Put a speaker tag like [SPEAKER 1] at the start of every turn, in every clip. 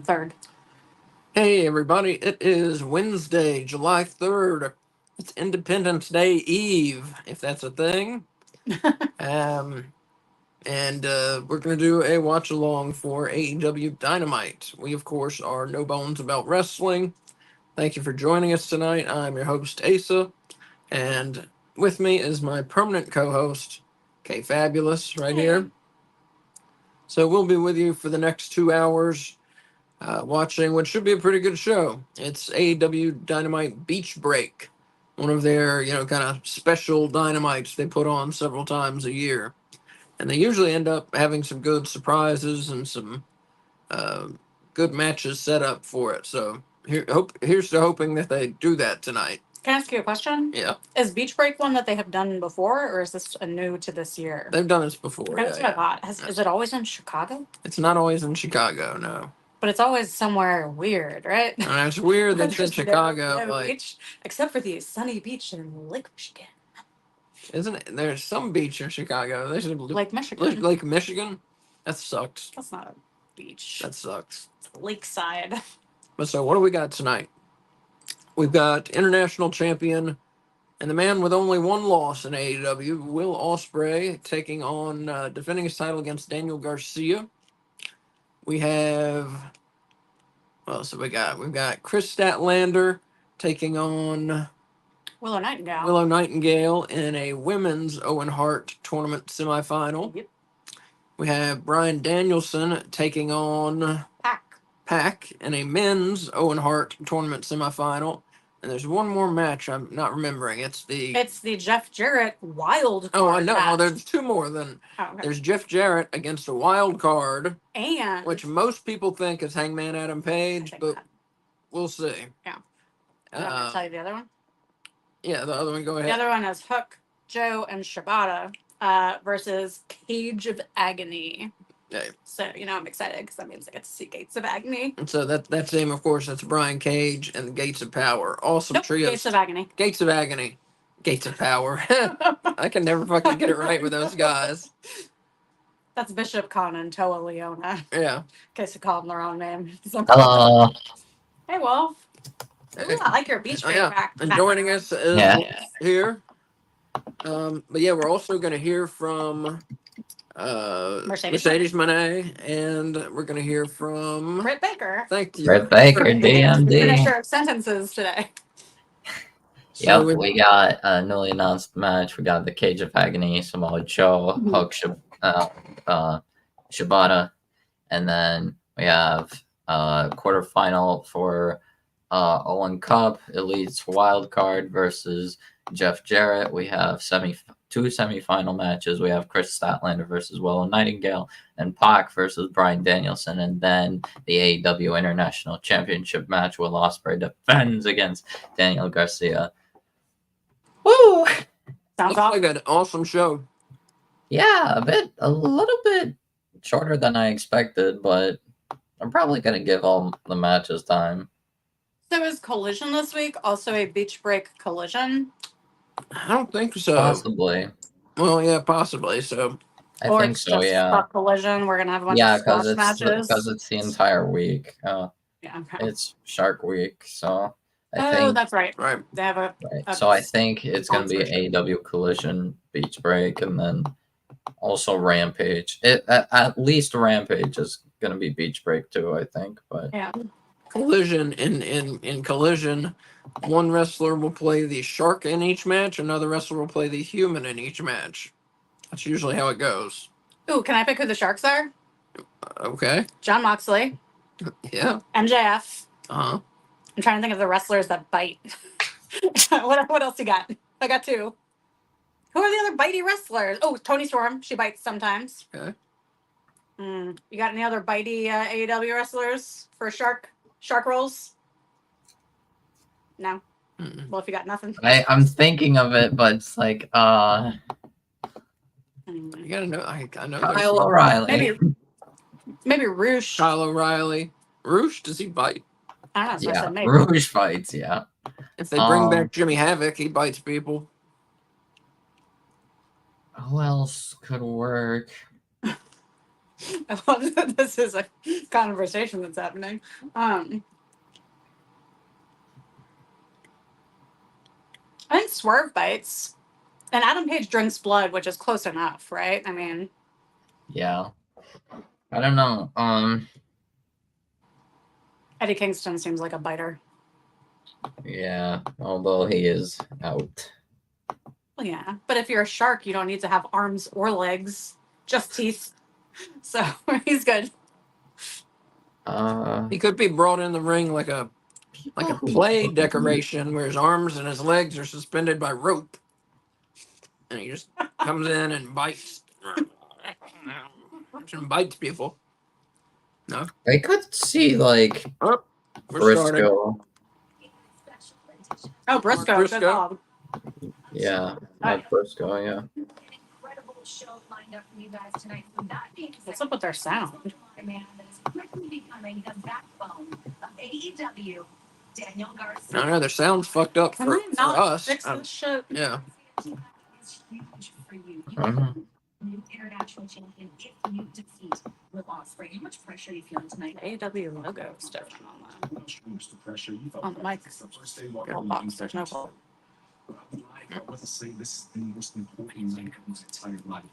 [SPEAKER 1] 3rd.
[SPEAKER 2] Hey, everybody. It is Wednesday, July 3rd. It's Independence Day Eve, if that's a thing. um, we're going to do a watch along for AEW Dynamite. We, of course, are No Bones About Wrestling. Thank you for joining us tonight. I'm your host, Asa, and with me is my permanent co-host, Kay Fabulous, right here. So we'll be with you for the next 2 hours. Watching what should be a pretty good show. It's AEW Dynamite Beach Break, one of their, kind of special dynamites they put on several times a year. And they usually end up having some good surprises and some good matches set up for it. So here's to hoping that they do that tonight.
[SPEAKER 1] Can I ask you a question?
[SPEAKER 2] Yeah.
[SPEAKER 1] Is Beach Break one that they have done before, or is this a new to this year?
[SPEAKER 2] They've done this before.
[SPEAKER 1] That's what I thought. Is it always in Chicago?
[SPEAKER 2] It's not always in Chicago, no.
[SPEAKER 1] But it's always somewhere weird, right?
[SPEAKER 2] And it's weird that it's in Chicago.
[SPEAKER 1] Beach, except for the sunny beach in Lake Michigan.
[SPEAKER 2] Isn't it? There's some beach in Chicago. There's
[SPEAKER 1] Lake Michigan.
[SPEAKER 2] Lake Michigan? That sucks.
[SPEAKER 1] That's not a beach.
[SPEAKER 2] That sucks.
[SPEAKER 1] It's lakeside.
[SPEAKER 2] But so what do we got tonight? We've got international champion and the man with only one loss in AEW, Will Ospreay, taking on defending his title against Daniel Garcia. We have we've got Chris Statlander taking on
[SPEAKER 1] Willow
[SPEAKER 2] Nightingale in a women's Owen Hart tournament semifinal.
[SPEAKER 1] Yep.
[SPEAKER 2] We have Bryan Danielson taking on Pac in a men's Owen Hart tournament semifinal. And there's one more match I'm not remembering. It's the
[SPEAKER 1] Jeff Jarrett wild card.
[SPEAKER 2] Oh, I know.
[SPEAKER 1] Match.
[SPEAKER 2] Well, there's two more then.
[SPEAKER 1] Oh, okay.
[SPEAKER 2] There's Jeff Jarrett against a wild card.
[SPEAKER 1] And
[SPEAKER 2] which most people think is Hangman Adam Page, but we'll see.
[SPEAKER 1] Yeah. I'm going to tell you the other one.
[SPEAKER 2] Yeah, the other one, go ahead.
[SPEAKER 1] The other one is Hook, Joe, and Shibata versus Cage of Agony.
[SPEAKER 2] Okay.
[SPEAKER 1] So, I'm excited because that means I get to see Gates of Agony.
[SPEAKER 2] And so that's him, of course. That's Brian Cage and the Gates of Power. Awesome trio.
[SPEAKER 1] Gates of Agony.
[SPEAKER 2] Gates of Agony. Gates of Power. I can never fucking get it right with those guys.
[SPEAKER 1] That's Bishop Khan and Toa Leona.
[SPEAKER 2] Yeah.
[SPEAKER 1] In case you called them the wrong name.
[SPEAKER 3] Hello.
[SPEAKER 1] Hey, Wolf. Ooh, I like your beach break back.
[SPEAKER 2] And joining us is here. But yeah, we're also going to hear from Mercedes Moné, and we're going to hear from
[SPEAKER 1] Britt Baker.
[SPEAKER 2] Thank you.
[SPEAKER 3] Britt Baker, DMD.
[SPEAKER 1] Finish our sentences today.
[SPEAKER 3] So yep, we got a newly announced match. We got the Cage of Agony, Samoa Joe, Hook, Shibata, and then we have quarterfinal for Owen Cup, Elite's Wild Card versus Jeff Jarrett. We have two semifinal matches. We have Chris Statlander versus Willow Nightingale and Pac versus Bryan Danielson. And then the AEW International Championship match, Will Ospreay defends against Daniel Garcia. Woo!
[SPEAKER 2] Sounds like an awesome show.
[SPEAKER 3] Yeah, a little bit shorter than I expected, but I'm probably going to give all the matches time.
[SPEAKER 1] So is Collision this week also a beach break collision?
[SPEAKER 2] I don't think so.
[SPEAKER 3] Possibly.
[SPEAKER 2] Well, yeah, possibly. So
[SPEAKER 3] I think so. Yeah.
[SPEAKER 1] Collision. We're gonna have a bunch of squash matches.
[SPEAKER 3] Because it's the entire week.
[SPEAKER 1] Yeah. Okay.
[SPEAKER 3] It's Shark Week, so I think.
[SPEAKER 1] That's right.
[SPEAKER 2] Right.
[SPEAKER 1] They have a.
[SPEAKER 3] So I think it's gonna be AEW Collision, Beach Break, and then also Rampage. At least Rampage is gonna be Beach Break too. I think, but
[SPEAKER 1] yeah.
[SPEAKER 2] Collision in Collision, one wrestler will play the shark in each match, another wrestler will play the human in each match. That's usually how it goes.
[SPEAKER 1] Ooh, can I pick who the sharks are?
[SPEAKER 2] Okay.
[SPEAKER 1] Jon Moxley.
[SPEAKER 2] Yeah.
[SPEAKER 1] MJF.
[SPEAKER 2] Uh-huh.
[SPEAKER 1] I'm trying to think of the wrestlers that bite. What else you got? I got two. Who are the other bitey wrestlers? Oh, Toni Storm. She bites sometimes.
[SPEAKER 2] Okay.
[SPEAKER 1] You got any other bitey AEW wrestlers for shark rolls? No. Mm-mm. Well, if you got nothing,
[SPEAKER 3] I'm thinking of it, but it's like
[SPEAKER 2] you gotta know. I know.
[SPEAKER 3] Kyle O'Reilly.
[SPEAKER 1] Maybe Roosh.
[SPEAKER 2] Kyle O'Reilly. Roosh, does he bite?
[SPEAKER 1] I don't know.
[SPEAKER 3] Yeah,
[SPEAKER 1] maybe.
[SPEAKER 3] Roosh fights. Yeah.
[SPEAKER 2] If they bring back Jimmy Havoc, he bites people.
[SPEAKER 3] Who else could work?
[SPEAKER 1] I love that this is a conversation that's happening. I think Swerve bites, and Adam Page drinks blood, which is close enough, right? I mean,
[SPEAKER 3] Yeah. I don't know.
[SPEAKER 1] Eddie Kingston seems like a biter.
[SPEAKER 3] Yeah, although he is out.
[SPEAKER 1] Well, yeah, but if you're a shark, you don't need to have arms or legs, just teeth. So he's good.
[SPEAKER 2] He could be brought in the ring like a play decoration where his arms and his legs are suspended by rope, and he just comes in and bites and bites people. No,
[SPEAKER 3] I could see like
[SPEAKER 2] oh, we're starting.
[SPEAKER 3] Briscoe.
[SPEAKER 1] Oh, Briscoe,
[SPEAKER 2] Briscoe.
[SPEAKER 1] good call.
[SPEAKER 3] Yeah, Mark Briscoe. Yeah.
[SPEAKER 1] What's up with their sound?
[SPEAKER 2] I know their sound's fucked up
[SPEAKER 1] Can
[SPEAKER 2] for
[SPEAKER 1] they not
[SPEAKER 2] us.
[SPEAKER 1] fix this shit?
[SPEAKER 2] Yeah.
[SPEAKER 4] International champion if you defeat Will Ospreay. How much pressure are you feeling tonight?
[SPEAKER 1] AEW logo is different on the mic. Little box, there's no ball.
[SPEAKER 5] I want to say this is the most important night of my entire life.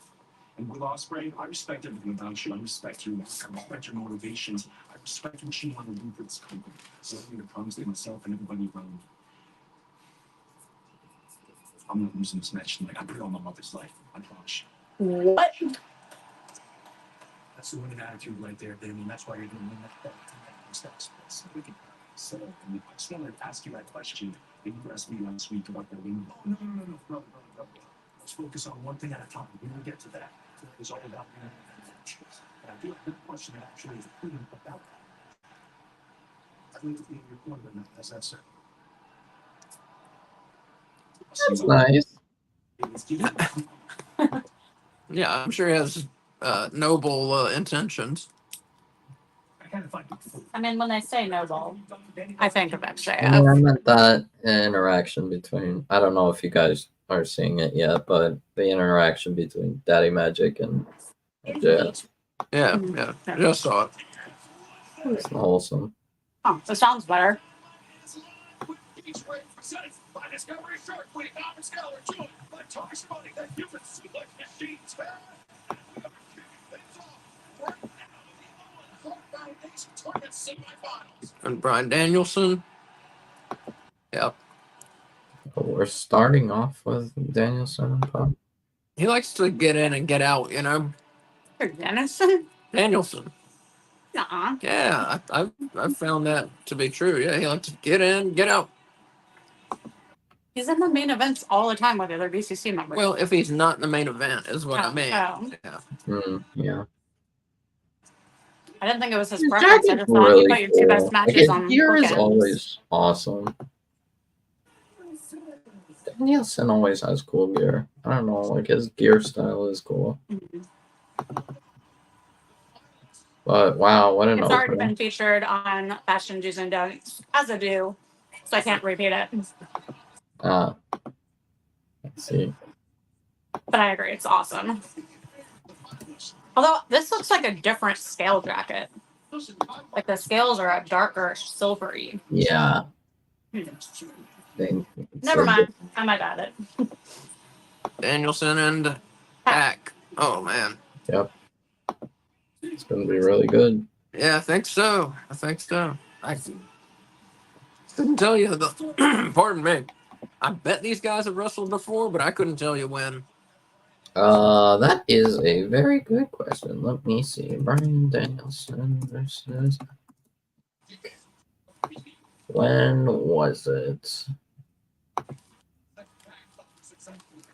[SPEAKER 5] And Will Ospreay, I respect everything about you. I respect your work. I respect your motivations. I respect what you want to do for this company. So I'm going to promise to myself and everybody around me. I'm not losing this match tonight. I put it on my mother's life. I promise you.
[SPEAKER 1] What?
[SPEAKER 5] That's the winning attitude right there, baby. That's why you're going to win that belt tonight. So I just want to ask you that question. You asked me last week about the win. No. Let's focus on one thing at a time. We will get to that. It's all about winning that match. And I do have a question that actually is about that. I'd like to be in your corner tonight. How's that, sir?
[SPEAKER 3] That's nice.
[SPEAKER 2] Yeah, I'm sure he has noble intentions.
[SPEAKER 1] I mean, when they say noble, I think of
[SPEAKER 3] Yeah, I
[SPEAKER 1] MJF.
[SPEAKER 3] meant that interaction between. I don't know if you guys are seeing it yet, but the interaction between Daddy Magic and MJF.
[SPEAKER 2] Yeah, just saw it.
[SPEAKER 3] It's wholesome.
[SPEAKER 1] Oh, that sounds better.
[SPEAKER 2] And Bryan Danielson. Yep.
[SPEAKER 3] But we're starting off with Danielson and Pop.
[SPEAKER 2] He likes to get in and get out, you know.
[SPEAKER 1] Dennison?
[SPEAKER 2] Danielson.
[SPEAKER 1] Nuh-uh.
[SPEAKER 2] Yeah, I've found that to be true. Yeah, he likes to get in, get out.
[SPEAKER 1] He's in the main events all the time with other BCC members.
[SPEAKER 2] Well, if he's not in the main event, is what I mean.
[SPEAKER 1] Oh.
[SPEAKER 2] Yeah.
[SPEAKER 3] Yeah.
[SPEAKER 1] I didn't think it was his
[SPEAKER 3] His
[SPEAKER 1] preference. I
[SPEAKER 3] jacket's
[SPEAKER 1] just thought you
[SPEAKER 3] really
[SPEAKER 1] put your two
[SPEAKER 3] cool.
[SPEAKER 1] best
[SPEAKER 3] Like,
[SPEAKER 1] matches
[SPEAKER 3] his
[SPEAKER 1] on
[SPEAKER 3] gear is
[SPEAKER 1] bookends.
[SPEAKER 3] always awesome. Danielson always has cool gear. I don't know, like his gear style is cool.
[SPEAKER 1] Mhm.
[SPEAKER 3] But wow, what an
[SPEAKER 1] It's already
[SPEAKER 3] opening.
[SPEAKER 1] been featured on Fashion Do's and Don'ts as a do, so I can't repeat it.
[SPEAKER 3] Let's see.
[SPEAKER 1] But I agree, it's awesome. Although this looks like a different scale jacket. Like the scales are a darker silvery.
[SPEAKER 3] Yeah.
[SPEAKER 1] Never mind. I might add it.
[SPEAKER 2] Danielson and Pack. Oh man.
[SPEAKER 3] Yep. It's gonna be really good.
[SPEAKER 2] Yeah, I think so. I couldn't tell you the. Pardon me. I bet these guys have wrestled before, but I couldn't tell you when.
[SPEAKER 3] That is a very good question. Let me see. Bryan Danielson versus. When was it?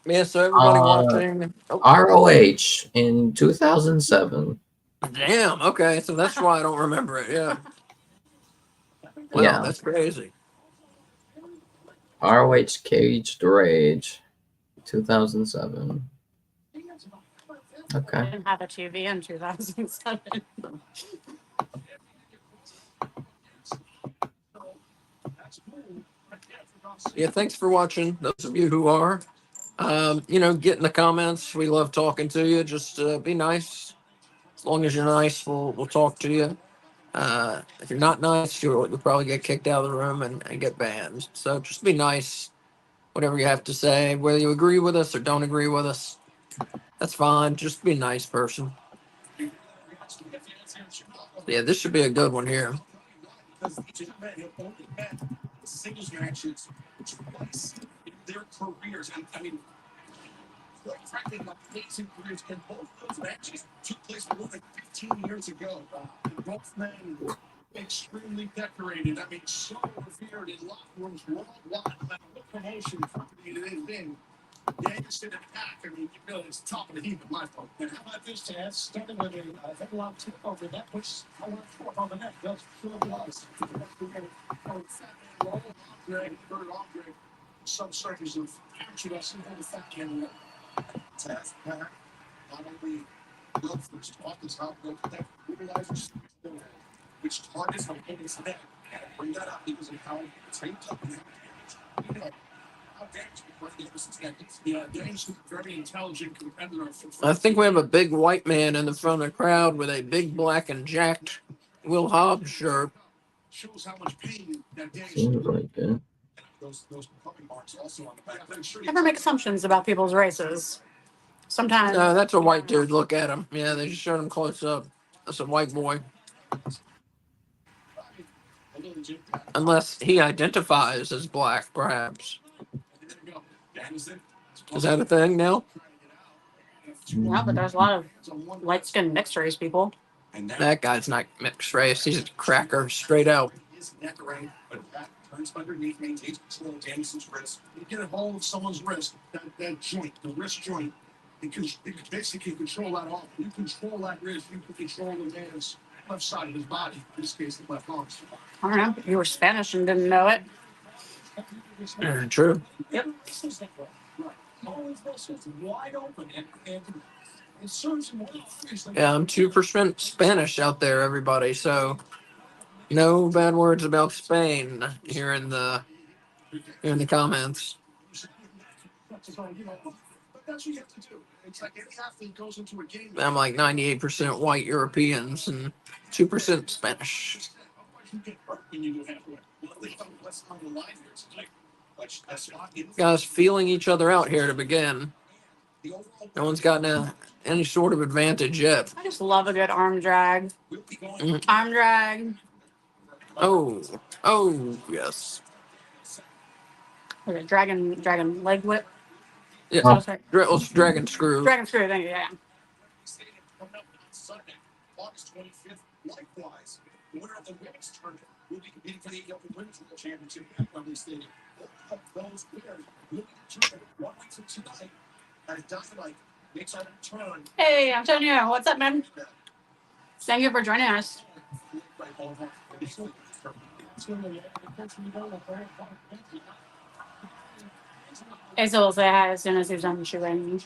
[SPEAKER 2] Yeah, so everybody watching. Oh,
[SPEAKER 3] ROH in 2007.
[SPEAKER 2] damn. Okay, so that's why I don't remember it. Yeah. Wow,
[SPEAKER 3] Yeah.
[SPEAKER 2] that's crazy.
[SPEAKER 3] ROH Caged Rage, 2007.
[SPEAKER 1] I
[SPEAKER 3] Okay.
[SPEAKER 1] didn't have a TV in 2007.
[SPEAKER 2] Yeah, thanks for watching. Those of you who are, get in the comments. We love talking to you. Just be nice. As long as you're nice, we'll talk to you. If you're not nice, you'll probably get kicked out of the room and get banned. So just be nice, whatever you have to say, whether you agree with us or don't agree with us. That's fine. Just be a nice person. Yeah, this should be a good one here.
[SPEAKER 5] Because these two men have only met singles matches twice in their careers. And I mean, quite frankly, like amazing careers. And both of those matches took place more than 15 years ago. Both men extremely decorated. I mean, so revered in locker rooms worldwide. No matter what promotion company it is in. Danielson and Pack, I mean, you know, it's top of the heap in my book. And how about this, Chad? Starting with a headlock tip over that puts I want to on the neck. That's sure was. Andre, some circles of amateur wrestling and the fat man. Taz, Pack, not only good for his talk, it's how good that realizes which targets how good his neck. Bring that up because of how it's taped up and how you know. Yeah, Dave's a very intelligent competitor.
[SPEAKER 2] I think we have a big white man in the front of the crowd with a big black and jacked Will Hobbs shirt.
[SPEAKER 5] Shows how much pain that Dave
[SPEAKER 3] Seems like it.
[SPEAKER 5] those puppy marks also on the back.
[SPEAKER 1] Never make assumptions about people's races. Sometimes.
[SPEAKER 2] No, that's a white dude. Look at him. Yeah, they just showed him close up. That's a white boy. Unless he identifies as black, perhaps. Is that a thing now?
[SPEAKER 1] Yeah, but there's a lot of light-skinned mixed race people.
[SPEAKER 2] That guy's not mixed race. He's a cracker, straight out.
[SPEAKER 5] Turns underneath, maintains control of Danielson's wrist. You get a hold of someone's wrist, that joint, the wrist joint, because you basically control that off. You control that wrist, you can control the man's left side of his body, in this case, the left arm.
[SPEAKER 1] I don't know. You were Spanish and didn't know it.
[SPEAKER 2] True.
[SPEAKER 1] Yep.
[SPEAKER 5] Wide open and it serves him well.
[SPEAKER 2] Yeah, I'm 2% Spanish out there, everybody. So no bad words about Spain here in the comments.
[SPEAKER 5] But that's what you have to do. It's like any athlete goes into a game.
[SPEAKER 2] I'm like 98% white Europeans and 2% Spanish.
[SPEAKER 5] You get hurt when you do halfway. What's on the line here? It's like,
[SPEAKER 2] Guys feeling each other out here to begin. No one's gotten any sort of advantage yet.
[SPEAKER 1] I just love a good arm drag. Arm drag.
[SPEAKER 2] Oh, yes.
[SPEAKER 1] Okay, dragon leg whip.
[SPEAKER 2] Yeah, dragon screw.
[SPEAKER 1] Dragon screw, thank you, yeah.
[SPEAKER 5] August 25th, likewise, the winner of the women's tournament will be competing for the AEW Women's World Championship at Wembley Stadium. Those winners will be determined 1 week from tonight as Dynamite makes our return.
[SPEAKER 1] Hey, Antonio, what's up, man? Thank you for joining us. Asa will say hi as soon as he's done shooting.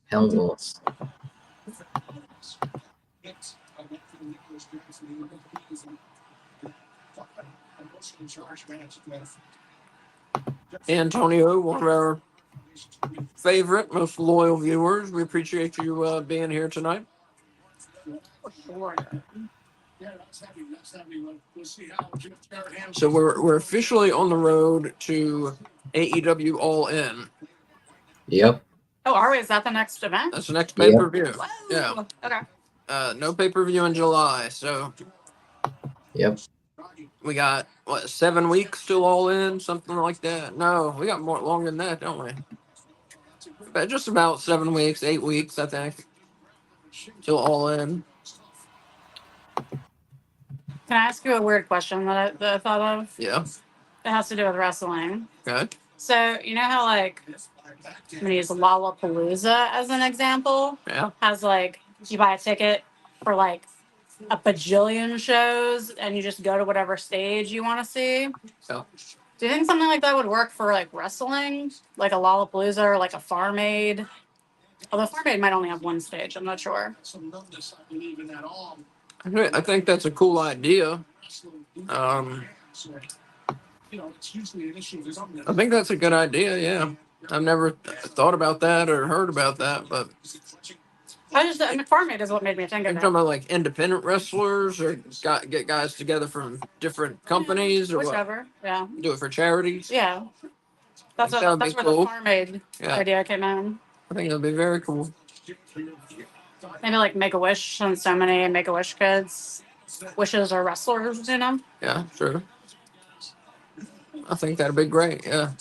[SPEAKER 3] Hell lost.
[SPEAKER 2] Antonio, one of our favorite, most loyal viewers. We appreciate you being here tonight. So we're officially on the road to AEW All In.
[SPEAKER 3] Yep.
[SPEAKER 1] Oh, are we? Is that the next event?
[SPEAKER 2] That's the next pay-per-view.
[SPEAKER 1] Yeah. Okay.
[SPEAKER 2] No pay-per-view in July, so
[SPEAKER 3] Yep.
[SPEAKER 2] we got 7 weeks till All In, something like that. No, we got more longer than that, don't we? But just about 7 weeks, 8 weeks, I think, till All In.
[SPEAKER 1] Can I ask you a weird question that I thought of?
[SPEAKER 2] Yeah.
[SPEAKER 1] It has to do with wrestling.
[SPEAKER 2] Okay.
[SPEAKER 1] So, you know how, like, I'm going to use Lollapalooza as an example?
[SPEAKER 2] Yeah.
[SPEAKER 1] Has, like, you buy a ticket for, like, a bajillion shows and you just go to whatever stage you want to see?
[SPEAKER 2] Yeah.
[SPEAKER 1] Do you think something like that would work for, like, wrestling? Like a Lollapalooza or, like, a Farm Aid? Although Farm Aid might only have one stage. I'm not sure.
[SPEAKER 2] I think that's a cool idea. I think that's a good idea, yeah. I've never thought about that or heard about that, but
[SPEAKER 1] Farm Aid is what made me think
[SPEAKER 2] Are
[SPEAKER 1] of
[SPEAKER 2] you
[SPEAKER 1] it.
[SPEAKER 2] talking about like independent wrestlers or get guys together from different companies or
[SPEAKER 1] Whichever. Yeah.
[SPEAKER 2] what? Do it for charities?
[SPEAKER 1] Yeah. That's
[SPEAKER 2] That would be
[SPEAKER 1] that's where
[SPEAKER 2] cool.
[SPEAKER 1] the Farm Aid
[SPEAKER 2] Yeah.
[SPEAKER 1] idea came in.
[SPEAKER 2] I think that'd be very cool.
[SPEAKER 1] Maybe like Make a Wish, and so many Make a Wish kids. Wishes are wrestlers, you know.
[SPEAKER 2] Yeah, sure. I think that'd be great. Yeah.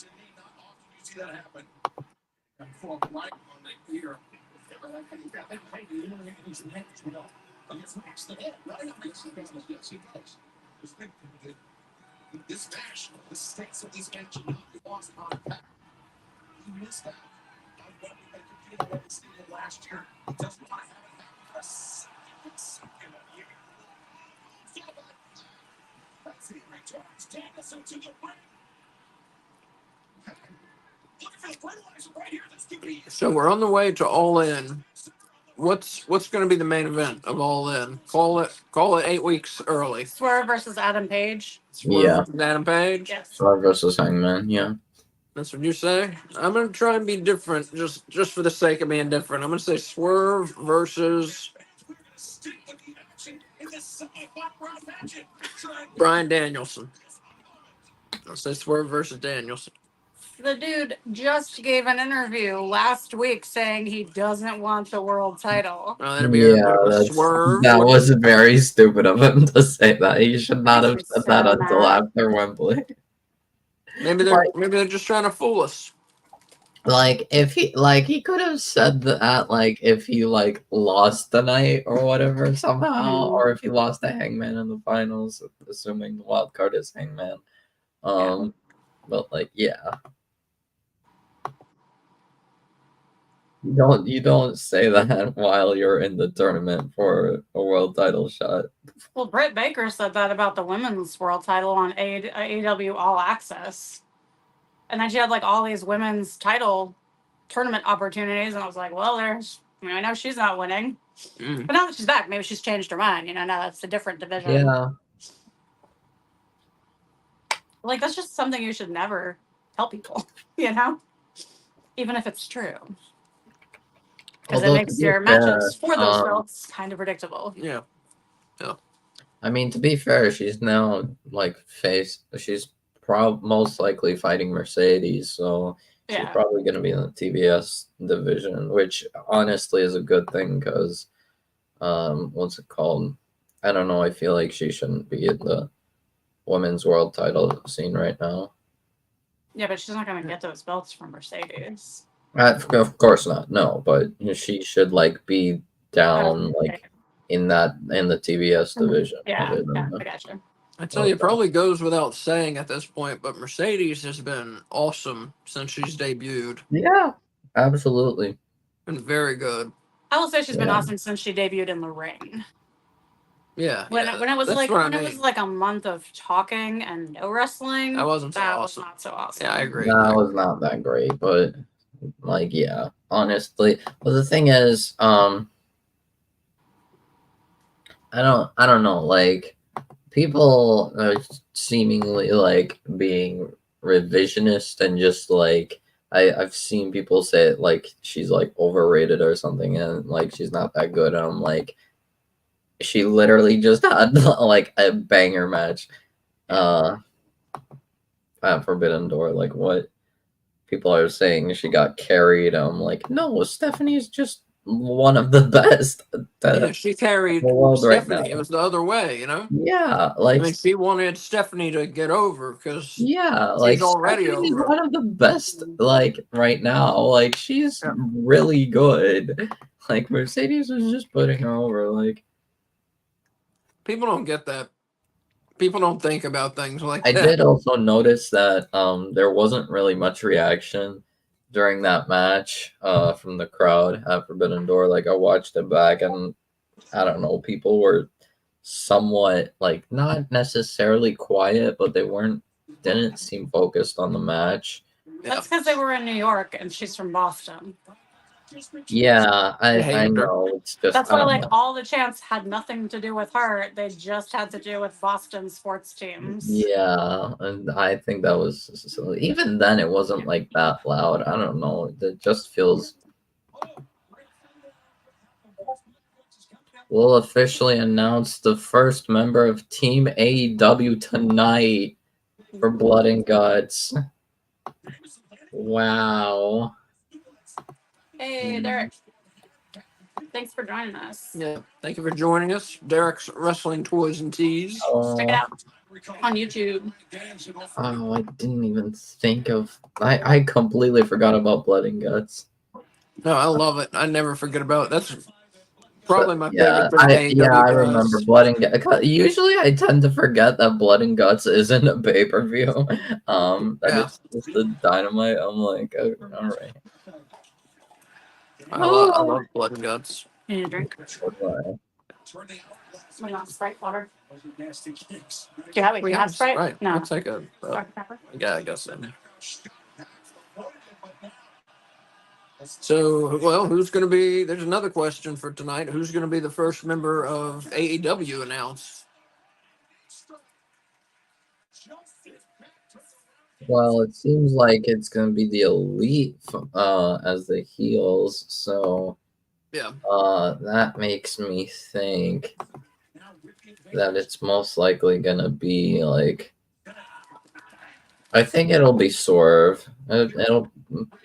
[SPEAKER 5] This match, the stakes of this match, lost on that. He missed that. I competed at this season last year. Just want to have a second year. That's the returns. Danielson to the win. Looking for the fertilizer right here. That's to be.
[SPEAKER 2] So we're on the way to All In. What's going to be the main event of All In? Call it 8 weeks early.
[SPEAKER 1] Swerve versus Adam Page.
[SPEAKER 3] Yeah.
[SPEAKER 2] Swerve Adam Page.
[SPEAKER 1] Yes.
[SPEAKER 3] Swerve versus Hangman. Yeah.
[SPEAKER 2] That's what you say. I'm gonna try and be different, just for the sake of being different. I'm gonna say Swerve versus Bryan Danielson. I'll say Swerve versus Danielson.
[SPEAKER 1] The dude just gave an interview last week saying he doesn't want the world title.
[SPEAKER 2] Oh, that'd be a bit
[SPEAKER 3] Yeah,
[SPEAKER 2] of a swerve.
[SPEAKER 3] that was very stupid of him to say that. He should not have
[SPEAKER 1] Makes me
[SPEAKER 3] said that
[SPEAKER 1] so
[SPEAKER 3] until
[SPEAKER 1] mad.
[SPEAKER 3] after Wembley.
[SPEAKER 2] Maybe they're just trying to fool us.
[SPEAKER 3] Like if he could have said that like if he like lost the night or whatever somehow, or if he lost to Hangman in the finals, assuming the wild card is Hangman. But like yeah. You don't say that while you're in the tournament for a world title shot.
[SPEAKER 1] Well, Britt Baker said that about the women's world title on AEW All Access. And then she had like all these women's title tournament opportunities. And I was like, well, I know she's not winning. But now that she's back, maybe she's changed her mind. Now that's a different division.
[SPEAKER 3] Yeah.
[SPEAKER 1] Like, that's just something you should never tell people, even if it's true. Because it makes your matches for those belts kind of predictable.
[SPEAKER 2] Yeah.
[SPEAKER 3] I mean, to be fair, she's now like she's most likely fighting Mercedes, so she's probably going to be in the TBS division, which honestly is a good thing because, what's it called? I don't know. I feel like she shouldn't be in the women's world title scene right now.
[SPEAKER 1] Yeah, but she's not going to get those belts from Mercedes.
[SPEAKER 3] Of course not. No, but she should like be down like in the TBS division.
[SPEAKER 1] Yeah, I gotcha.
[SPEAKER 2] I tell you, it probably goes without saying at this point, but Mercedes has been awesome since she's debuted.
[SPEAKER 3] Yeah, absolutely.
[SPEAKER 2] Been very good.
[SPEAKER 1] I will say she's been awesome since she debuted in the ring.
[SPEAKER 2] Yeah.
[SPEAKER 1] When it was like a month of talking and no wrestling,
[SPEAKER 2] that wasn't so
[SPEAKER 1] that
[SPEAKER 2] awesome.
[SPEAKER 1] was not so awesome.
[SPEAKER 2] Yeah, I agree.
[SPEAKER 3] That was not that great, but like yeah, honestly. Well, the thing is, I don't know, like people are seemingly like being revisionist and just like I've seen people say it, like she's like overrated or something and like she's not that good. And I'm like, she literally just had like a banger match at Forbidden Door. Like what people are saying she got carried. I'm like, no, Stephanie's just one of the best.
[SPEAKER 2] She carried
[SPEAKER 3] Stephanie.
[SPEAKER 2] Right, it was the other way,
[SPEAKER 3] Yeah, like
[SPEAKER 2] she wanted Stephanie to get over because
[SPEAKER 3] like
[SPEAKER 2] she's already over.
[SPEAKER 3] One of the best, like right now. Like she's really good. Like Mercedes was just putting her over. Like
[SPEAKER 2] people don't get that. People don't think about things like that.
[SPEAKER 3] I did also notice that there wasn't really much reaction during that match from the crowd at Forbidden Door. Like I watched it back and I don't know, people were somewhat like not necessarily quiet, but they didn't seem focused on the match.
[SPEAKER 1] That's because they were in New York and she's from Boston.
[SPEAKER 3] Yeah, I know. It's just
[SPEAKER 1] that's why like all the chants had nothing to do with her. They just had to do with Boston sports teams.
[SPEAKER 3] Yeah, and I think that was even then it wasn't like that loud. I don't know. It just feels will officially announce the first member of Team AEW tonight for Blood and Guts. Wow.
[SPEAKER 1] Hey, Derek. Thanks for joining us.
[SPEAKER 2] Yeah, thank you for joining us. Derek's Wrestling Toys and Tees.
[SPEAKER 1] Check it out on YouTube.
[SPEAKER 3] Oh, I didn't even think of. I completely forgot about Blood and Guts.
[SPEAKER 2] No, I love it. I never forget about it. That's probably my
[SPEAKER 3] Yeah,
[SPEAKER 2] favorite thing AEW
[SPEAKER 3] I
[SPEAKER 2] does.
[SPEAKER 3] remember Blood and Guts. Usually, I tend to forget that Blood and Guts isn't a pay per view. That it's just the Dynamite. I'm like, oh, all right.
[SPEAKER 2] I love Blood and Guts.
[SPEAKER 1] You need a drink?
[SPEAKER 3] Goodbye.
[SPEAKER 1] We want Sprite water. Do you have Sprite?
[SPEAKER 2] Right.
[SPEAKER 1] No.
[SPEAKER 2] I'll take a.
[SPEAKER 1] Dr. Pepper?
[SPEAKER 2] Yeah, I guess so. So, well, who's going to be? There's another question for tonight. Who's going to be the first member of AEW announced?
[SPEAKER 3] Well, it seems like it's gonna be the Elite as the heels, so
[SPEAKER 2] Yeah.
[SPEAKER 3] that makes me think that it's most likely gonna be like, I think it'll be Swerve. It'll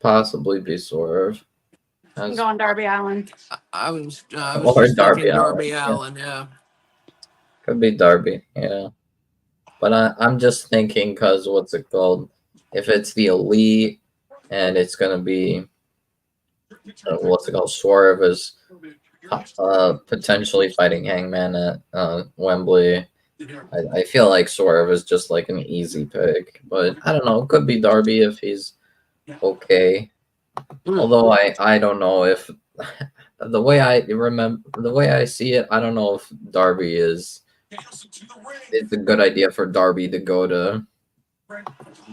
[SPEAKER 3] possibly be Swerve.
[SPEAKER 1] I'm going Darby Allin.
[SPEAKER 2] I was
[SPEAKER 3] Or
[SPEAKER 2] just
[SPEAKER 3] Darby
[SPEAKER 2] thinking
[SPEAKER 3] Allin,
[SPEAKER 2] Darby
[SPEAKER 3] yeah.
[SPEAKER 2] Allin, yeah.
[SPEAKER 3] Could be Darby, yeah. But I'm just thinking because what's it called? If it's the Elite and it's gonna be what's it called? Swerve is potentially fighting Hangman at Wembley. I feel like Swerve is just like an easy pick, but I don't know. It could be Darby if he's okay. Although I don't know if the way I see it, I don't know if Darby is. It's a good idea for Darby to go to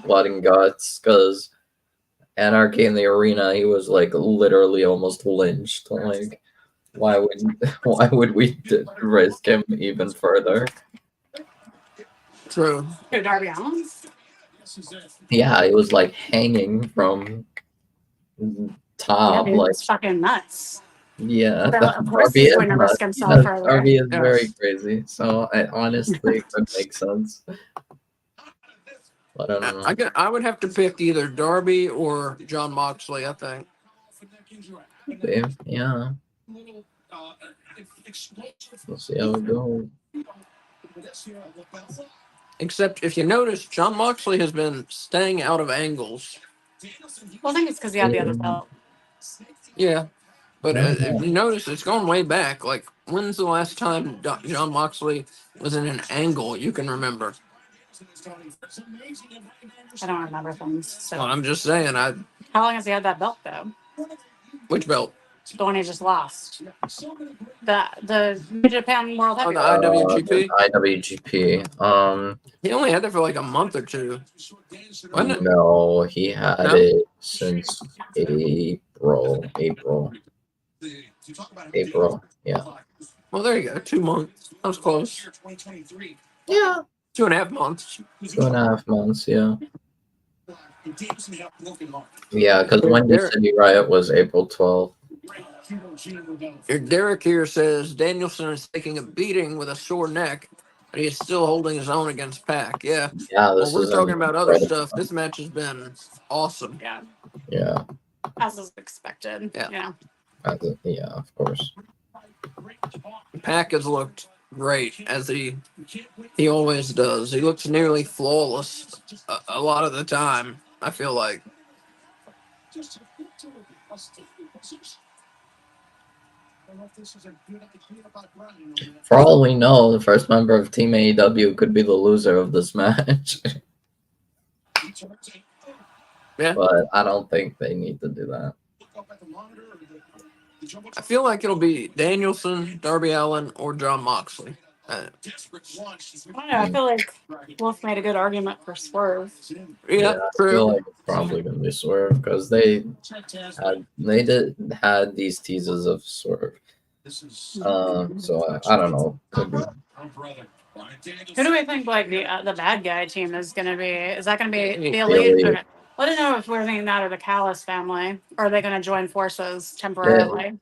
[SPEAKER 3] Blood and Guts because Anarchy in the Arena, he was like literally almost lynched. Like, why would we risk him even further?
[SPEAKER 2] True.
[SPEAKER 1] Who, Darby Allin?
[SPEAKER 3] Yeah, he was like hanging from top.
[SPEAKER 1] Yeah, dude,
[SPEAKER 3] Like,
[SPEAKER 1] it's fucking nuts.
[SPEAKER 3] yeah,
[SPEAKER 1] So, of course he's going to risk himself further.
[SPEAKER 3] Darby is
[SPEAKER 2] Yes.
[SPEAKER 3] very crazy. So I honestly could make sense. But I don't know.
[SPEAKER 2] I would have to pick either Darby or John Moxley, I think.
[SPEAKER 3] Yeah. We'll see how it goes.
[SPEAKER 2] Except if you notice, John Moxley has been staying out of angles.
[SPEAKER 1] Well, I think it's because he had the other belt.
[SPEAKER 2] Yeah. But if you notice, it's going way back. Like, when's the last time John Moxley was in an angle you can remember?
[SPEAKER 1] I don't remember things. So.
[SPEAKER 2] Well, I'm just saying.
[SPEAKER 1] How long has he had that belt, though?
[SPEAKER 2] Which belt?
[SPEAKER 1] The one he just lost. The New Japan World
[SPEAKER 2] Oh,
[SPEAKER 1] Heavyweight.
[SPEAKER 2] the IWGP?
[SPEAKER 3] IWGP.
[SPEAKER 2] He only had it for like a month or two. Wasn't it?
[SPEAKER 3] No, he had it since April. Yeah.
[SPEAKER 2] Well, there you go. 2 months. That was close.
[SPEAKER 3] Yeah.
[SPEAKER 2] 2.5 months.
[SPEAKER 3] 2.5 months, yeah. Yeah, because Wendy City Riot was April 12th.
[SPEAKER 2] Derek here says Danielson is taking a beating with a sore neck, but he is still holding his own against Pac. Yeah.
[SPEAKER 3] Yeah,
[SPEAKER 2] Well, we're talking about other stuff. This match has been awesome.
[SPEAKER 1] Yeah.
[SPEAKER 3] Yeah.
[SPEAKER 1] As was expected.
[SPEAKER 2] Yeah.
[SPEAKER 3] Yeah, of course.
[SPEAKER 2] Pac has looked great, as he always does. He looks nearly flawless a lot of the time, I feel like.
[SPEAKER 3] For all we know, the first member of Team AEW could be the loser of this match.
[SPEAKER 2] Yeah.
[SPEAKER 3] But I don't think they need to do that.
[SPEAKER 2] I feel like it'll be Danielson, Darby Allin, or John Moxley.
[SPEAKER 1] I don't know. I feel like Wolf made a good argument for Swerve.
[SPEAKER 2] Yeah,
[SPEAKER 3] I
[SPEAKER 2] true.
[SPEAKER 3] feel like it's probably gonna be Swerve because they had these teases of Swerve. So I don't know.
[SPEAKER 1] Who do we think like the bad guy team is going to be? Is that going to be the
[SPEAKER 3] The
[SPEAKER 1] Elite?
[SPEAKER 3] Elite.
[SPEAKER 1] Okay. I didn't know if we were thinking that or the Callis family. Or are they going to join forces temporarily?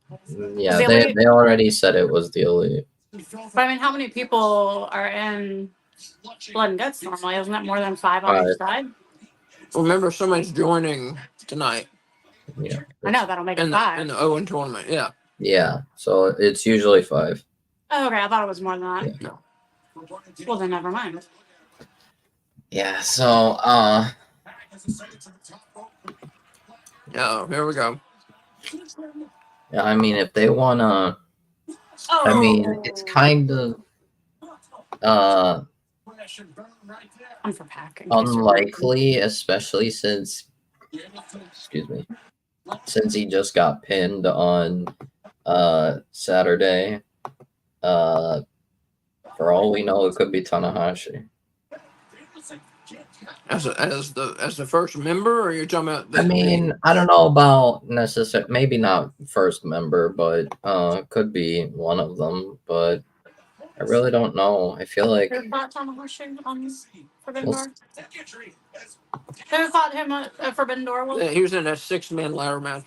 [SPEAKER 3] Yeah,
[SPEAKER 1] The Elite-
[SPEAKER 3] they already said it was the Elite.
[SPEAKER 1] But I mean, how many people are in Blood and Guts normally? Isn't that more than 5 on each side?
[SPEAKER 2] Remember, somebody's joining tonight
[SPEAKER 3] Yeah,
[SPEAKER 1] I know that'll make it
[SPEAKER 2] in
[SPEAKER 1] 5.
[SPEAKER 2] the Owen tournament. Yeah.
[SPEAKER 3] yeah. So it's usually 5.
[SPEAKER 1] Oh, okay. I thought it was more than that.
[SPEAKER 3] Yeah.
[SPEAKER 2] No.
[SPEAKER 1] Well, then never mind.
[SPEAKER 3] Yeah. So
[SPEAKER 2] Oh, here we go.
[SPEAKER 3] yeah. I mean, if they wanna, I mean, it's kind of
[SPEAKER 1] I'm for Pac. in case you're wondering.
[SPEAKER 3] unlikely, especially since, excuse me, since he just got pinned on Saturday. For all we know, it could be Tanahashi.
[SPEAKER 2] As the first member, or you're talking about?
[SPEAKER 3] I mean, I don't know about necessarily, maybe not first member, but could be one of them. But I really don't know. I feel like
[SPEAKER 1] Who fought Tanahashi on Forbidden
[SPEAKER 3] Well,
[SPEAKER 1] Door? Who fought him at Forbidden Door?
[SPEAKER 2] He was in that 6-man ladder match.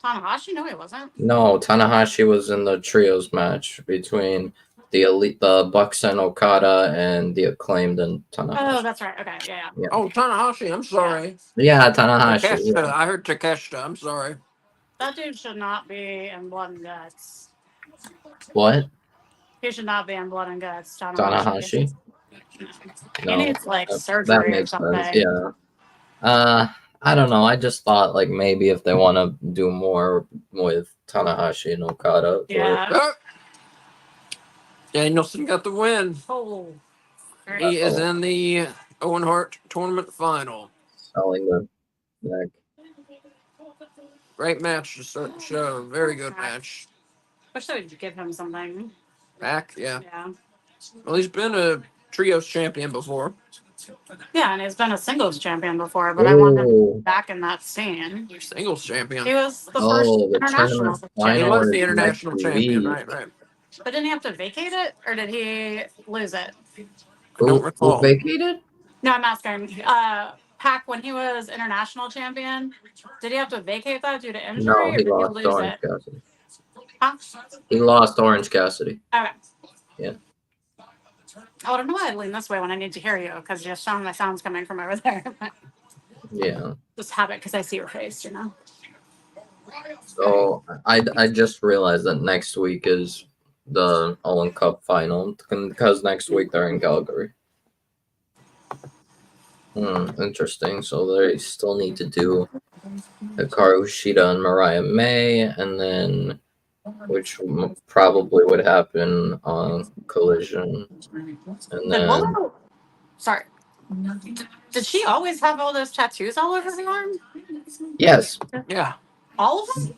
[SPEAKER 1] Tanahashi? No, he wasn't.
[SPEAKER 3] no, Tanahashi was in the trios match between the Elite, the Bucks and Okada, and the Acclaimed and Tanahashi.
[SPEAKER 1] Oh, that's right. Okay, yeah.
[SPEAKER 2] Oh, Tanahashi. I'm sorry.
[SPEAKER 3] Yeah, Tanahashi.
[SPEAKER 2] Takeshita.
[SPEAKER 3] Yeah.
[SPEAKER 2] I heard Takeshita. I'm sorry.
[SPEAKER 1] That dude should not be in Blood and Guts.
[SPEAKER 3] What?
[SPEAKER 1] He should not be in Blood and Guts.
[SPEAKER 3] Tanahashi?
[SPEAKER 1] He
[SPEAKER 3] No,
[SPEAKER 1] needs like
[SPEAKER 3] that
[SPEAKER 1] surgery or
[SPEAKER 3] makes
[SPEAKER 1] something.
[SPEAKER 3] sense. Yeah. I don't know. I just thought like maybe if they want to do more with Tanahashi and Okada.
[SPEAKER 1] Yeah.
[SPEAKER 2] Oh! Danielson got the win.
[SPEAKER 1] Oh.
[SPEAKER 2] He is in the Owen Hart tournament final.
[SPEAKER 3] Selling the neck.
[SPEAKER 2] Great match to start the show. Very good match.
[SPEAKER 1] Wish they would give him something.
[SPEAKER 2] Pac, yeah.
[SPEAKER 1] Yeah.
[SPEAKER 2] Well, he's been a trios champion before.
[SPEAKER 1] Yeah, and he's been a singles champion before, but I want him back in that scene.
[SPEAKER 2] Singles champion.
[SPEAKER 1] He was the first
[SPEAKER 3] The
[SPEAKER 1] international
[SPEAKER 3] tournament
[SPEAKER 2] He
[SPEAKER 3] final
[SPEAKER 2] was
[SPEAKER 3] is
[SPEAKER 2] the international
[SPEAKER 3] next
[SPEAKER 2] champion,
[SPEAKER 3] week.
[SPEAKER 2] right.
[SPEAKER 1] But didn't he have to vacate it, or did he lose it?
[SPEAKER 2] Don't
[SPEAKER 3] Who
[SPEAKER 2] recall.
[SPEAKER 3] vacated?
[SPEAKER 1] No, I'm asking. Pac, when he was international champion, did he have to vacate that due to injury,
[SPEAKER 3] No,
[SPEAKER 1] or
[SPEAKER 3] he
[SPEAKER 1] did he
[SPEAKER 3] lost
[SPEAKER 1] lose
[SPEAKER 3] Orange
[SPEAKER 1] it?
[SPEAKER 3] Cassidy.
[SPEAKER 1] Huh?
[SPEAKER 3] He lost Orange Cassidy.
[SPEAKER 1] Okay.
[SPEAKER 3] Yeah.
[SPEAKER 1] I don't know why I lean this way when I need to hear you, because just sound my sound's coming from over there.
[SPEAKER 3] Yeah.
[SPEAKER 1] Just have it because I see your face, you know.
[SPEAKER 3] So I just realized that next week is the Owen Cup final because next week they're in Calgary. Interesting. So they still need to do Hikaru Shida and Mariah May, and then which probably would happen on Collision, and
[SPEAKER 1] Did
[SPEAKER 3] then
[SPEAKER 1] Willow? Sorry. Did she always have all those tattoos all over her arm?
[SPEAKER 3] yes,
[SPEAKER 2] Yeah.
[SPEAKER 1] All of them?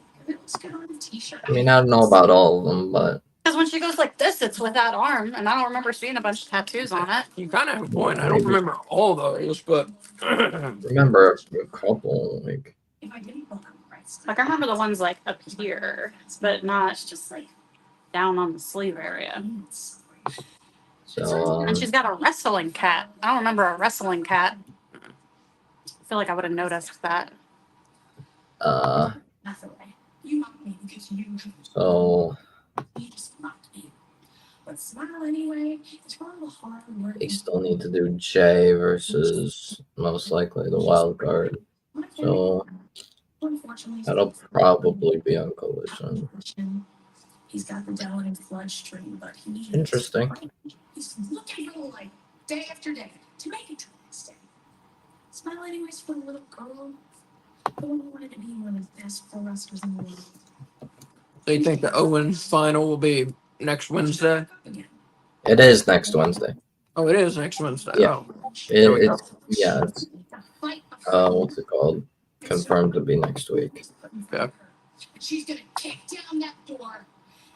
[SPEAKER 3] I mean I don't know about all of them, but
[SPEAKER 1] Because when she goes like this, it's with that arm, and I don't remember seeing a bunch of tattoos on it.
[SPEAKER 2] You kind of have a point. I don't remember all those, but
[SPEAKER 3] remember a couple like.
[SPEAKER 1] Like I remember the ones like up here, but not just like down on the sleeve area.
[SPEAKER 3] So
[SPEAKER 1] And she's got a wrestling cat. I don't remember a wrestling cat. I feel like I would have noticed that.
[SPEAKER 3] So they still need to do Jay versus most likely the wild card. So that'll probably be on Collision.
[SPEAKER 4] He's got the devil in his bloodstream, but he needs
[SPEAKER 3] Interesting.
[SPEAKER 4] He's looking for like day after day to make it to the next day. Smile anyways for the little girl. The one who wanted to be one of the best pro wrestlers in the world.
[SPEAKER 2] so you think the Owen final will be next Wednesday?
[SPEAKER 3] It is next Wednesday.
[SPEAKER 2] Oh, it is next Wednesday.
[SPEAKER 3] Yeah.
[SPEAKER 2] Oh. There we go.
[SPEAKER 3] It's what's it called? Confirmed to be next week.
[SPEAKER 2] Yeah.
[SPEAKER 4] She's gonna kick down that door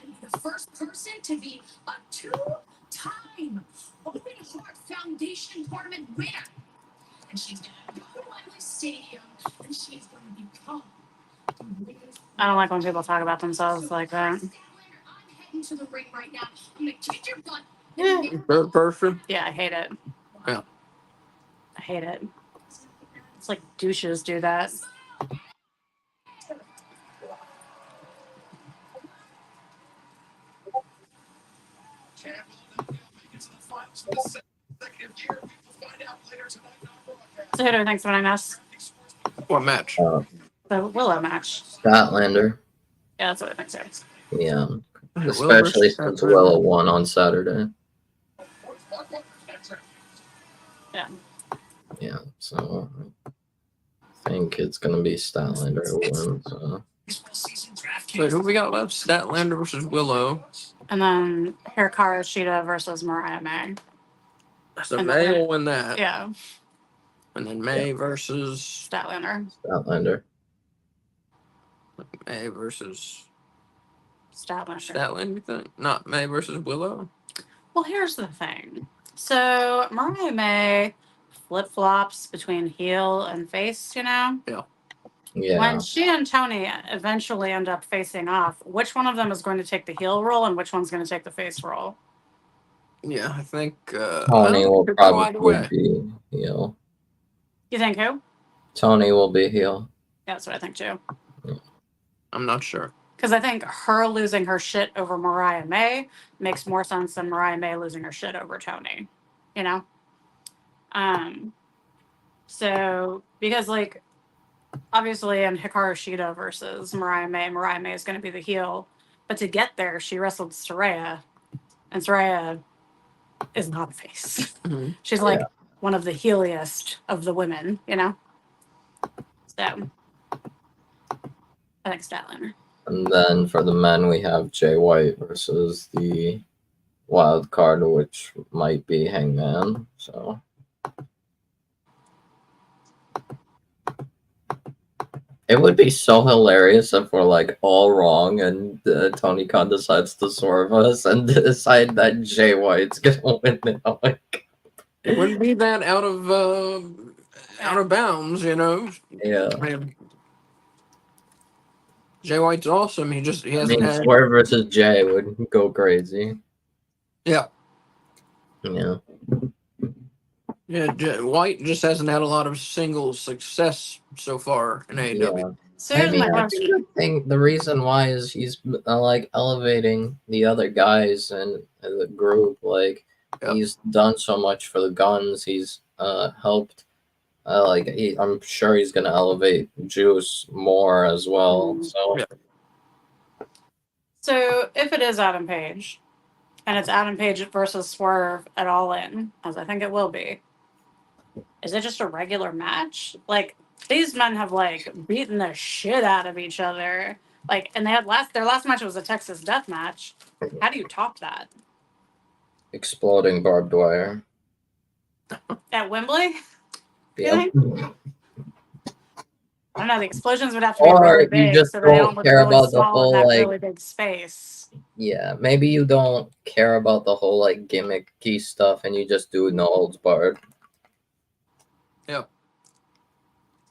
[SPEAKER 4] and be the first person to be a 2-time Owen Hart Foundation tournament winner. And she's gonna go to Wembley Stadium and she's gonna become.
[SPEAKER 1] I don't like when people talk about themselves like that.
[SPEAKER 4] I'm heading to the ring right now. I'm gonna kick your butt.
[SPEAKER 2] Third person.
[SPEAKER 1] Yeah, I hate it.
[SPEAKER 2] Yeah.
[SPEAKER 1] I hate it. It's like douches do that. So who do I think's winning this?
[SPEAKER 2] What match?
[SPEAKER 1] The Willow match.
[SPEAKER 3] Statlander.
[SPEAKER 1] Yeah, that's what I think so.
[SPEAKER 3] Yeah.
[SPEAKER 2] Will
[SPEAKER 3] Especially
[SPEAKER 2] versus
[SPEAKER 3] since
[SPEAKER 2] Statlander.
[SPEAKER 3] Willow won on Saturday.
[SPEAKER 1] Yeah.
[SPEAKER 3] Yeah, so I think it's gonna be Statlander who wins.
[SPEAKER 2] So who we got left? Statlander versus Willow.
[SPEAKER 1] And then Hikaru Shida versus Mariah May.
[SPEAKER 2] So
[SPEAKER 1] And
[SPEAKER 2] May
[SPEAKER 1] then-
[SPEAKER 2] will win that.
[SPEAKER 1] Yeah,
[SPEAKER 2] And then May versus
[SPEAKER 1] Statlander.
[SPEAKER 3] Statlander.
[SPEAKER 2] May versus
[SPEAKER 1] Statlander.
[SPEAKER 2] Statlander, you think? Not May versus Willow?
[SPEAKER 1] Well, here's the thing. So Mariah May flip flops between heel and face, you know?
[SPEAKER 3] Yeah.
[SPEAKER 1] When she and Tony eventually end up facing off, which one of them is going to take the heel role and which one's going to take the face role?
[SPEAKER 2] Yeah, I think
[SPEAKER 3] Tony will
[SPEAKER 2] could go either
[SPEAKER 3] probably
[SPEAKER 2] way.
[SPEAKER 3] be heel.
[SPEAKER 1] You think who?
[SPEAKER 3] Tony will be heel.
[SPEAKER 1] Yeah, that's what I think too.
[SPEAKER 2] I'm not sure.
[SPEAKER 1] Because I think her losing her shit over Mariah May makes more sense than Mariah May losing her shit over Tony. You know? So because like obviously in Hikaru Shida versus Mariah May is gonna be the heel. But to get there, she wrestled Saraya. And Saraya is not a face.
[SPEAKER 2] Mhm.
[SPEAKER 1] She's like one of the heeliest of the women, you know? So I think Statlander.
[SPEAKER 3] And then for the men, we have Jay White versus the wild card, which might be Hangman. So it would be so hilarious if we're like all wrong and Tony Khan decides to swerve us and decide that Jay White's gonna win it. Oh my God.
[SPEAKER 2] It wouldn't be that out of bounds, you know.
[SPEAKER 3] Yeah.
[SPEAKER 2] I mean, Jay White's awesome. He
[SPEAKER 3] I
[SPEAKER 2] hasn't
[SPEAKER 3] mean,
[SPEAKER 2] had.
[SPEAKER 3] Swerve versus Jay would go crazy.
[SPEAKER 2] Yeah.
[SPEAKER 3] Yeah.
[SPEAKER 2] Yeah, White just hasn't had a lot of single success so far in AEW.
[SPEAKER 3] Yeah.
[SPEAKER 1] So
[SPEAKER 3] I
[SPEAKER 1] here's my
[SPEAKER 3] mean, I
[SPEAKER 1] question.
[SPEAKER 3] think the reason why is he's like elevating the other guys and the group. Like
[SPEAKER 2] Yep.
[SPEAKER 3] he's done so much for the Guns. He's helped. I'm sure he's gonna elevate Juice more as well. So
[SPEAKER 2] Yeah.
[SPEAKER 1] So if it is Adam Page, and it's Adam Page versus Swerve at All In, as I think it will be, is it just a regular match? Like these men have like beaten the shit out of each other. Like, and they had their last match was a Texas Death Match. How do you top that
[SPEAKER 3] exploding barbed wire.
[SPEAKER 1] at Wembley?
[SPEAKER 3] Yeah.
[SPEAKER 1] I don't know. The explosions would have to be
[SPEAKER 3] Or
[SPEAKER 1] really
[SPEAKER 3] you
[SPEAKER 1] big,
[SPEAKER 3] just
[SPEAKER 1] so they don't
[SPEAKER 3] don't
[SPEAKER 1] look
[SPEAKER 3] care
[SPEAKER 1] really
[SPEAKER 3] about the
[SPEAKER 1] small in
[SPEAKER 3] whole
[SPEAKER 1] that
[SPEAKER 3] like
[SPEAKER 1] really big space.
[SPEAKER 3] yeah. Maybe you don't care about the whole like gimmicky stuff and you just do no holds barred.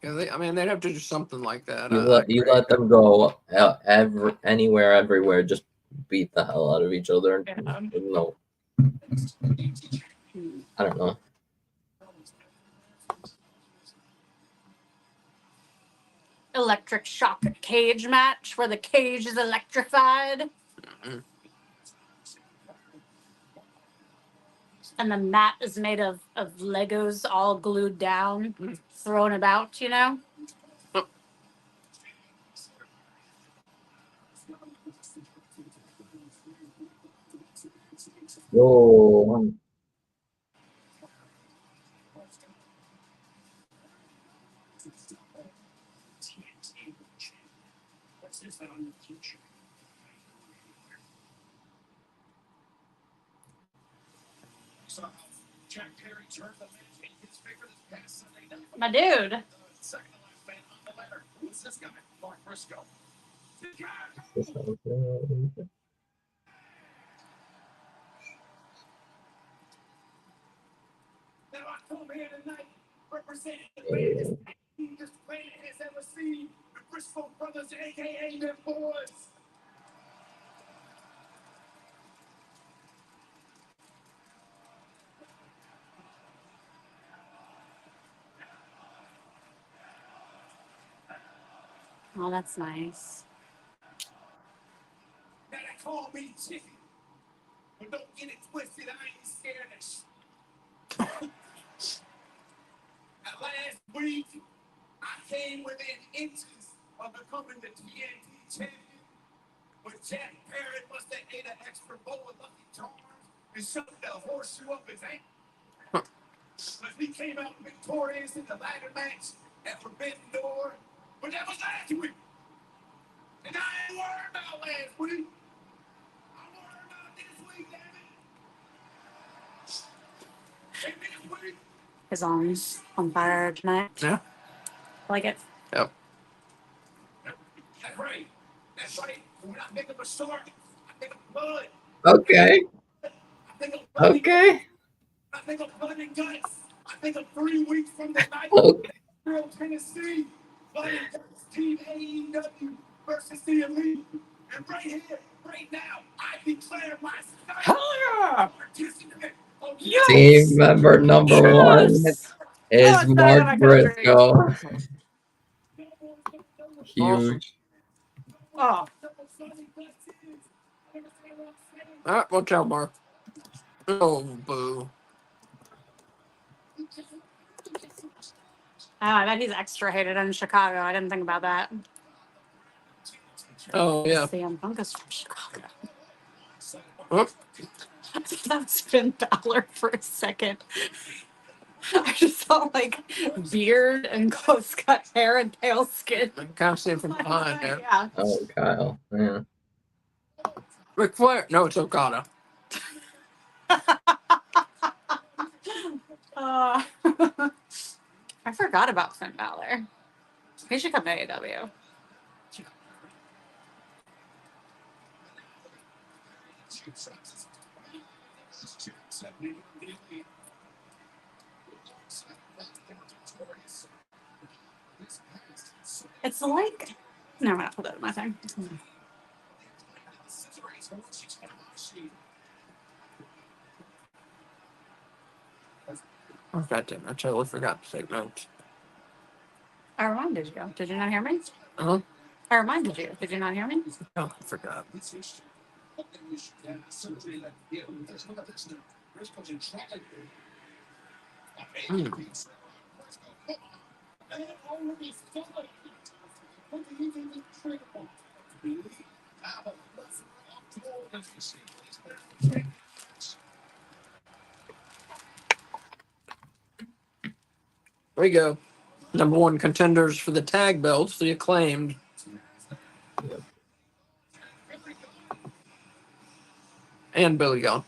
[SPEAKER 2] Yeah, I mean, they'd have to do something like that.
[SPEAKER 3] You let them go anywhere, everywhere, just beat the hell out of each other.
[SPEAKER 1] Yeah.
[SPEAKER 3] No, I don't know.
[SPEAKER 1] Electric shock cage match where the cage is electrified.
[SPEAKER 2] Mhm.
[SPEAKER 1] And the mat is made of Legos all glued down, thrown about, you know?
[SPEAKER 3] Oh,
[SPEAKER 1] My dude.
[SPEAKER 5] Representing the greatest this planet has ever seen, the Briscoe brothers, aka them boys.
[SPEAKER 1] Oh, that's nice.
[SPEAKER 5] Now they call me chicken. But don't get it twisted, I ain't scared of shit. Last week, I came within inches of becoming the TNT champion. But Jack Parrott must have ate an extra bowl of Lucky Charms and shoved the horseshoe up his ankle. But he came out victorious in the ladder match at Forbidden Door. But that was last week. And I ain't worried about last week. I'm worried about this week, damn it. And this week.
[SPEAKER 1] His arms on fire tonight.
[SPEAKER 2] Yeah.
[SPEAKER 1] I like it.
[SPEAKER 2] Yep.
[SPEAKER 5] That's right. That's right. When I think of a shark, I think of blood.
[SPEAKER 3] Okay.
[SPEAKER 5] I think of blood.
[SPEAKER 3] Okay.
[SPEAKER 5] I think of blood and guts. I think of 3 weeks from the night.
[SPEAKER 3] Okay.
[SPEAKER 5] Tennessee, blood and guts, Team AEW versus the Elite. And right here, right now, I declare myself
[SPEAKER 2] Hell
[SPEAKER 5] participant.
[SPEAKER 1] Yes!
[SPEAKER 3] Team member number one
[SPEAKER 1] Yes!
[SPEAKER 3] is
[SPEAKER 1] Oh, it's better
[SPEAKER 3] Mark
[SPEAKER 1] than I could've dreamed.
[SPEAKER 3] Briscoe.
[SPEAKER 2] Awesome.
[SPEAKER 3] Huge.
[SPEAKER 1] Oh,
[SPEAKER 2] All right, watch out, Mark. Oh, boo.
[SPEAKER 1] I bet he's extra hated in Chicago. I didn't think about that.
[SPEAKER 2] Oh, yeah.
[SPEAKER 1] CM Punk is from Chicago.
[SPEAKER 2] Oh,
[SPEAKER 1] I thought that was Finn Balor for a second. I just saw like beard and close cut hair and pale skin.
[SPEAKER 2] I can kind of see it from behind there.
[SPEAKER 1] Yeah.
[SPEAKER 3] Oh, Kyle. Yeah.
[SPEAKER 2] Ric Flair. No, it's Okada.
[SPEAKER 1] Uh, I forgot about Finn Balor. He should come to AEW. It's like, no, I'm gonna put that in my thing.
[SPEAKER 2] Oh, goddamn. I totally forgot to take notes.
[SPEAKER 1] I reminded you. Did you not hear me?
[SPEAKER 2] Huh?
[SPEAKER 1] I reminded you. Did you not hear me?
[SPEAKER 2] Oh, I forgot. Hmm. There you go. Number one contenders for the tag belts, the Acclaimed.
[SPEAKER 3] Yep.
[SPEAKER 2] And Billy Gunn.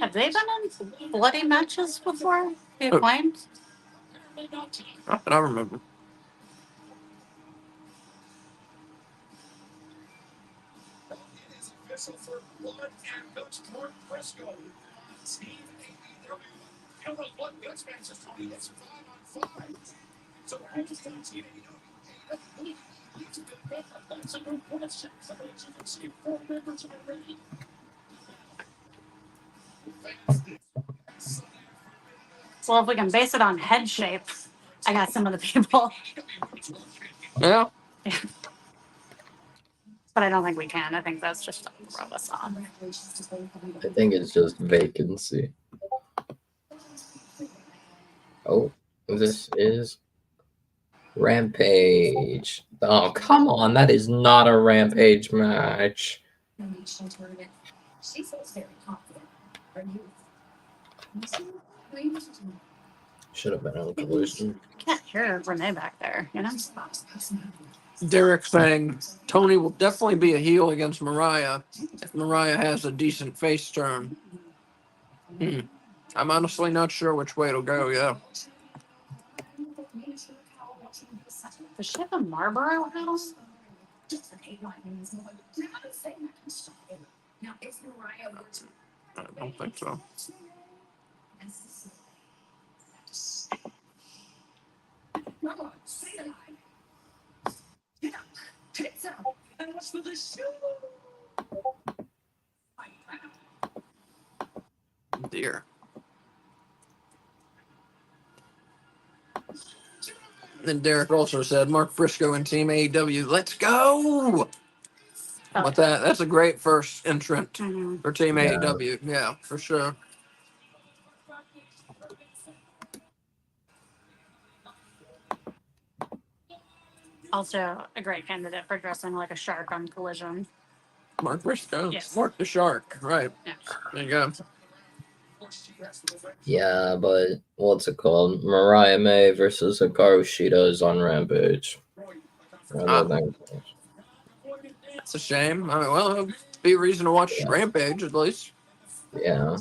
[SPEAKER 1] Have they been in bloody matches before? The
[SPEAKER 2] Oh.
[SPEAKER 1] Acclaimed?
[SPEAKER 2] Not that I remember.
[SPEAKER 1] Well, if we can base it on head shape, I got some of the people.
[SPEAKER 2] Yeah.
[SPEAKER 1] But I don't think we can. I think that's just to throw us off.
[SPEAKER 3] I think it's just vacancy. Oh, this is Rampage. Oh, come on. That is not a Rampage match. Should have been on Collision.
[SPEAKER 1] I can't hear Renee back there, you know?
[SPEAKER 2] Derek saying Tony will definitely be a heel against Mariah if Mariah has a decent face turn. I'm honestly not sure which way it'll go, yeah.
[SPEAKER 1] Does she have a Marlboro house?
[SPEAKER 2] I don't think so.
[SPEAKER 5] And as for the show,
[SPEAKER 2] Dear. And Derek also said, Mark Briscoe and Team AEW, let's go! But that's a great first entrant
[SPEAKER 1] Mhm.
[SPEAKER 2] for Team
[SPEAKER 3] Yeah.
[SPEAKER 2] AEW. Yeah, for sure.
[SPEAKER 1] Also, a great candidate for dressing like a shark on Collision.
[SPEAKER 2] Mark Briscoe.
[SPEAKER 1] Yes.
[SPEAKER 2] Mark the Shark. Right.
[SPEAKER 1] Yeah.
[SPEAKER 2] There you go.
[SPEAKER 3] Yeah, but what's it called? Mariah May versus Hikaru Shida is on Rampage. Rather than
[SPEAKER 2] That's a shame. I mean, well, it'll be a reason to watch
[SPEAKER 3] Yeah.
[SPEAKER 2] Rampage at least.
[SPEAKER 3] yeah.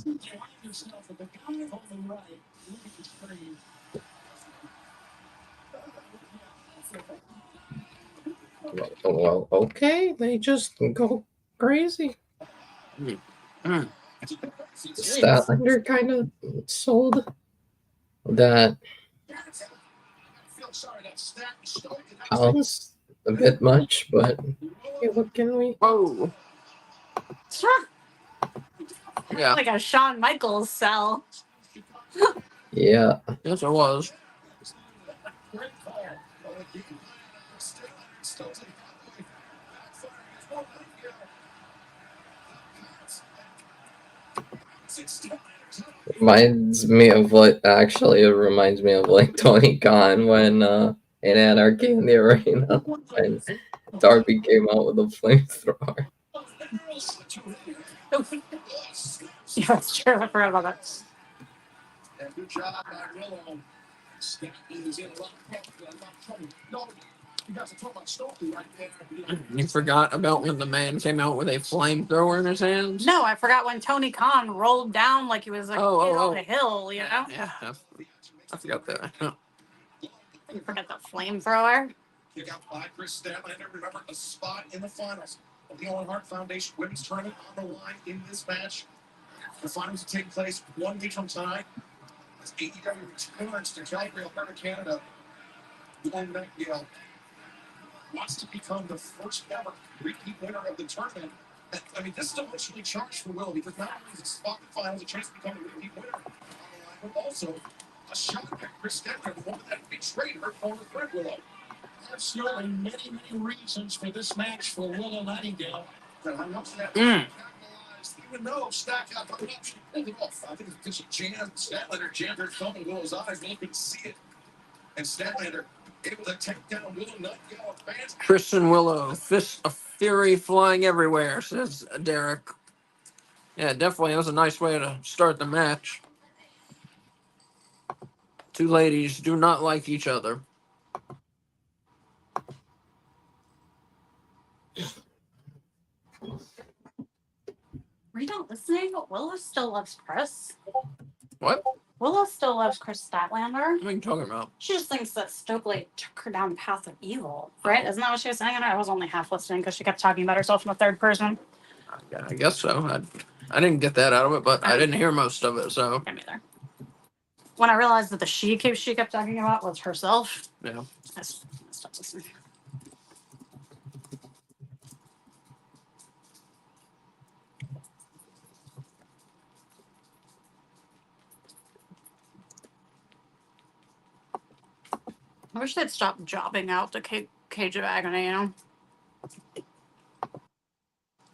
[SPEAKER 3] Well, okay, they just go crazy.
[SPEAKER 2] Mm.
[SPEAKER 3] Statlander kind of sold that house a bit much, but hey, what can we?
[SPEAKER 2] Whoa. Yeah.
[SPEAKER 1] Like a Shawn Michaels cell.
[SPEAKER 3] Yeah,
[SPEAKER 2] Yes, it was.
[SPEAKER 3] reminds me of it reminds me of like Tony Khan when in Anarchy in the Arena when Darby came out with a flamethrower.
[SPEAKER 1] Yeah, that's true. I forgot about that.
[SPEAKER 5] And good job by Willow. He's in a lot of trouble. No, you guys are talking about Stokely right there.
[SPEAKER 2] You forgot about when the man came out with a flamethrower in his hands?
[SPEAKER 1] No, I forgot when Tony Khan rolled down like he was a kid on a hill, you know?
[SPEAKER 2] Yeah. I forgot that. Huh.
[SPEAKER 1] You forgot the flamethrower?
[SPEAKER 5] Kick out by Chris Statlander. Remember, a spot in the finals of the Owen Hart Foundation Women's Tournament on the line in this match. The finals will take place 1 week from tonight. As AEW returns to Calgary, Alberta, Canada, Glenn Nightingale wants to become the first ever repeat winner of the tournament. I mean, this is emotionally charged for Will because not only is it spot in the finals, a chance to become a repeat winner, but also a shot at Chris Statlander, the woman that betrayed her former friend Willow. Absolutely many reasons for this match for Willow Nightingale. But how much that capitalized, even though Stackhouse pulled it off. I think it's because she jammed Statlander, jammed her thumb in Willow's eyes. Willow couldn't see it. And Statlander able to take down Willow Nightingale. Fans.
[SPEAKER 2] Christian Willow, fist of fury flying everywhere, says Derek. Yeah, definitely. That was a nice way to start the match. Two ladies do not like each other.
[SPEAKER 1] Were you not listening? Willow still loves Chris.
[SPEAKER 2] What?
[SPEAKER 1] Willow still loves Chris Statlander.
[SPEAKER 2] What are you talking about?
[SPEAKER 1] She just thinks that Stokely took her down the path of evil, right? Isn't that what she was saying? I was only half listening because she kept talking about herself in the third person.
[SPEAKER 2] I guess so. I didn't get that out of it, but I didn't hear most of it, so.
[SPEAKER 1] Me neither. When I realized that the she kept talking about was herself,
[SPEAKER 2] Yeah.
[SPEAKER 1] I stopped listening. I wish they'd stop jobbing out the Cage of Agony, you know?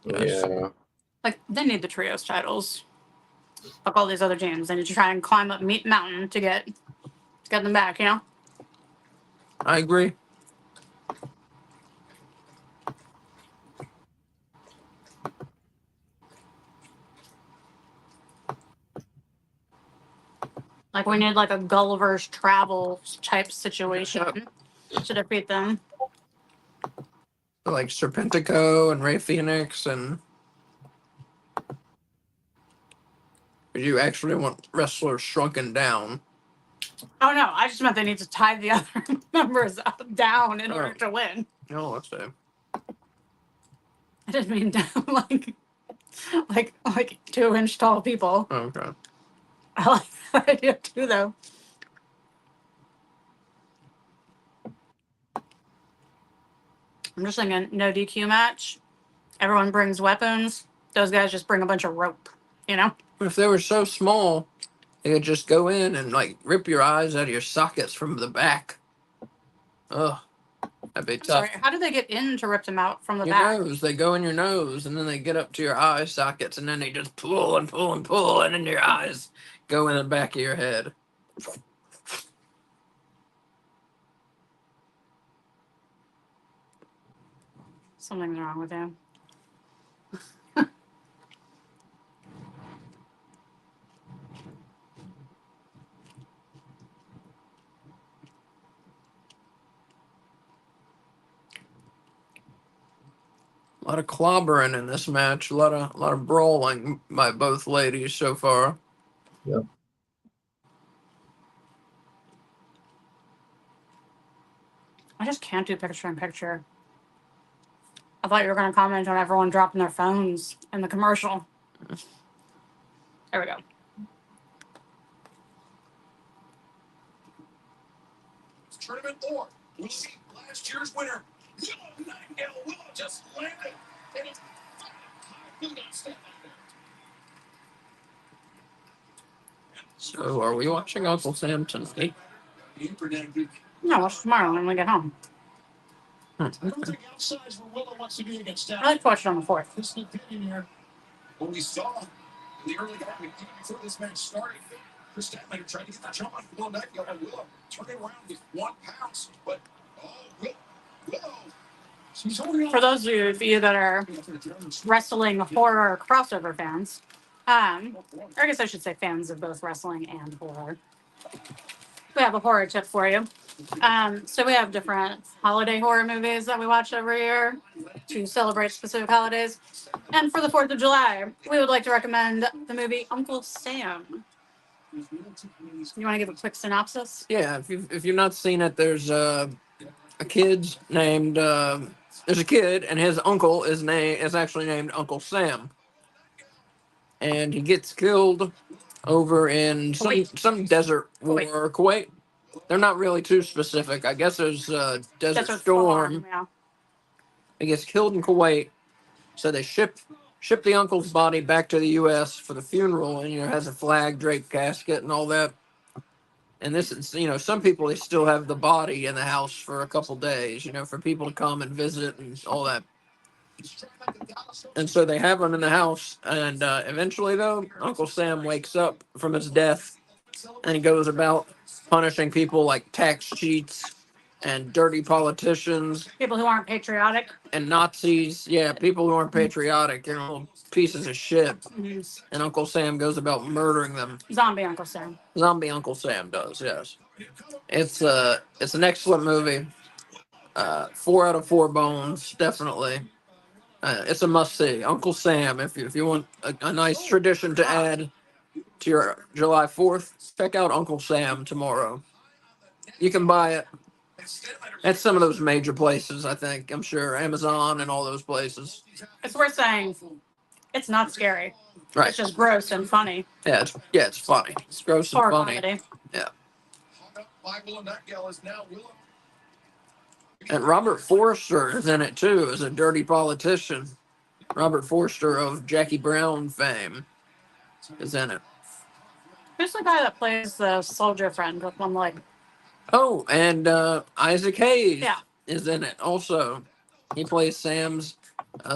[SPEAKER 2] Yes.
[SPEAKER 3] Yeah.
[SPEAKER 1] Like, they need the trios titles. Fuck all these other teams. They need to try and climb up Meat Mountain to get them back, you know?
[SPEAKER 2] I agree.
[SPEAKER 1] Like, we need, like, a Gulliver's Travel type situation to defeat them.
[SPEAKER 2] Like Serpentico and Ray Phoenix and. You actually want wrestlers shrunken down.
[SPEAKER 1] Oh, no. I just meant they need to tie the other members down in order to win.
[SPEAKER 2] No, let's say.
[SPEAKER 1] I didn't mean down like 2-inch tall people.
[SPEAKER 2] Oh, okay.
[SPEAKER 1] I like that idea too, though. I'm just thinking no DQ match. Everyone brings weapons. Those guys just bring a bunch of rope, you know?
[SPEAKER 2] But if they were so small, they could just go in and like rip your eyes out of your sockets from the back. Ugh, that'd be tough.
[SPEAKER 1] Sorry, how did they get in to rip them out from the
[SPEAKER 2] Your
[SPEAKER 1] back?
[SPEAKER 2] nose. They go in your nose, and then they get up to your eye sockets, and then they just pull and pull and pull, and then your eyes go in the back of your head.
[SPEAKER 1] Something's wrong with him.
[SPEAKER 2] A lot of clobbering in this match. A lot of brawling by both ladies so far.
[SPEAKER 3] Yep.
[SPEAKER 1] I just can't do picture-in-picture. I thought you were going to comment on everyone dropping their phones in the commercial. There we go.
[SPEAKER 5] Tournament or we'll see last year's winner. Willow Nightingale. Willow just landed. And it's
[SPEAKER 2] So, are we watching Uncle Sam tonight?
[SPEAKER 1] No, watch tomorrow when we get home.
[SPEAKER 5] Outside where Willow wants to be against
[SPEAKER 1] I like to watch it on the 4th.
[SPEAKER 5] This is opinion here. What we saw in the early going, even before this match started, Chris Statlander tried to get the jump on Willow Nightingale, and Willow turning around with 1 pounce. But Willow. She's holding on.
[SPEAKER 1] For those of you that are wrestling horror crossover fans, or I guess I should say fans of both wrestling and horror, we have a horror tip for you. So we have different holiday horror movies that we watch every year to celebrate specific holidays. And for the 4th of July, we would like to recommend the movie Uncle Sam. You want to give a quick synopsis?
[SPEAKER 2] Yeah, if you've not seen it, there's a kid named there's a kid, and his uncle is actually named Uncle Sam, and he gets killed over in some desert war, Kuwait. They're not really too specific. I guess there's a desert storm.
[SPEAKER 1] Yeah.
[SPEAKER 2] He gets killed in Kuwait, so they ship the uncle's body back to the U.S. for the funeral, and has a flag draped casket and all that. And this is, some people, they still have the body in the house for a couple days, for people to come and visit and all that. And so they have him in the house, and eventually, though, Uncle Sam wakes up from his death, and he goes about punishing people like tax cheats and dirty politicians.
[SPEAKER 1] People who aren't patriotic.
[SPEAKER 2] And Nazis. Yeah, people who aren't patriotic, pieces of shit.
[SPEAKER 1] Mm-hmm.
[SPEAKER 2] And Uncle Sam goes about murdering them.
[SPEAKER 1] Zombie Uncle Sam.
[SPEAKER 2] Zombie Uncle Sam does, yes. It's an excellent movie. 4 out of 4 bones, definitely. It's a must-see. Uncle Sam, if you want a nice tradition to add to your July 4th, check out Uncle Sam tomorrow. You can buy it at some of those major places, I think. I'm sure Amazon and all those places.
[SPEAKER 1] It's worth saying it's not scary.
[SPEAKER 2] Right.
[SPEAKER 1] It's just gross and funny.
[SPEAKER 2] Yeah, it's funny. It's gross and
[SPEAKER 1] Horror
[SPEAKER 2] funny.
[SPEAKER 1] comedy.
[SPEAKER 2] Yeah. And Robert Forster is in it too, as a dirty politician. Robert Forster of Jackie Brown fame is in it.
[SPEAKER 1] Who's the guy that plays the soldier friend with one leg?
[SPEAKER 2] Oh, and Isaac Hayes
[SPEAKER 1] Yeah.
[SPEAKER 2] is in it also. He plays Sam's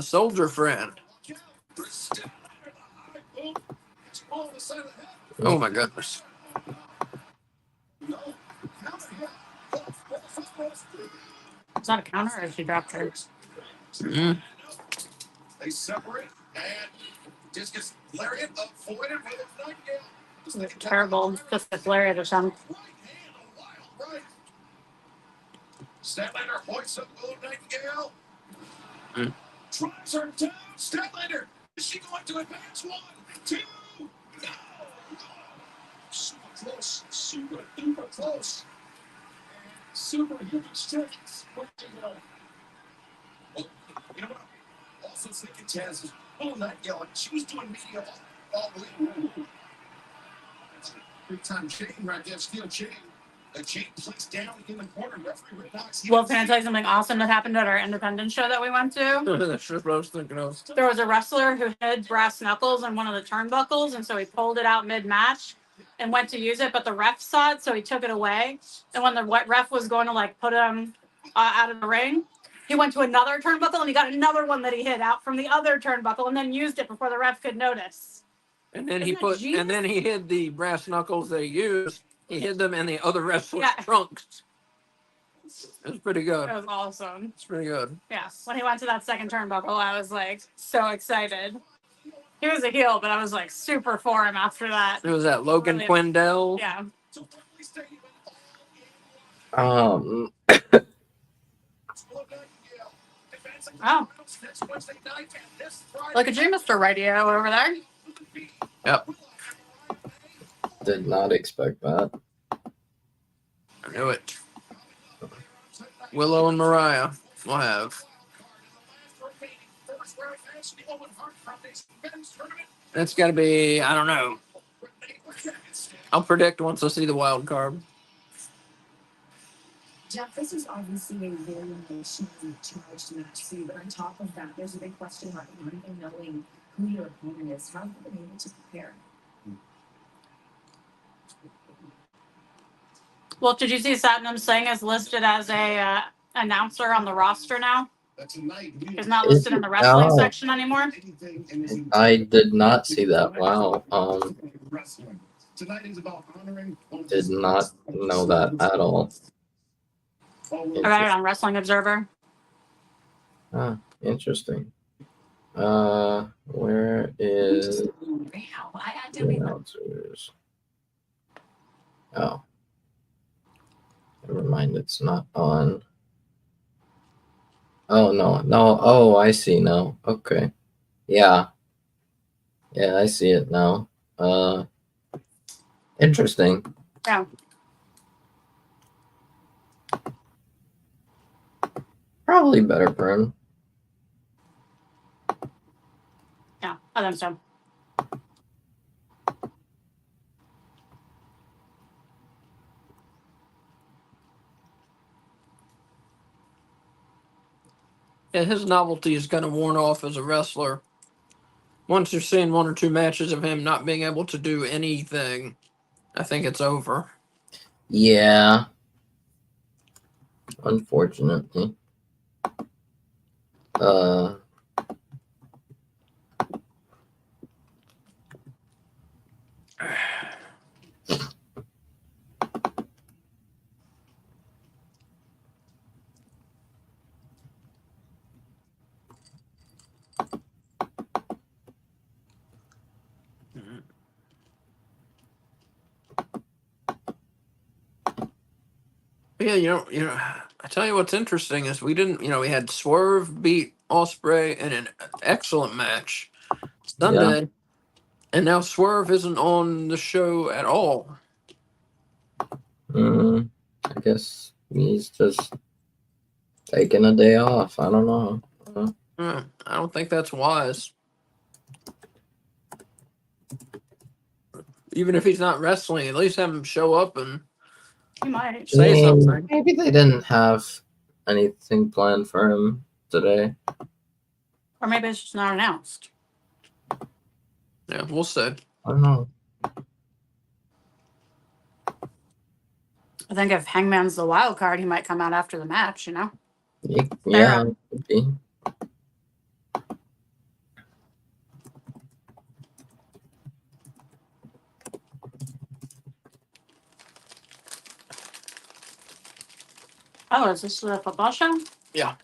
[SPEAKER 2] soldier friend. Oh my goodness.
[SPEAKER 1] It's not a counter, or she dropped her.
[SPEAKER 2] Mm-hmm.
[SPEAKER 5] They separate and discus lariat avoided with Nightingale.
[SPEAKER 1] Terrible. Just a lariat or something.
[SPEAKER 5] Statlander hoists up Willow Nightingale. Drives her down. Statlander. Is she going to advance? 1, 2, no. Super close. Super duper close. Superhuman strength. Where to go? Well, you know what? Also thinking Taz is Willow Nightingale. She was doing media all week. That's a big time chain right there. Steel chain.
[SPEAKER 1] Well, can I tell you something awesome that happened at our independent show that we went to?
[SPEAKER 2] That's just what I was thinking of.
[SPEAKER 1] There was a wrestler who hid brass knuckles on one of the turnbuckles, and so he pulled it out mid-match and went to use it, but the ref saw it, so he took it away. And when the ref was going to like put him out of the ring, he went to another turnbuckle and he got another one that he hid out from the other turnbuckle and then used it before the ref could notice.
[SPEAKER 2] And then
[SPEAKER 1] Isn't that
[SPEAKER 2] he hid the brass knuckles they used. He hid them in the other wrestler's
[SPEAKER 1] Yeah.
[SPEAKER 2] trunks. It was pretty good.
[SPEAKER 1] It was awesome.
[SPEAKER 2] It's pretty good.
[SPEAKER 1] Yeah. When he went to that second turnbuckle, I was like so excited. He was a heel, but I was like super for him after that.
[SPEAKER 2] It was that Logan
[SPEAKER 1] Really-
[SPEAKER 2] Quindell.
[SPEAKER 1] Yeah.
[SPEAKER 3] Um,
[SPEAKER 1] Oh. Look at you, Mr. Radio over there.
[SPEAKER 2] Yep.
[SPEAKER 3] did not expect that.
[SPEAKER 2] I knew it. Willow and Mariah will have. That's got to be, I don't know. I'll predict once I see the wild card.
[SPEAKER 4] Jeff, this is obviously a very emotionally charged match for you, but on top of that, there's a big question mark not even knowing who your opponent is. How have you been able to prepare?
[SPEAKER 1] Well, did you see Satnam Singh is listed as a announcer on the roster now? He's not listed in the wrestling section anymore.
[SPEAKER 3] I did not see that. Wow. Did not know that at all.
[SPEAKER 1] I read it on Wrestling Observer.
[SPEAKER 3] Ah, interesting. Where is the announcers? Oh. Never mind, it's not on. Oh, no. Oh, I see now. Okay. Yeah. Yeah, I see it now. Interesting.
[SPEAKER 1] Yeah.
[SPEAKER 3] Probably better for him.
[SPEAKER 1] Yeah, I think so.
[SPEAKER 2] Yeah, his novelty is kind of worn off as a wrestler. Once you're seeing one or two matches of him not being able to do anything, I think it's over.
[SPEAKER 3] Yeah. Unfortunately.
[SPEAKER 2] Yeah, I tell you what's interesting is we had Swerve beat Ospreay in an excellent match Sunday, and now Swerve isn't on the show at all.
[SPEAKER 3] I guess he's just taking a day off. I don't know.
[SPEAKER 2] I don't think that's wise. Even if he's not wrestling, at least have him show up and
[SPEAKER 1] He might.
[SPEAKER 2] say something.
[SPEAKER 3] Maybe they didn't have anything planned for him today.
[SPEAKER 1] Or maybe it's just not announced.
[SPEAKER 2] Yeah, we'll see.
[SPEAKER 3] I don't know.
[SPEAKER 1] I think if Hangman's the wild card, he might come out after the match, you know?
[SPEAKER 3] Yeah, could be.
[SPEAKER 1] Oh, is this the football show?
[SPEAKER 2] Yeah.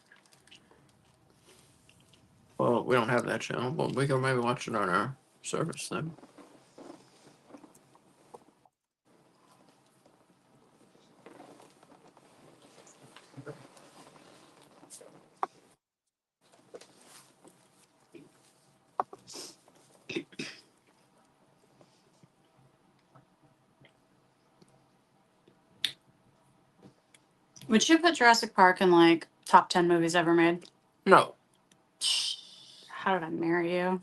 [SPEAKER 2] Well, we don't have that channel, but we can maybe watch it on our service then.
[SPEAKER 1] Would you put Jurassic Park in like top 10 movies ever made?
[SPEAKER 2] No.
[SPEAKER 1] How did I marry you?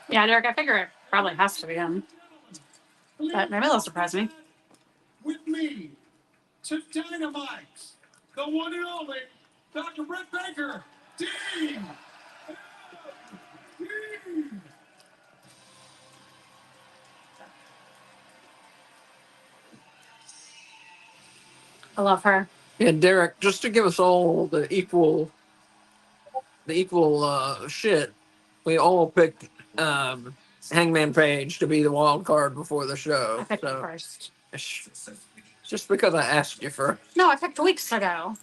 [SPEAKER 1] Yeah, Derek, I figure it probably has to be him. But maybe they'll surprise me.
[SPEAKER 5] With me to Dynamite, the one and only Dr. Britt Baker, Dean.
[SPEAKER 1] I love her.
[SPEAKER 2] Yeah, Derek, just to give us all the equal shit, we all picked Hangman Page to be the wild card before the
[SPEAKER 1] I
[SPEAKER 2] show.
[SPEAKER 1] picked it
[SPEAKER 2] So
[SPEAKER 1] first.
[SPEAKER 2] just because I asked you first.
[SPEAKER 1] No, I picked weeks ago.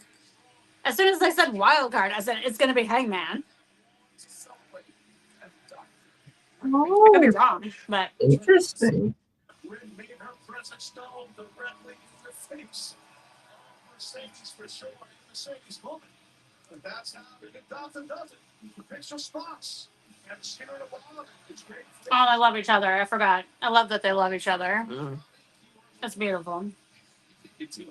[SPEAKER 1] As soon as they said wild card, I said it's going to be Hangman. I could be
[SPEAKER 3] Oh,
[SPEAKER 1] wrong, but
[SPEAKER 3] interesting.
[SPEAKER 5] When made her presence known, the Red Lady in the face. Mercedes for sure, Mercedes woman. And that's how the Gotham does it. Picks her spots. And Skinner the ball. It's great.
[SPEAKER 1] oh, they love each other. I forgot. I love that they love each other.
[SPEAKER 2] Mm.
[SPEAKER 1] It's beautiful.
[SPEAKER 3] She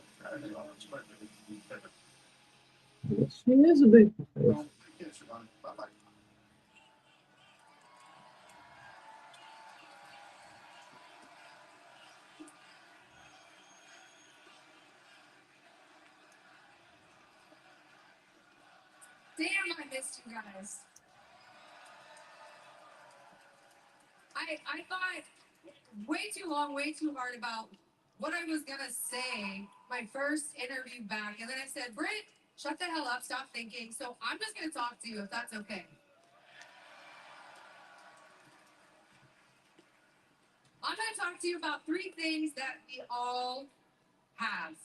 [SPEAKER 3] is a big.
[SPEAKER 5] Bye-bye.
[SPEAKER 4] Damn, I missed you guys. I thought way too long, way too hard about what I was gonna say my first interview back, and then I said, Britt, shut the hell up, stop thinking. So I'm just gonna talk to you if that's okay. I'm gonna talk to you about 3 things that we all have. And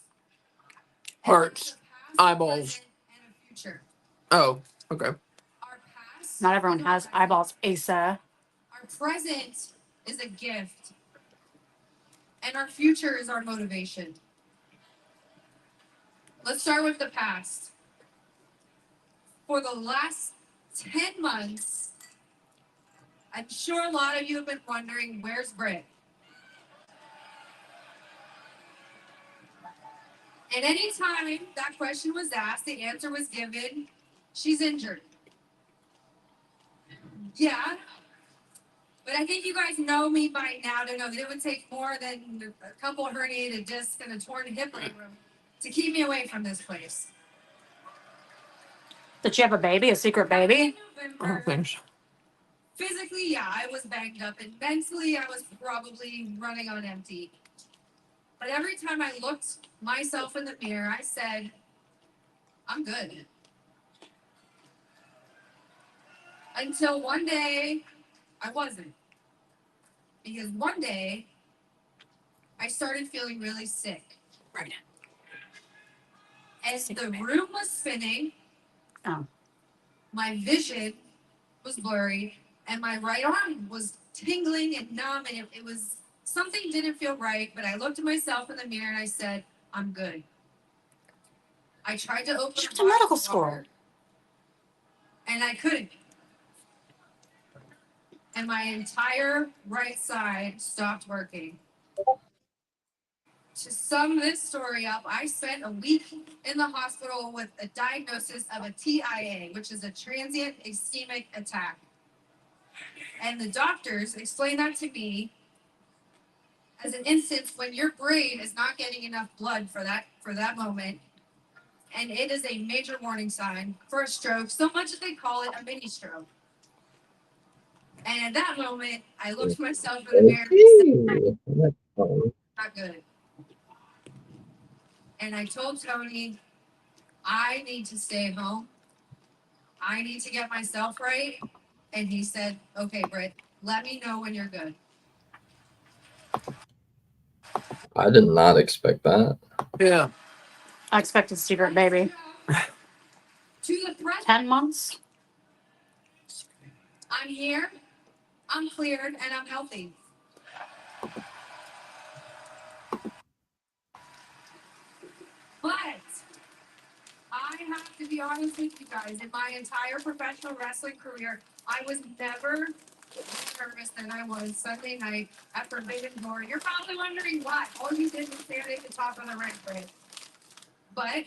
[SPEAKER 2] Hearts,
[SPEAKER 4] that's a past,
[SPEAKER 2] eyeballs.
[SPEAKER 4] present, and a future.
[SPEAKER 2] Oh, okay.
[SPEAKER 4] Our past.
[SPEAKER 1] Not everyone
[SPEAKER 4] is
[SPEAKER 1] has
[SPEAKER 4] our
[SPEAKER 1] eyeballs, Asa.
[SPEAKER 4] Our present is a gift, and our future is our motivation. Let's start with the past. For the last 10 months, I'm sure a lot of you have been wondering, where's Britt? And anytime that question was asked, the answer was given, she's injured. Yeah, but I think you guys know me by now to know that it would take more than a couple herniated discs and a torn hip labrum to keep me away from this place.
[SPEAKER 1] Did she have a baby, a secret baby?
[SPEAKER 2] I don't think so.
[SPEAKER 4] Physically, yeah, I was banged up, and mentally, I was probably running on empty. But every time I looked myself in the mirror, I said, I'm good. Until one day, I wasn't. Because one day, I started feeling really sick.
[SPEAKER 1] Right.
[SPEAKER 4] And the room was spinning.
[SPEAKER 1] Oh.
[SPEAKER 4] My vision was blurry, and my right arm was tingling and numb, and it was something didn't feel right. But I looked at myself in the mirror and I said, I'm good. I tried to open
[SPEAKER 1] She
[SPEAKER 4] the
[SPEAKER 1] went to medical
[SPEAKER 4] bottle of
[SPEAKER 1] school.
[SPEAKER 4] water, and I couldn't. And my entire right side stopped working. To sum this story up, I spent a week in the hospital with a diagnosis of a TIA, which is a transient ischemic attack. And the doctors explained that to me as an instance when your brain is not getting enough blood for that moment, and it is a major warning sign for a stroke, so much that they call it a mini stroke. And at that moment, I looked at myself in the mirror and said, not good. And I told Tony, I need to stay home. I need to get myself right. And he said, okay, Britt, let me know when you're good.
[SPEAKER 3] I did not expect that.
[SPEAKER 2] Yeah.
[SPEAKER 1] I expected secret baby.
[SPEAKER 4] To the present,
[SPEAKER 1] 10 months?
[SPEAKER 4] I'm here, I'm cleared, and I'm healthy. But I have to be honest with you guys, in my entire professional wrestling career, I was never more nervous than I was Sunday night at Forbidden Door. You're probably wondering why. All you did was stand at the top of the ring, Britt. But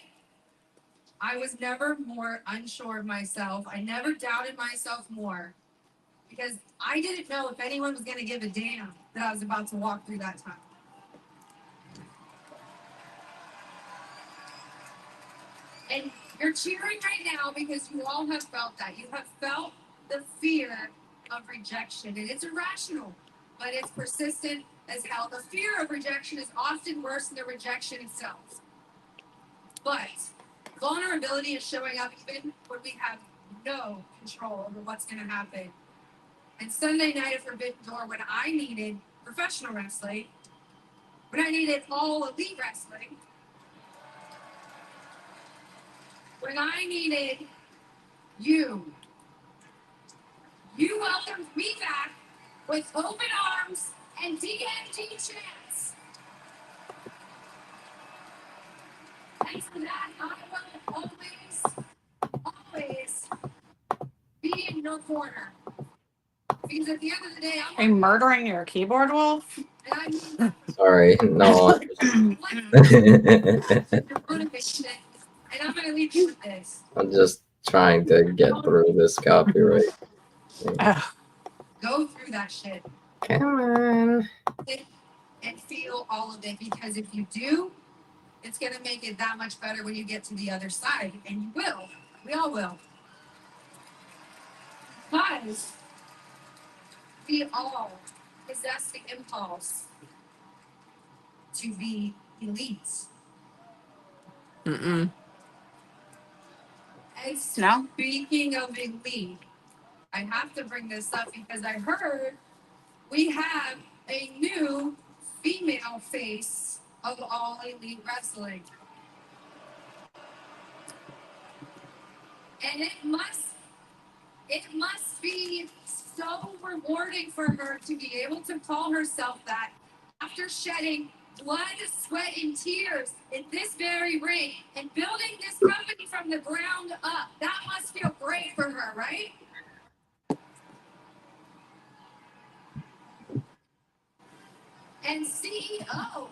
[SPEAKER 4] I was never more unsure of myself. I never doubted myself more because I didn't know if anyone was going to give a damn that I was about to walk through that tunnel. And you're cheering right now because you all have felt that. You have felt the fear of rejection, and it's irrational, but it's persistent as hell. The fear of rejection is often worse than the rejection itself. But vulnerability is showing up even when we have no control over what's going to happen. And Sunday night at Forbidden Door, when I needed professional wrestling, when I needed all elite wrestling, when I needed you welcomed me back with open arms and DMD chants. And for that, I will always be in your corner. Because at the end of the day,
[SPEAKER 1] Are you murdering your keyboard, Wolf?
[SPEAKER 4] and I mean that
[SPEAKER 3] Sorry, no.
[SPEAKER 4] motivation, and I'm gonna leave you with this.
[SPEAKER 3] I'm just trying to get through this copyright.
[SPEAKER 1] Ugh.
[SPEAKER 4] Go through that shit
[SPEAKER 3] Come on.
[SPEAKER 4] and feel all of it, because if you do, it's gonna make it that much better when you get to the other side, and you will. We all will. Because we all possess the impulse to be elites.
[SPEAKER 2] Mm-mm.
[SPEAKER 4] And
[SPEAKER 1] No?
[SPEAKER 4] speaking of elite, I have to bring this up because I heard we have a new female face of all elite wrestling. And it must be so rewarding for her to be able to call herself that after shedding blood, sweat, and tears in this very ring and building this company from the ground up. That must feel great for her, right? And CEO,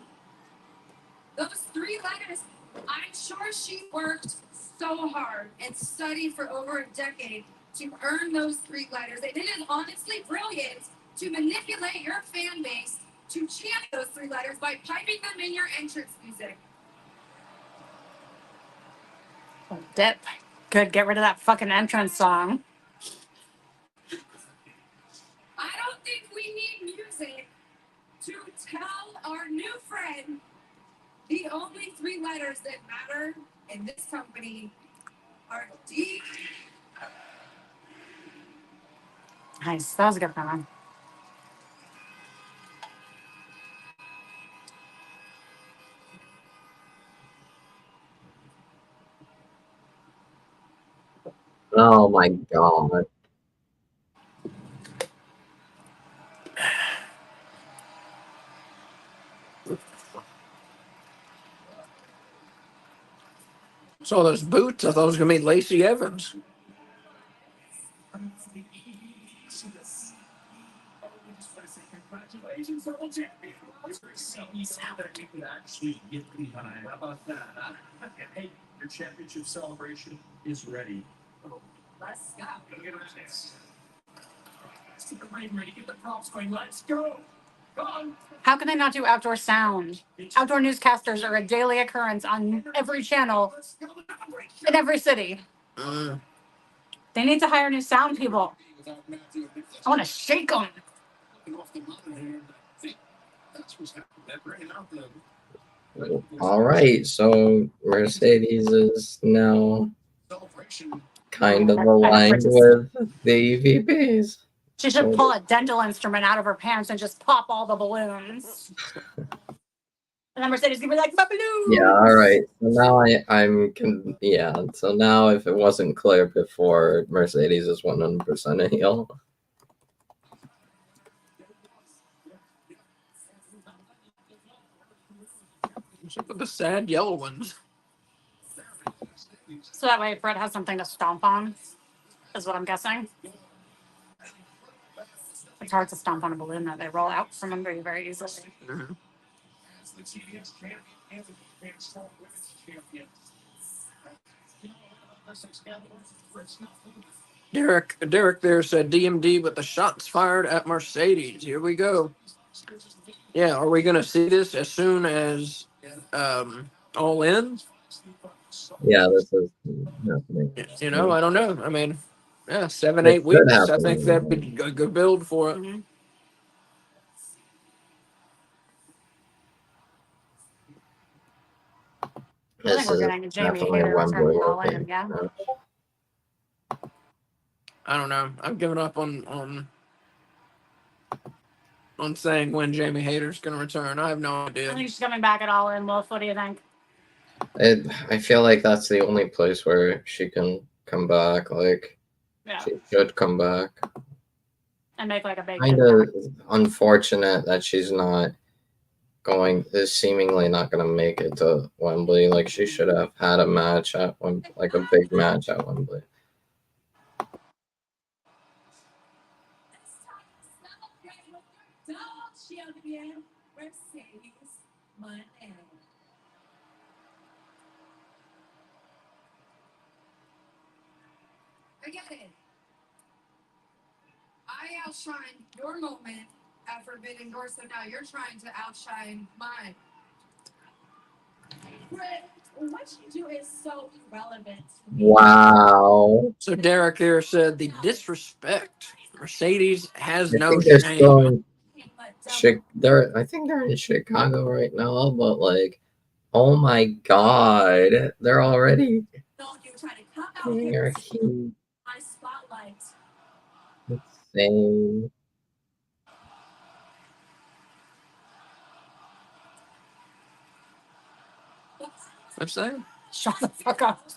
[SPEAKER 4] those 3 letters, I'm sure she worked so hard and studied for over a decade to earn those 3 letters. And it is honestly brilliant to manipulate your fan base to chant those 3 letters by piping them in your entrance music.
[SPEAKER 1] Dip. Good, get rid of that fucking entrance song.
[SPEAKER 4] I don't think we need music to tell our new friend the only 3 letters that matter in this company are D.
[SPEAKER 1] Nice. That was a good one.
[SPEAKER 3] Oh my god.
[SPEAKER 2] So those boots, I thought it was going to be Lacey Evans.
[SPEAKER 5] Congratulations, double champion. Actually, get behind. How about that? Huh? And hey, your championship celebration is ready.
[SPEAKER 4] Let's go.
[SPEAKER 5] Look at this. Let's get the ring ready. Get the props going. Let's go. Come on.
[SPEAKER 1] How can they not do outdoor sound? Outdoor newscasters are a daily occurrence on every channel in every city.
[SPEAKER 2] Mm.
[SPEAKER 1] They need to hire new sound people. I want to shake them.
[SPEAKER 3] Alright, so Mercedes is now kind of aligned with the EVPs.
[SPEAKER 1] She should pull a dental instrument out of her pants and just pop all the balloons. And then Mercedes can be like, my balloons!
[SPEAKER 3] Yeah, alright. So now so now if it wasn't clear before, Mercedes is 100% a heel.
[SPEAKER 2] Except for the sad yellow ones.
[SPEAKER 1] So that way Fred has something to stomp on, is what I'm guessing. It's hard to stomp on a balloon that they roll out from under you very easily.
[SPEAKER 2] Mm-hmm. Derek there said DMD, but the shots fired at Mercedes. Here we go. Yeah, are we gonna see this as soon as All In?
[SPEAKER 3] Yeah, this is happening.
[SPEAKER 2] You know, I don't know. I mean, yeah, 7,
[SPEAKER 3] It
[SPEAKER 2] 8
[SPEAKER 3] could
[SPEAKER 2] weeks. I think that'd
[SPEAKER 3] happen.
[SPEAKER 2] be a good build for it.
[SPEAKER 1] Mhm. I think
[SPEAKER 3] This
[SPEAKER 1] we're
[SPEAKER 3] is
[SPEAKER 1] getting Jamie
[SPEAKER 3] definitely
[SPEAKER 1] Hayter return
[SPEAKER 3] Wembley
[SPEAKER 1] to All In,
[SPEAKER 3] looking.
[SPEAKER 1] yeah.
[SPEAKER 2] I don't know. I've given up on saying when Jamie Hayter's gonna return. I have no
[SPEAKER 1] I
[SPEAKER 2] idea.
[SPEAKER 1] think she's coming back at All In. Wolf, what do you think?
[SPEAKER 3] I feel like that's the only place where she can come back. Like,
[SPEAKER 1] Yeah,
[SPEAKER 3] she should come back.
[SPEAKER 1] and make like a big
[SPEAKER 3] Kind
[SPEAKER 1] impact.
[SPEAKER 3] of unfortunate that she's not is seemingly not going to make it to Wembley. Like, she should have had a match at like a big match at Wembley.
[SPEAKER 4] I get it. I outshined your moment at Forbidden Door, so now you're trying to outshine mine. Britt, what you do is so irrelevant.
[SPEAKER 3] Wow.
[SPEAKER 2] So Derek here said the disrespect. Mercedes has
[SPEAKER 3] I
[SPEAKER 2] no
[SPEAKER 3] think they're
[SPEAKER 2] shame.
[SPEAKER 3] still in I think they're in Chicago right now, but like, oh my god, they're already getting her heat.
[SPEAKER 4] My spotlight.
[SPEAKER 3] Insane.
[SPEAKER 2] I'm saying.
[SPEAKER 1] Shut the fuck up.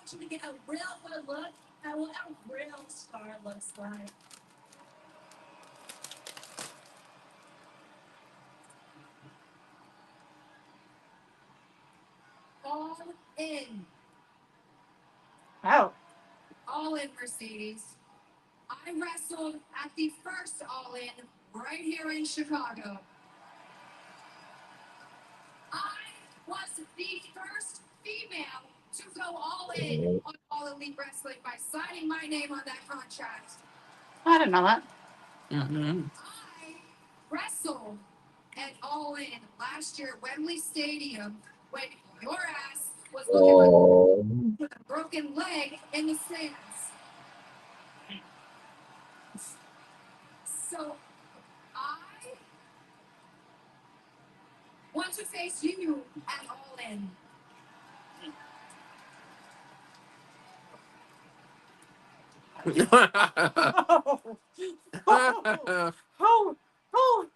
[SPEAKER 4] To get a real good look at what a real star looks like. All in.
[SPEAKER 1] Oh,
[SPEAKER 4] All in, Mercedes. I wrestled at the first All In right here in Chicago. I was the first female to go all in on All Elite Wrestling by signing my name on that contract.
[SPEAKER 1] I didn't know that.
[SPEAKER 2] Mm-hmm.
[SPEAKER 4] I wrestled at All In last year at Wembley Stadium when your ass was looking
[SPEAKER 3] Oh,
[SPEAKER 4] with a broken leg in the stands. So I want to face you at All In.
[SPEAKER 1] Oh,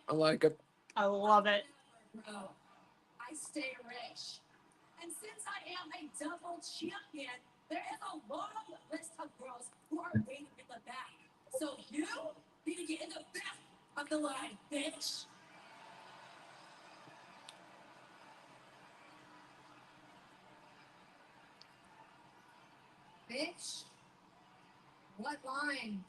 [SPEAKER 2] I like it.
[SPEAKER 1] I love it.
[SPEAKER 4] Bro, I stay rich. And since I am a double champion, there is a long list of girls who are waiting in the back. So you need to get in the back of the line, bitch. Bitch? What line?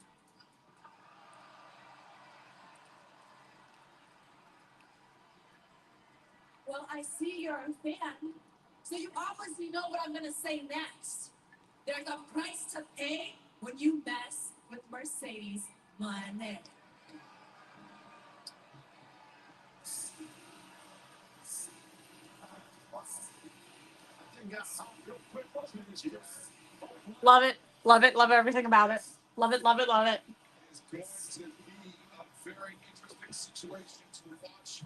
[SPEAKER 4] Well, I see you're a fan, so you obviously know what I'm gonna say next. There's a price to pay when you mess with Mercedes money.
[SPEAKER 1] Love it. Love it. Love everything about it. Love it. Love it. Love it.
[SPEAKER 5] It's going to be a very interesting situation to watch.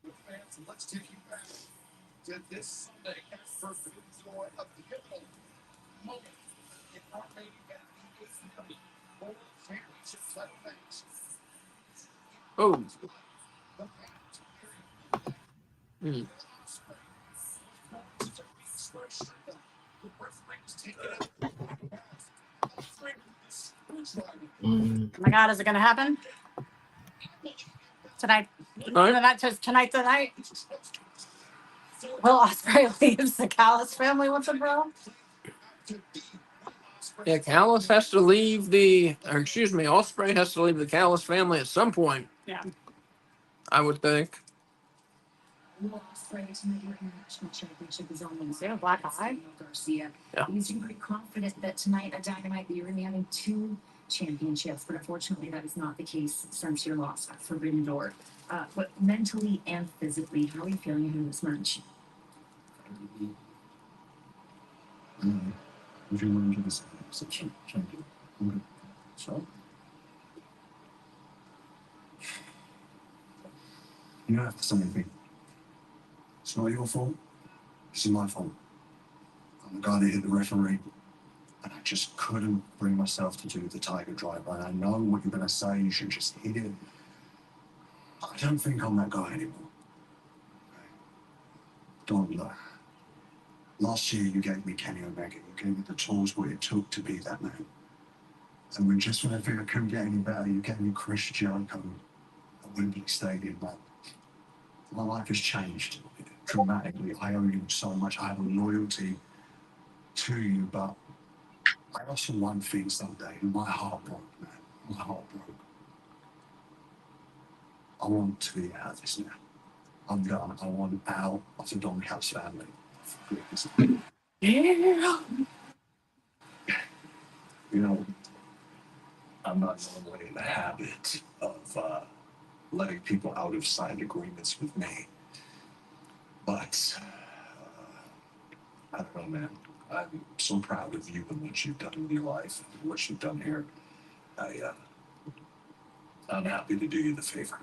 [SPEAKER 5] With fans, let's take you back to this Sunday at Forbidden Door, a pivotal moment in our main event, the AEW World Championship title match.
[SPEAKER 2] Oh.
[SPEAKER 5] The match
[SPEAKER 2] Mm.
[SPEAKER 3] mm.
[SPEAKER 1] Oh my God, is it going to happen? Tonight? Tonight? Will Ospreay leaves the Callis family with him, bro?
[SPEAKER 2] Yeah, Callis has to leave Ospreay has to leave the Callis family at some point.
[SPEAKER 1] Yeah.
[SPEAKER 2] I would think.
[SPEAKER 4] Ospreay to make your international championship is on
[SPEAKER 1] Is he a black eye?
[SPEAKER 4] Garcia.
[SPEAKER 2] Yeah.
[SPEAKER 4] He's pretty confident that tonight at Dynamite you're going to be having 2 championships, but unfortunately that is not the case since your loss at Forbidden Door. But mentally and physically, how are you feeling in this match?
[SPEAKER 5] Would you mind giving us a champion? So? You don't have to say anything. It's not your fault. This is my fault. I'm the guy that hit the referee. And I just couldn't bring myself to do the Tiger Drive. And I know what you're going to say. You should just hit it. I don't think I'm that guy anymore. Don't lie. Last year, you gave me Kenny Omega. You gave me the tools what it took to be that man. And when just when I think I couldn't get any better, you gave me Chris Jericho at Wembley Stadium. Man. My life has changed dramatically. I owe you so much. I have a loyalty to you, but I also won things that day. My heart broke, man. My heart broke. I want to be out of this now. I'm done. I want out of the Don House family.
[SPEAKER 2] Yeah.
[SPEAKER 5] You know, I'm not normally in the habit of letting people out of signed agreements with me. But I don't know, man. I'm so proud of you and what you've done with your life and what you've done here. I'm happy to do you the favor.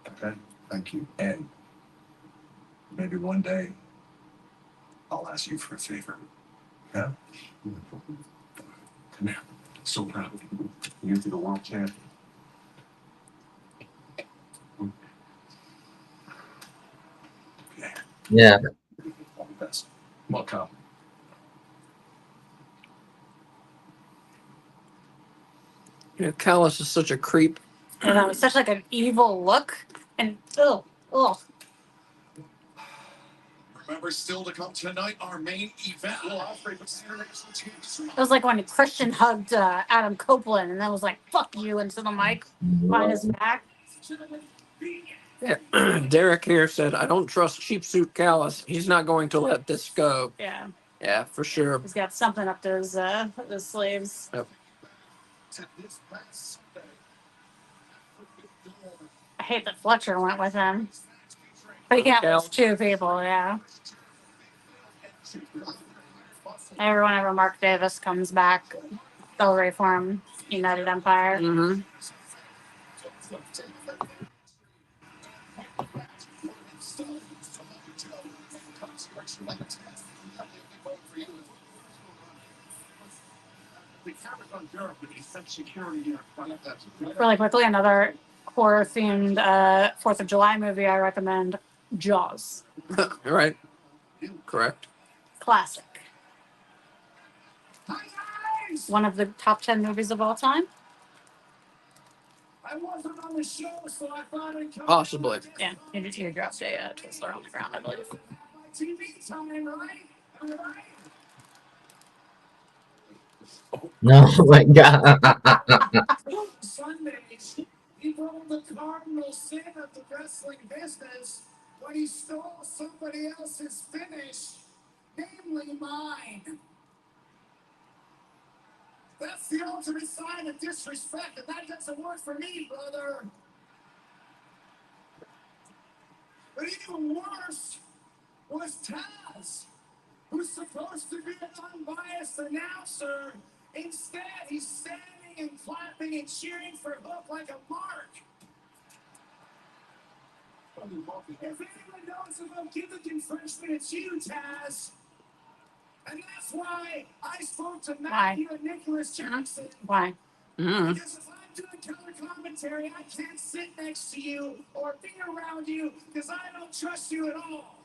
[SPEAKER 5] Okay? Thank you. And maybe one day I'll ask you for a favor. Yeah? Come here. So proud of you. You're the world champion. Okay.
[SPEAKER 3] Yeah.
[SPEAKER 5] All the best. Welcome.
[SPEAKER 2] You know, Callis is such a creep.
[SPEAKER 1] And that was such like an evil look. And ugh.
[SPEAKER 5] Remember, still to come tonight, our main event.
[SPEAKER 1] It was like when Christian hugged Adam Copeland and then was like, fuck you into the mic behind his back.
[SPEAKER 2] Yeah. Derek here said, I don't trust Cheap Suit Callis. He's not going to let this go.
[SPEAKER 1] Yeah.
[SPEAKER 2] Yeah, for sure.
[SPEAKER 1] He's got something up to his sleeves.
[SPEAKER 2] Yep.
[SPEAKER 1] I hate that Fletcher went with him. But he can't lose 2 people, yeah. Everyone ever Mark Davis comes back, they'll reform United Empire.
[SPEAKER 2] Mm-hmm.
[SPEAKER 1] Really quickly, another horror themed 4th of July movie I recommend, Jaws.
[SPEAKER 2] All right. Correct.
[SPEAKER 1] Classic. One of the top 10 movies of all time.
[SPEAKER 5] I wasn't on the show, so I thought I'd come.
[SPEAKER 2] Possibly.
[SPEAKER 1] Yeah, he dropped a Twizzler on the ground, I believe.
[SPEAKER 5] TV time, right?
[SPEAKER 3] No, my God.
[SPEAKER 5] Sundays, he rolled the cardinal sin of the wrestling business when he stole somebody else's finish, namely mine. That's the ultimate sign of disrespect, and that doesn't work for me, brother. But even worse was Taz, who's supposed to be an unbiased announcer. Instead, he's standing and clapping and cheering for Hook like a mark. If anyone knows about gimmick infringement, it's you, Taz. And that's why I spoke to Matthew and Nicholas Jackson.
[SPEAKER 1] Why?
[SPEAKER 2] Mm-hmm.
[SPEAKER 5] Because if I'm doing color commentary, I can't sit next to you or be around you because I don't trust you at all.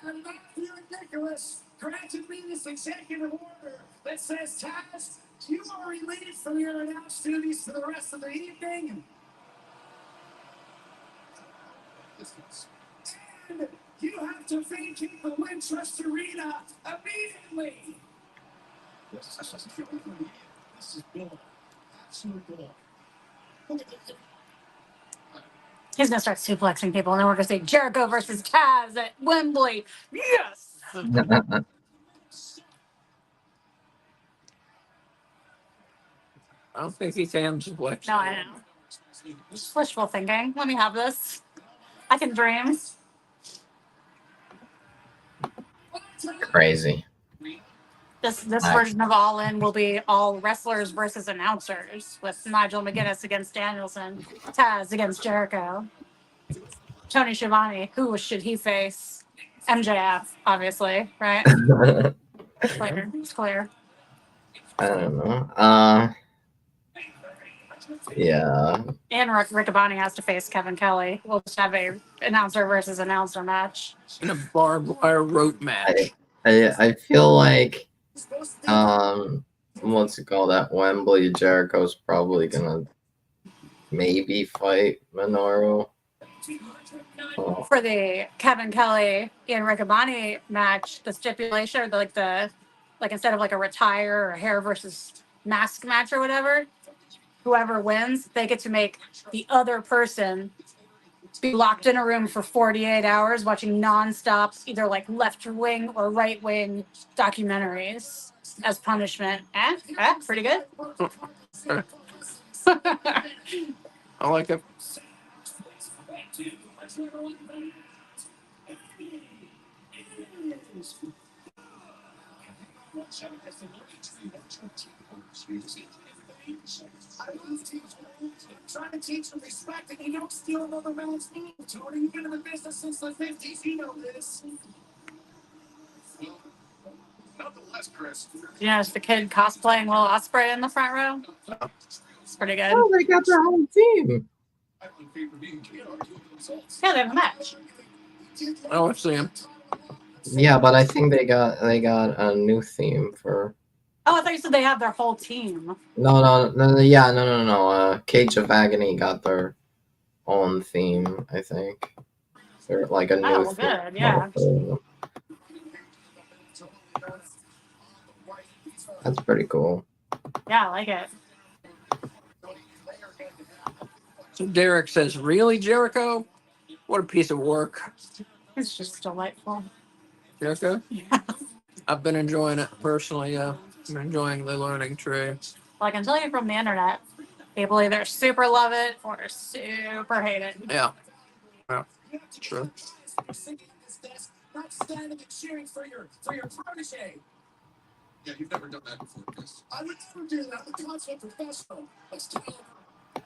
[SPEAKER 5] And Matthew and Nicholas granted me this executive order that says, Taz, you are relieved from your announce duties for the rest of the evening. And you have to vacate the Wintrust Arena immediately. This is Bill. Absolute Bill.
[SPEAKER 1] He's gonna start suplexing people, and then we're gonna say Jericho versus Taz at Wembley. Yes.
[SPEAKER 2] I don't think he can suplex.
[SPEAKER 1] No, I know. It's wishful thinking. Let me have this. I can dream.
[SPEAKER 3] Crazy.
[SPEAKER 1] This version of All In will be all wrestlers versus announcers, with Nigel McGuinness against Danielson, Taz against Jericho, Tony Schiavone. Who should he face? MJF, obviously, right? It's clear. It's clear.
[SPEAKER 3] I don't know. Yeah.
[SPEAKER 1] And Riccaboni has to face Kevin Kelly. We'll just have a announcer versus announcer match.
[SPEAKER 2] In a barbed wire rope match.
[SPEAKER 3] I feel like what's it called at Wembley? Jericho's probably gonna maybe fight Minoru. Oh.
[SPEAKER 1] For the Kevin Kelly and Riccaboni match, the stipulation, like instead of like a retire or hair versus mask match or whatever, whoever wins, they get to make the other person be locked in a room for 48 hours watching nonstop, either like left wing or right wing documentaries as punishment. Pretty good.
[SPEAKER 2] I like it.
[SPEAKER 5] Trying to teach them respect and you don't steal another man's name. Tony, you've been in the business since the 50s. You know this. Nonetheless, Chris.
[SPEAKER 1] You know, it's the kid cosplaying Will Ospreay in the front row. It's pretty good.
[SPEAKER 3] Oh, they got their whole team.
[SPEAKER 1] Yeah, they have a match.
[SPEAKER 2] Oh, I see him.
[SPEAKER 3] Yeah, but I think they got a new theme for.
[SPEAKER 1] Oh, I thought you said they have their whole team.
[SPEAKER 3] No. Cage of Agony got their own theme. I think they're like a new theme.
[SPEAKER 1] Good, yeah.
[SPEAKER 3] That's pretty cool.
[SPEAKER 1] Yeah, I like it.
[SPEAKER 2] So Derek says, "Really, Jericho? What a piece of work."
[SPEAKER 1] It's just delightful.
[SPEAKER 2] Jericho?
[SPEAKER 1] Yeah.
[SPEAKER 2] I've been enjoying it personally. Yeah, I'm enjoying the learning tree.
[SPEAKER 1] Well, I can tell you from the internet, people either super love it or super hate it.
[SPEAKER 2] Yeah, true.
[SPEAKER 5] Not standing and cheering for your protege. Yeah, you've never done that before, Chris. I would never do that. I'm a consummate professional.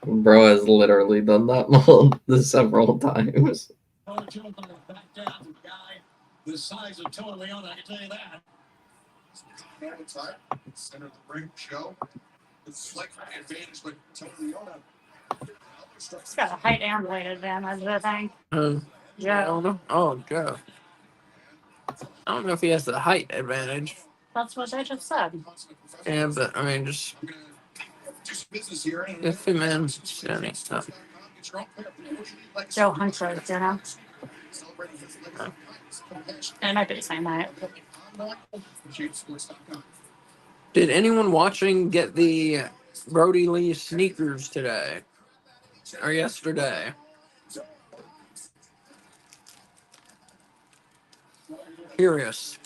[SPEAKER 3] Bro has literally done that several times.
[SPEAKER 5] The size of Tony Leon, I can tell you that. Center of the ring show. It's like an advantage, but Tony Leon.
[SPEAKER 1] It's got a height and weight advantage, I think.
[SPEAKER 2] Joe. Oh, Joe. I don't know if he has the height advantage.
[SPEAKER 1] That's what I just said.
[SPEAKER 2] Yeah, but I mean, just if him and standing stuff.
[SPEAKER 1] Joe Hunter, you know. It might be the same night.
[SPEAKER 2] Did anyone watching get the Brody Lee sneakers today or yesterday? Curious.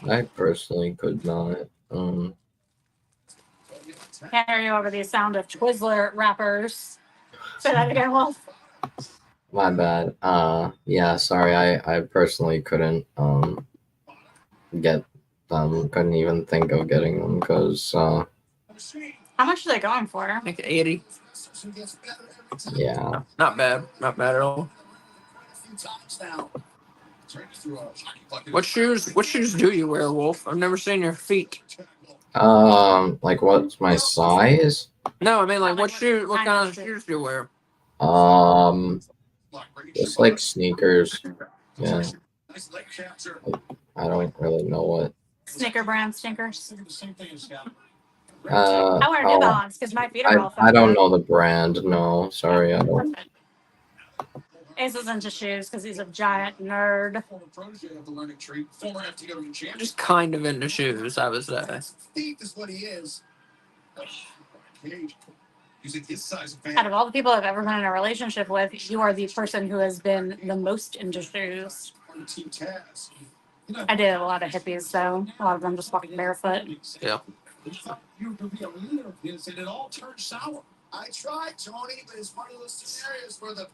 [SPEAKER 3] I personally could not.
[SPEAKER 1] Can't hear you over the sound of Twizzler wrappers. Say that again, Wolf.
[SPEAKER 3] My bad. Yeah, sorry. I personally couldn't get them. Couldn't even think of getting them because
[SPEAKER 1] How much are they going for?
[SPEAKER 2] I think 80.
[SPEAKER 3] Yeah.
[SPEAKER 2] Not bad. Not bad at all. What shoes do you wear, Wolf? I've never seen your feet.
[SPEAKER 3] Like what's my size?
[SPEAKER 2] No, I mean like what kind of shoes do you wear?
[SPEAKER 3] Just like sneakers. Yeah. I don't really know what.
[SPEAKER 1] Sneaker brand sneakers.
[SPEAKER 3] I
[SPEAKER 1] I wear New Balance because my feet are all
[SPEAKER 3] I don't know the brand. No, sorry, I don't.
[SPEAKER 1] Ace is into shoes because he's a giant nerd.
[SPEAKER 2] Just kind of into shoes, I would say.
[SPEAKER 5] Steve is what he is. Using his size of
[SPEAKER 1] Out of all the people I've ever been in a relationship with, you are the person who has been the most introduced.
[SPEAKER 5] Team Taz.
[SPEAKER 1] I did a lot of hippies, though. A lot of them just walking barefoot.
[SPEAKER 2] Yeah.
[SPEAKER 5] He thought you would be a leader of his, and it all turned sour. I tried, Tony, but it's one of those scenarios where the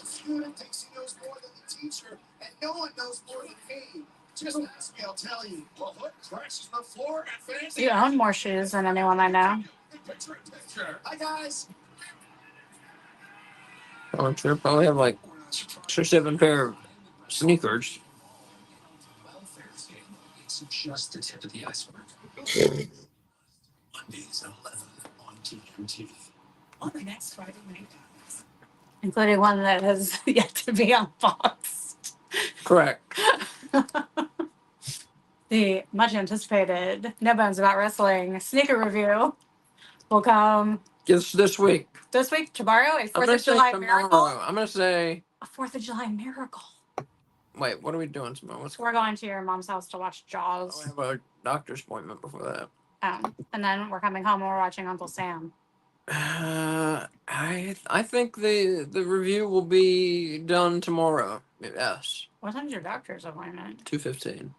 [SPEAKER 5] student thinks he knows more than the teacher, and no one knows more than me. Just ask me, I'll tell you. Well, look, crashes on the floor and fans.
[SPEAKER 1] You own more shoes than anyone I know.
[SPEAKER 5] Picture. Hi, guys.
[SPEAKER 2] I'm sure probably have like 6 or 7 pair of sneakers.
[SPEAKER 5] Welfare state. It's just the tip of the iceberg. Mondays at 11 on TNT. On the next Friday night.
[SPEAKER 1] Including one that has yet to be unboxed.
[SPEAKER 2] Correct.
[SPEAKER 1] The much anticipated No Bones About Wrestling sneaker review will come
[SPEAKER 2] This week.
[SPEAKER 1] this week, tomorrow, a
[SPEAKER 2] I'm
[SPEAKER 1] 4th
[SPEAKER 2] gonna
[SPEAKER 1] of
[SPEAKER 2] say
[SPEAKER 1] July
[SPEAKER 2] tomorrow.
[SPEAKER 1] miracle.
[SPEAKER 2] I'm gonna say.
[SPEAKER 1] A 4th of July miracle.
[SPEAKER 2] Wait, what are we doing tomorrow?
[SPEAKER 1] So we're going to your mom's house to watch
[SPEAKER 2] I
[SPEAKER 1] Jaws.
[SPEAKER 2] have a doctor's appointment before that.
[SPEAKER 1] And then we're coming home and we're watching Uncle Sam.
[SPEAKER 2] I think the review will be done tomorrow. Yes,
[SPEAKER 1] What time's your doctor's appointment?
[SPEAKER 2] 2:15.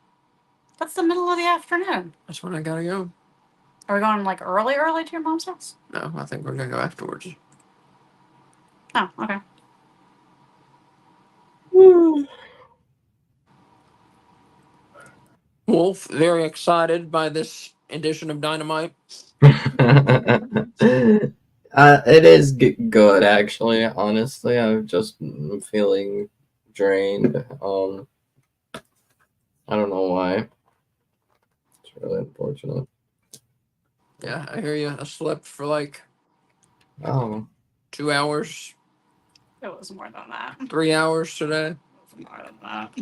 [SPEAKER 1] That's the middle of the afternoon.
[SPEAKER 2] That's when I gotta go.
[SPEAKER 1] Are we going like early to your mom's house?
[SPEAKER 2] No, I think we're gonna go afterwards.
[SPEAKER 1] Oh, okay.
[SPEAKER 2] Wolf, very excited by this edition of Dynamite.
[SPEAKER 3] It is good, actually. Honestly, I'm just feeling drained. I don't know why. It's really unfortunate.
[SPEAKER 2] Yeah, I hear you. I slept for like
[SPEAKER 3] Oh,
[SPEAKER 2] 2 hours,
[SPEAKER 1] It was more than that.
[SPEAKER 2] 3 hours today.
[SPEAKER 1] It was more than that.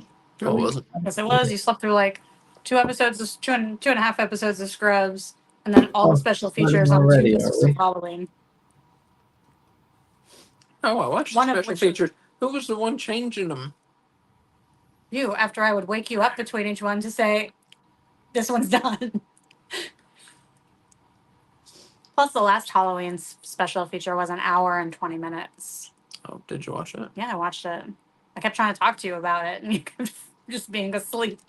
[SPEAKER 2] No, it wasn't.
[SPEAKER 1] Yes, it was. You slept through like 2 episodes, of, two and a half episodes of Scrubs, and then all the special features on
[SPEAKER 3] already,
[SPEAKER 1] 2
[SPEAKER 3] are
[SPEAKER 1] discs
[SPEAKER 3] we?
[SPEAKER 1] of Halloween.
[SPEAKER 2] Oh, I watched
[SPEAKER 1] One
[SPEAKER 2] the
[SPEAKER 1] of
[SPEAKER 2] special
[SPEAKER 1] which-
[SPEAKER 2] features. Who was the one changing them?
[SPEAKER 1] You, after I would wake you up between each one to say, this one's done. Plus, the last Halloween special feature was an hour and 20 minutes.
[SPEAKER 2] Oh, did you watch it?
[SPEAKER 1] Yeah, I watched it. I kept trying to talk to you about it, and you kept just being asleep.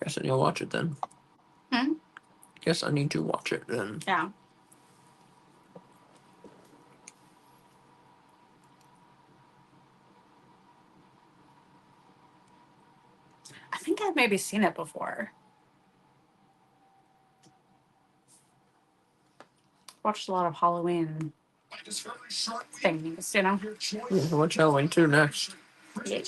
[SPEAKER 2] Guess I need to watch it then. Guess I need to watch it then.
[SPEAKER 1] Yeah. I think I've maybe seen it before. Watched a lot of Halloween things, you know?
[SPEAKER 2] Yeah, watch Halloween 2 next.
[SPEAKER 1] Yeah.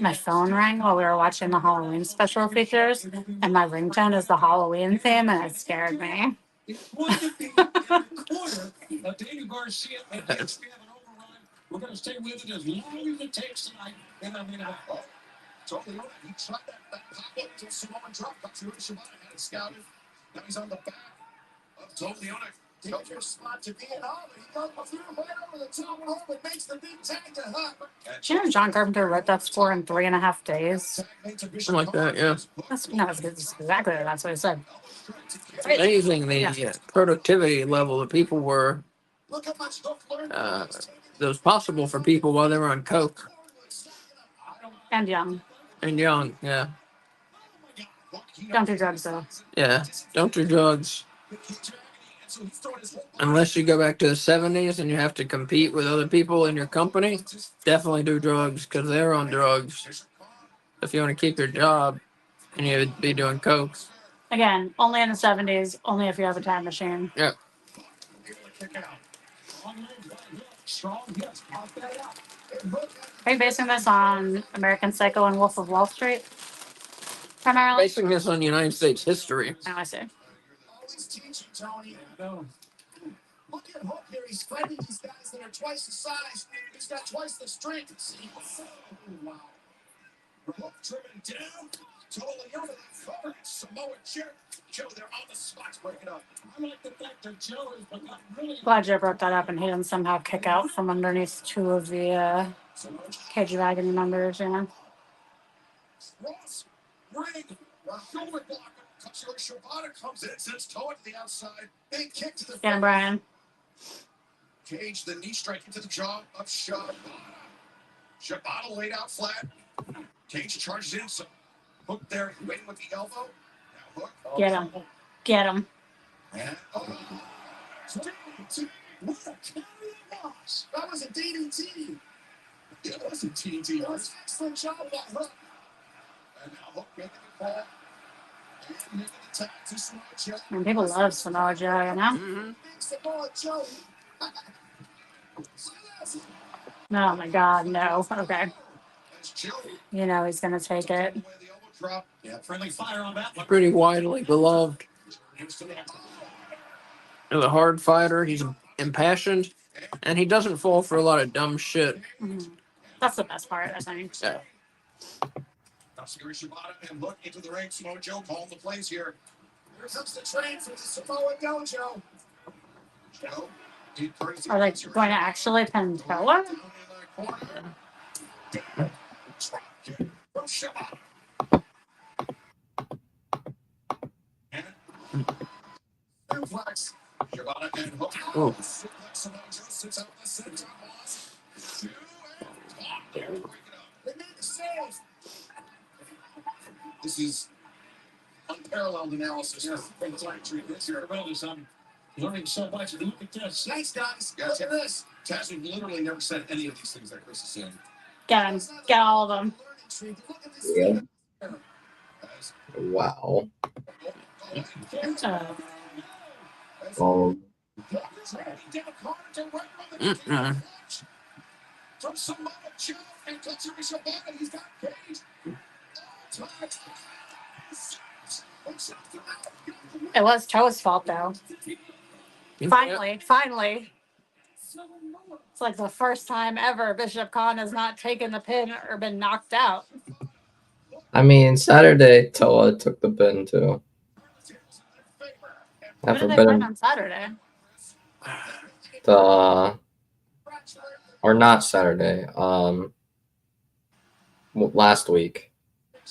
[SPEAKER 1] My phone rang while we were watching the Halloween special features, and my ringtone is the Halloween theme, and it scared me.
[SPEAKER 5] We're going to stay with it as long as it takes tonight. And I mean, totally. He tried that pop-up to Samoan drop. Katsuyori Shibata had it scouted. Now he's on the back of Totally on it. Dangerous spot to be in. Oh, but he goes through right over the top and over and makes the big tag to Hutt.
[SPEAKER 1] Do you know John Carpenter wrote that score in 3.5 days?
[SPEAKER 2] Something like that, yeah.
[SPEAKER 1] That's exactly that's what he said.
[SPEAKER 2] It's amazing the productivity level that people were. That was possible for people while they were on coke.
[SPEAKER 1] And young.
[SPEAKER 2] And young, yeah.
[SPEAKER 1] Don't do drugs, though.
[SPEAKER 2] Yeah, don't do drugs. Unless you go back to the 70s and you have to compete with other people in your company, definitely do drugs because they're on drugs. If you want to keep your job and you'd be doing coke.
[SPEAKER 1] Again, only in the 70s, only if you have a time machine.
[SPEAKER 2] Yeah.
[SPEAKER 1] Are you basing this on American Psycho and Wolf of Wall Street? Primarily?
[SPEAKER 2] Basing this on United States history.
[SPEAKER 1] Oh, I see.
[SPEAKER 5] Look at Hook here. He's fighting these guys that are twice the size. He's got twice the strength. Wow. Driven down, totally over the cover. Samoa Joe, they're on the spots breaking up. I like the fact that Joe has become really.
[SPEAKER 1] Glad Joe brought that up and he didn't somehow kick out from underneath two of the Cage of Agony members, you know.
[SPEAKER 5] Ross, ring, shoulder blocker. Shibata comes in, sends Toa to the outside. Big kick to the
[SPEAKER 1] Get him, Brian.
[SPEAKER 5] Cage, the knee strike into the jaw of Shibata. Shibata laid out flat. Cage charges in, so hook there, waiting with the elbow. Now hook.
[SPEAKER 1] Get him. Get him.
[SPEAKER 5] And, what a carry was. That was a DDT. It was a TNT. That was an excellent job of that hook. And now hook making the call. And making the tag to Samoa Joe.
[SPEAKER 1] And people love Samoa Joe, you know?
[SPEAKER 5] Samoa Joe.
[SPEAKER 1] Oh my God, no. Okay. You know he's gonna take it.
[SPEAKER 5] Yeah, friendly fire on that one.
[SPEAKER 2] Pretty widely beloved. He's a hard fighter. He's impassioned, and he doesn't fall for a lot of dumb shit.
[SPEAKER 1] Mhm. That's the best part, I think.
[SPEAKER 2] Yeah.
[SPEAKER 5] Shibata and look into the ring. Samoa Joe calling the plays here. Here comes the train from the Samoa Dojo. Joe,
[SPEAKER 1] Are they going to actually pin Toa?
[SPEAKER 5] From Shibata. Suplex. Shibata and hook.
[SPEAKER 2] Oh.
[SPEAKER 5] Suplex. Samoa Joe sits out the center. Two and break it up. They made the save. This is unparalleled analysis from the flag tree. This year, I'm learning so much. Look at this. Nice, guys. Look at this. Taz would literally never said any of these things that Chris is saying.
[SPEAKER 1] Get him. Get all of them.
[SPEAKER 3] Yeah. Wow. Oh.
[SPEAKER 5] From Samoa Joe and Katsuri Shibata, he's got Cage.
[SPEAKER 1] It was Toa's fault, though. Finally. It's like the first time ever Bishop Khan has not taken the pin or been knocked out.
[SPEAKER 3] I mean, Saturday, Toa took the pin too.
[SPEAKER 1] Who did they win on Saturday?
[SPEAKER 3] Or not Saturday. Last week.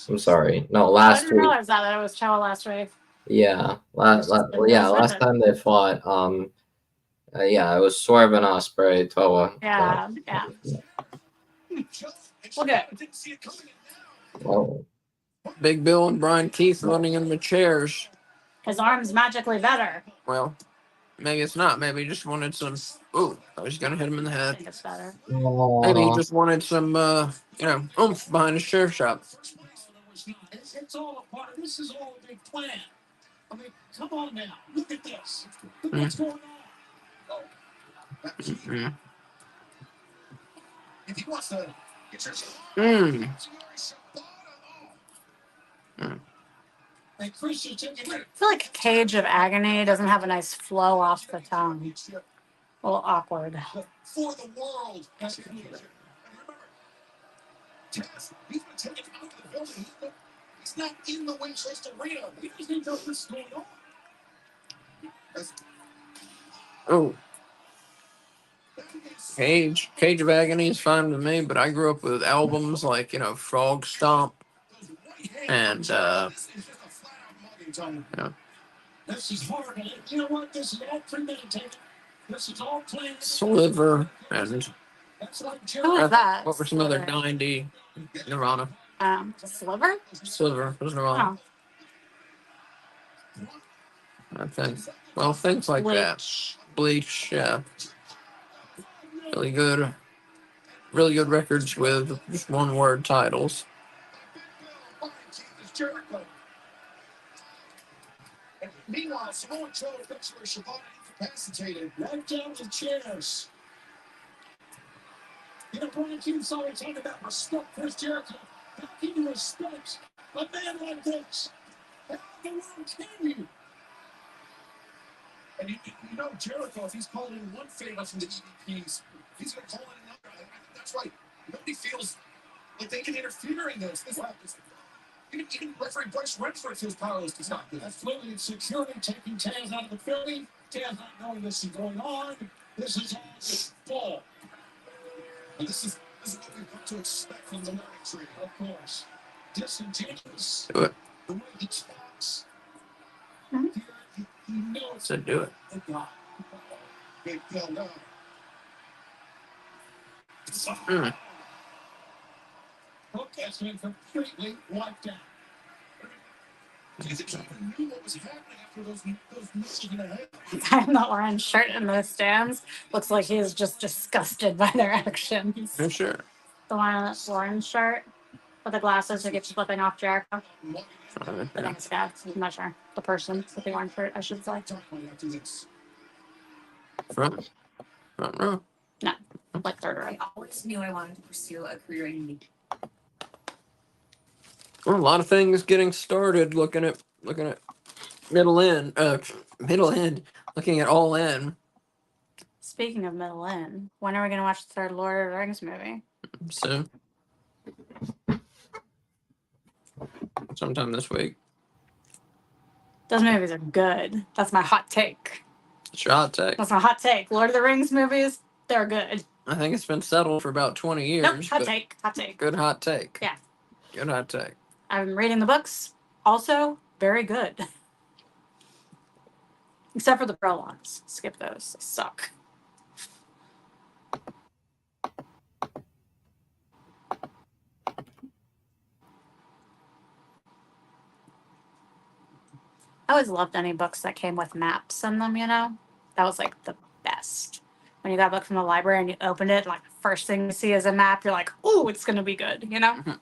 [SPEAKER 3] I'm sorry. No, last
[SPEAKER 1] I didn't
[SPEAKER 3] week.
[SPEAKER 1] realize that it was Toa last week.
[SPEAKER 3] Yeah. Last time they fought. Yeah, it was Swerve and Ospreay, Toa.
[SPEAKER 1] Yeah. Look at it.
[SPEAKER 3] Oh.
[SPEAKER 2] Big Bill and Brian Keith running in the chairs.
[SPEAKER 1] His arm's magically better.
[SPEAKER 2] Well, maybe it's not. Maybe he just wanted some. Ooh, I was gonna hit him in the
[SPEAKER 1] I
[SPEAKER 2] head.
[SPEAKER 1] think it's better.
[SPEAKER 2] Maybe he just wanted some, oomph behind his chair shot.
[SPEAKER 5] It's all a part. This is all a big plan. I mean, come on now. Look at this. Look what's going on.
[SPEAKER 2] Mm.
[SPEAKER 5] If he wants to get your
[SPEAKER 1] I feel like Cage of Agony doesn't have a nice flow off the tongue. A little awkward.
[SPEAKER 5] For the world. And remember, Taz, he's been taken out of the building. He's not in the Winchester arena. He doesn't know what's going on.
[SPEAKER 2] Oh. Cage of Agony is fine with me, but I grew up with albums like, Frog Stomp and,
[SPEAKER 5] This is hard. You know what? This is all premeditated. This is all planned.
[SPEAKER 2] Sliver and
[SPEAKER 1] Who is that?
[SPEAKER 2] what were some other 90 Nirvana?
[SPEAKER 1] Sliver?
[SPEAKER 2] Sliver was Nirvana.
[SPEAKER 1] Oh.
[SPEAKER 2] I think. Well, things like that. Bleach, yeah. Really good records with just one-word titles.
[SPEAKER 5] Meanwhile, Samoa Joe thinks we're Shibata incapacitated. Right down the chairs. Brian Keith's always talking about respect Chris Jericho. How can you respect a man like this? How in the world can you? And you know Jericho, if he's calling in one favor from the EVPs, he's going to call in another. I think that's right. Nobody feels But they can interfere in this. This happens. Even referee Bryce Renfrew feels powerless to stop this. Absolutely, it's security taking Taz out of the building. Taz not knowing this is going on. This is all just ball. And this is what we've got to expect from the military, of course. Disingenuous.
[SPEAKER 2] Do it.
[SPEAKER 5] The way he talks.
[SPEAKER 1] Mhm.
[SPEAKER 5] He knows.
[SPEAKER 2] So do it.
[SPEAKER 5] Big Bill now.
[SPEAKER 2] Mm.
[SPEAKER 5] Hook has been completely wiped out. Do you think he even knew what was happening after those misses in the head?
[SPEAKER 1] The guy in the orange shirt in the stands looks like he is just disgusted by their actions.
[SPEAKER 2] For sure.
[SPEAKER 1] The one in the orange shirt with the glasses who keeps flipping off Jericho.
[SPEAKER 2] Right
[SPEAKER 1] I think
[SPEAKER 2] there.
[SPEAKER 1] it's a guy. I'm not sure. The person with the orange shirt, I should say.
[SPEAKER 2] Front row.
[SPEAKER 1] No, like third row.
[SPEAKER 4] I always knew I wanted to pursue a career in media.
[SPEAKER 2] Well, a lot of things getting started. Looking at middle end. Looking at All In.
[SPEAKER 1] Speaking of middle end, when are we going to watch the third Lord of the Rings movie?
[SPEAKER 2] Soon. Sometime this week.
[SPEAKER 1] Those movies are good. That's my hot take.
[SPEAKER 2] It's your hot take.
[SPEAKER 1] That's my hot take. Lord of the Rings movies, they're good.
[SPEAKER 2] I think it's been settled for about 20 years.
[SPEAKER 1] Nope, hot
[SPEAKER 2] but
[SPEAKER 1] take. Hot take.
[SPEAKER 2] Good hot take.
[SPEAKER 1] Yeah.
[SPEAKER 2] Good hot take.
[SPEAKER 1] I'm reading the books. Also, very good. Except for the prologues. Skip those. They suck. I always loved any books that came with maps in them, you know? That was like the best. When you got a book from the library and you opened it, like the first thing you see is a map, you're like, ooh, it's going to be good, you know?
[SPEAKER 2] Mhm.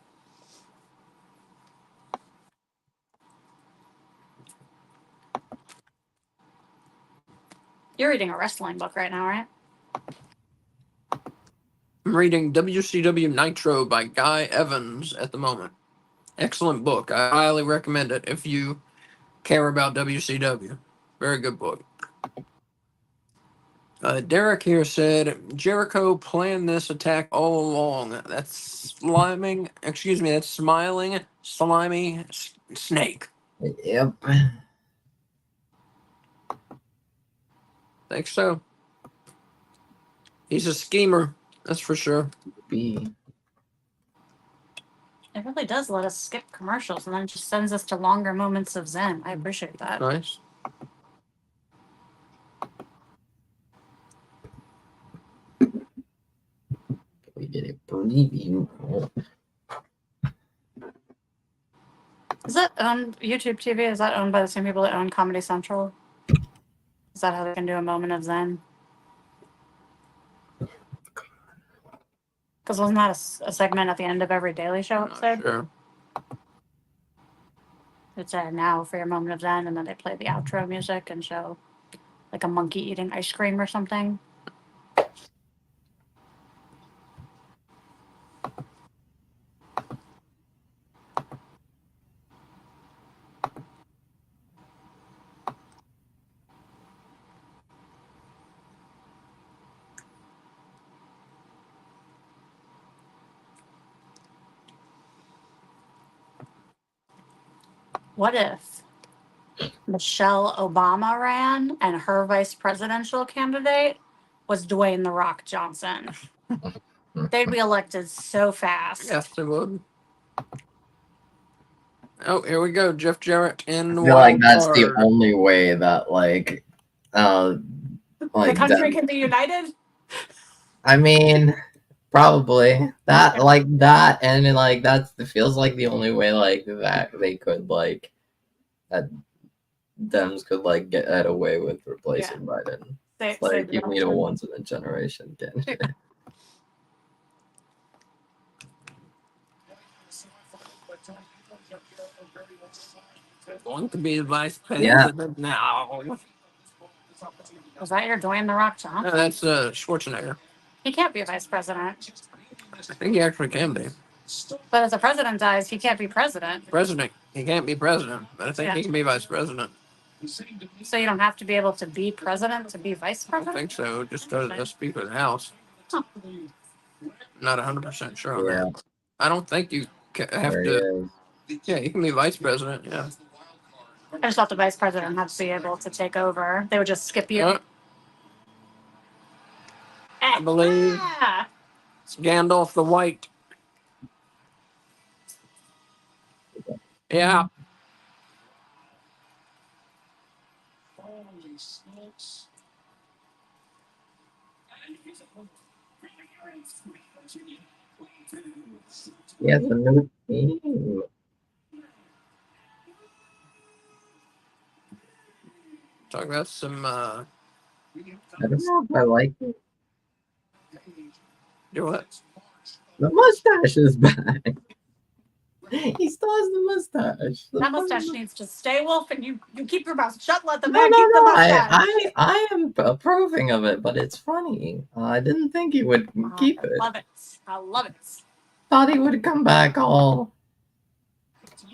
[SPEAKER 1] You're reading a wrestling book right now, right?
[SPEAKER 2] I'm reading WCW Nitro by Guy Evans at the moment. Excellent book. I highly recommend it if you care about WCW. Very good book. Derek here said Jericho planned this attack all along. That's smiling, slimy snake.
[SPEAKER 3] Yep.
[SPEAKER 2] Think so. He's a schemer, that's for sure.
[SPEAKER 3] B.
[SPEAKER 1] It really does let us skip commercials and then it just sends us to longer moments of Zen. I appreciate that.
[SPEAKER 2] Nice.
[SPEAKER 3] We get it. Believe you.
[SPEAKER 1] Is that on YouTube TV? Is that owned by the same people that own Comedy Central? Is that how they can do a moment of Zen? Because wasn't that a segment at the end of every Daily Show
[SPEAKER 2] Not
[SPEAKER 1] episode?
[SPEAKER 2] sure.
[SPEAKER 1] It's now for your moment of Zen, and then they play the outro music and show like a monkey eating ice cream or something. What if Michelle Obama ran and her vice presidential candidate was Dwayne The Rock Johnson? They'd be elected so fast.
[SPEAKER 2] Yes, they would. Oh, here we go. Jeff Jarrett in
[SPEAKER 3] I feel like
[SPEAKER 2] wild
[SPEAKER 3] that's the
[SPEAKER 2] card.
[SPEAKER 3] only way that
[SPEAKER 1] The country can be united.
[SPEAKER 3] I mean, probably that that, and it feels like the only way that they could that Dems could get away with replacing Biden. You need a once in a generation candidate.
[SPEAKER 2] Going to be the vice president now.
[SPEAKER 1] Was that your Dwayne The Rock Johnson?
[SPEAKER 2] No, that's Schwarzenegger.
[SPEAKER 1] He can't be a vice president.
[SPEAKER 2] I think he actually can be.
[SPEAKER 1] But if the president dies, he can't be president.
[SPEAKER 2] President. He can't be president, but I think he can be vice president.
[SPEAKER 1] So you don't have to be able to be president to be vice
[SPEAKER 2] I
[SPEAKER 1] president?
[SPEAKER 2] think so. Just go to the Speaker of the House.
[SPEAKER 1] Huh.
[SPEAKER 2] Not 100% sure on
[SPEAKER 3] Yeah.
[SPEAKER 2] that. I don't think you have
[SPEAKER 3] There he
[SPEAKER 2] to.
[SPEAKER 3] is.
[SPEAKER 2] Yeah, you can be vice president. Yeah.
[SPEAKER 1] I just thought the vice president had to be able to take over. They would just skip you.
[SPEAKER 2] I believe
[SPEAKER 1] Ah!
[SPEAKER 2] it's Gandalf the White. Yeah.
[SPEAKER 5] Holy smokes.
[SPEAKER 3] He has a new team.
[SPEAKER 2] Talk about some.
[SPEAKER 3] I don't know if I like it.
[SPEAKER 2] Do what?
[SPEAKER 3] The mustache is back. He still has the mustache.
[SPEAKER 1] That mustache needs to stay, Wolf, and you keep your mouth shut. Let the
[SPEAKER 3] No,
[SPEAKER 1] man
[SPEAKER 3] no,
[SPEAKER 1] keep the
[SPEAKER 3] no.
[SPEAKER 1] mustache.
[SPEAKER 3] I am approving of it, but it's funny. I didn't think he would keep it.
[SPEAKER 1] Love it. I love it.
[SPEAKER 3] Thought he would come back all.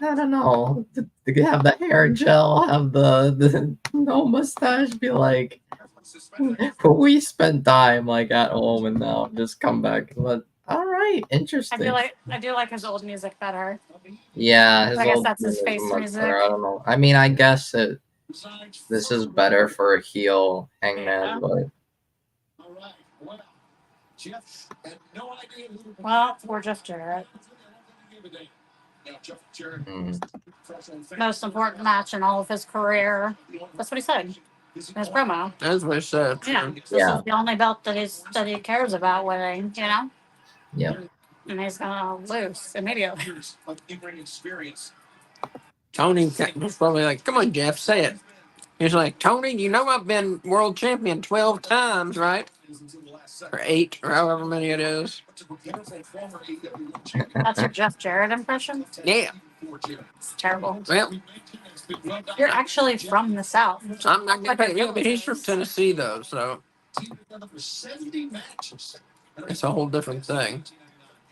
[SPEAKER 3] I don't know. To have the hair gel, have the no mustache, be like, we spent time like at home, and now just come back. But all right, interesting.
[SPEAKER 1] I do like his old music better.
[SPEAKER 3] Yeah, his
[SPEAKER 1] I guess
[SPEAKER 3] old
[SPEAKER 1] that's his
[SPEAKER 3] is
[SPEAKER 1] face
[SPEAKER 3] much
[SPEAKER 1] music.
[SPEAKER 3] better. I don't know. I mean, I guess this is better for a heel Hangman,
[SPEAKER 1] Yeah.
[SPEAKER 3] but
[SPEAKER 1] Well, we're Jeff Jarrett. Most important match in all of his career. That's what he said in his promo.
[SPEAKER 2] That's what I said.
[SPEAKER 1] Yeah, this
[SPEAKER 3] Yeah.
[SPEAKER 1] is the only belt that he cares about winning. You know.
[SPEAKER 3] yeah.
[SPEAKER 1] And he's gonna lose immediately.
[SPEAKER 2] Tony was probably like, "Come on, Jeff, say it." He's like, "Tony, you know I've been world champion 12 times, right? Or 8, or however many it is."
[SPEAKER 1] That's your Jeff Jarrett impression?
[SPEAKER 2] Yeah.
[SPEAKER 1] It's terrible.
[SPEAKER 2] Well,
[SPEAKER 1] You're actually from the South.
[SPEAKER 2] I'm not gonna pay. Yeah, but he's from Tennessee though, so it's a whole different thing.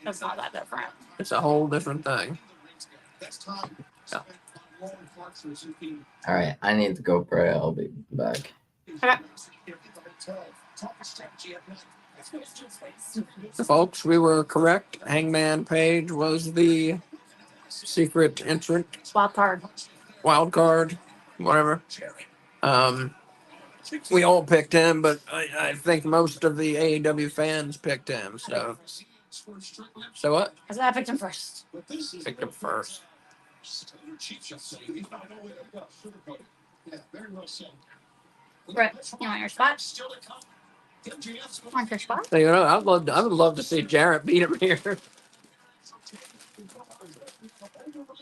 [SPEAKER 1] It's not that different.
[SPEAKER 2] It's a whole different thing. Yeah.
[SPEAKER 3] All right, I need to go pray. I'll be back.
[SPEAKER 1] Okay.
[SPEAKER 2] So, folks, we were correct. Hangman Page was the secret entrant, wild card, whatever. We all picked him, but I think most of the AEW fans picked him. So what?
[SPEAKER 1] I picked him first.
[SPEAKER 2] Picked him first.
[SPEAKER 1] Right. You want your spot? Want your spot?
[SPEAKER 2] So, I would love to see Jarrett beat him here.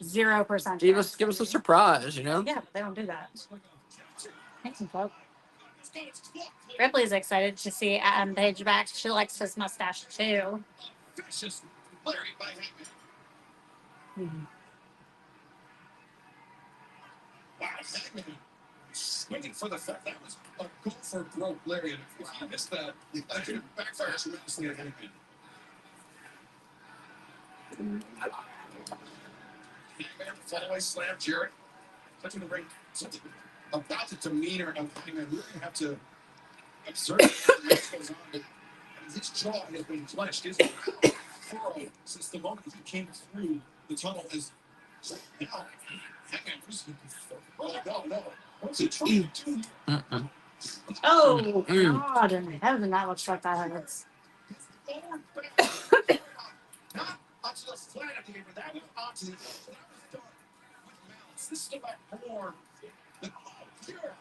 [SPEAKER 1] 0%.
[SPEAKER 2] Give us a surprise,
[SPEAKER 1] Yeah, they don't do that. Thanks, folks. Ripley's excited to see Paige back. She likes his mustache too.
[SPEAKER 5] Waiting for the fact that was a goal for broke lariat. If you missed that, it backfires tremendously at Hangman. Follow slam Jarrett. Touching the ring. Something about the demeanor of Hangman. We really have to observe what goes on. His jaw has been clenched. His furrow since the moment he came through the tunnel is now. Hangman was. Oh, no. What's he trying to do?
[SPEAKER 1] Oh, God in heaven, that looks like that hurts.
[SPEAKER 5] Not onto the flat at the end, but that was onto the that was done with malice. This is about more than pure.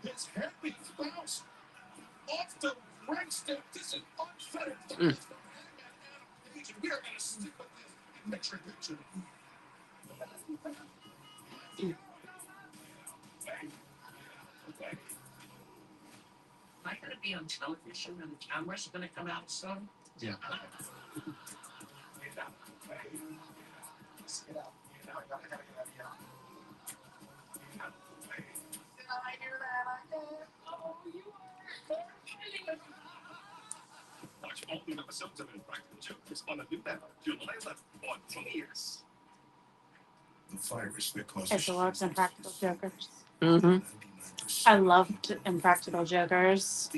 [SPEAKER 5] His head being bounced off the ring step. This is unfettered. We are going to stick with this and make sure picture. Am I going to be on television and the camera's going to come out soon? Yeah. Watch all the episodes of Impractical Jokers on the new network July 11th on TBS. The virus that causes.
[SPEAKER 1] I loves Impractical Jokers.
[SPEAKER 2] Mm-hmm.
[SPEAKER 1] I loved Impractical Jokers,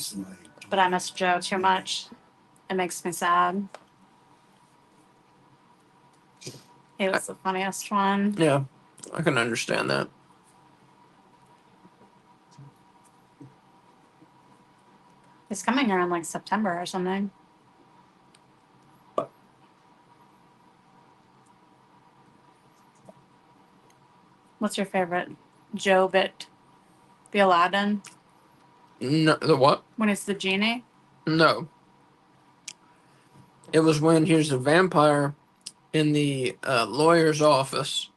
[SPEAKER 1] but I miss Joe too much. It makes me sad. He was the funniest one.
[SPEAKER 2] Yeah, I can understand that.
[SPEAKER 1] He's coming here in like September or something. What's your favorite Joe bit? The Aladdin?
[SPEAKER 2] No, the what?
[SPEAKER 1] When it's the genie?
[SPEAKER 2] No. It was when here's a vampire in the lawyer's office,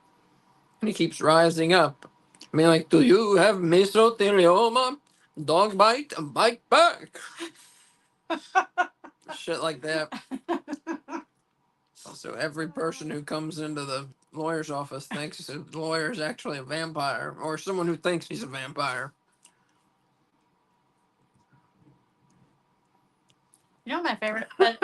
[SPEAKER 2] and he keeps rising up. I mean, like, do you have mesothelioma? Dog bite? Bite back. Shit like that. So every person who comes into the lawyer's office thinks the lawyer is actually a vampire, or someone who thinks he's a vampire.
[SPEAKER 1] You know what my favorite bit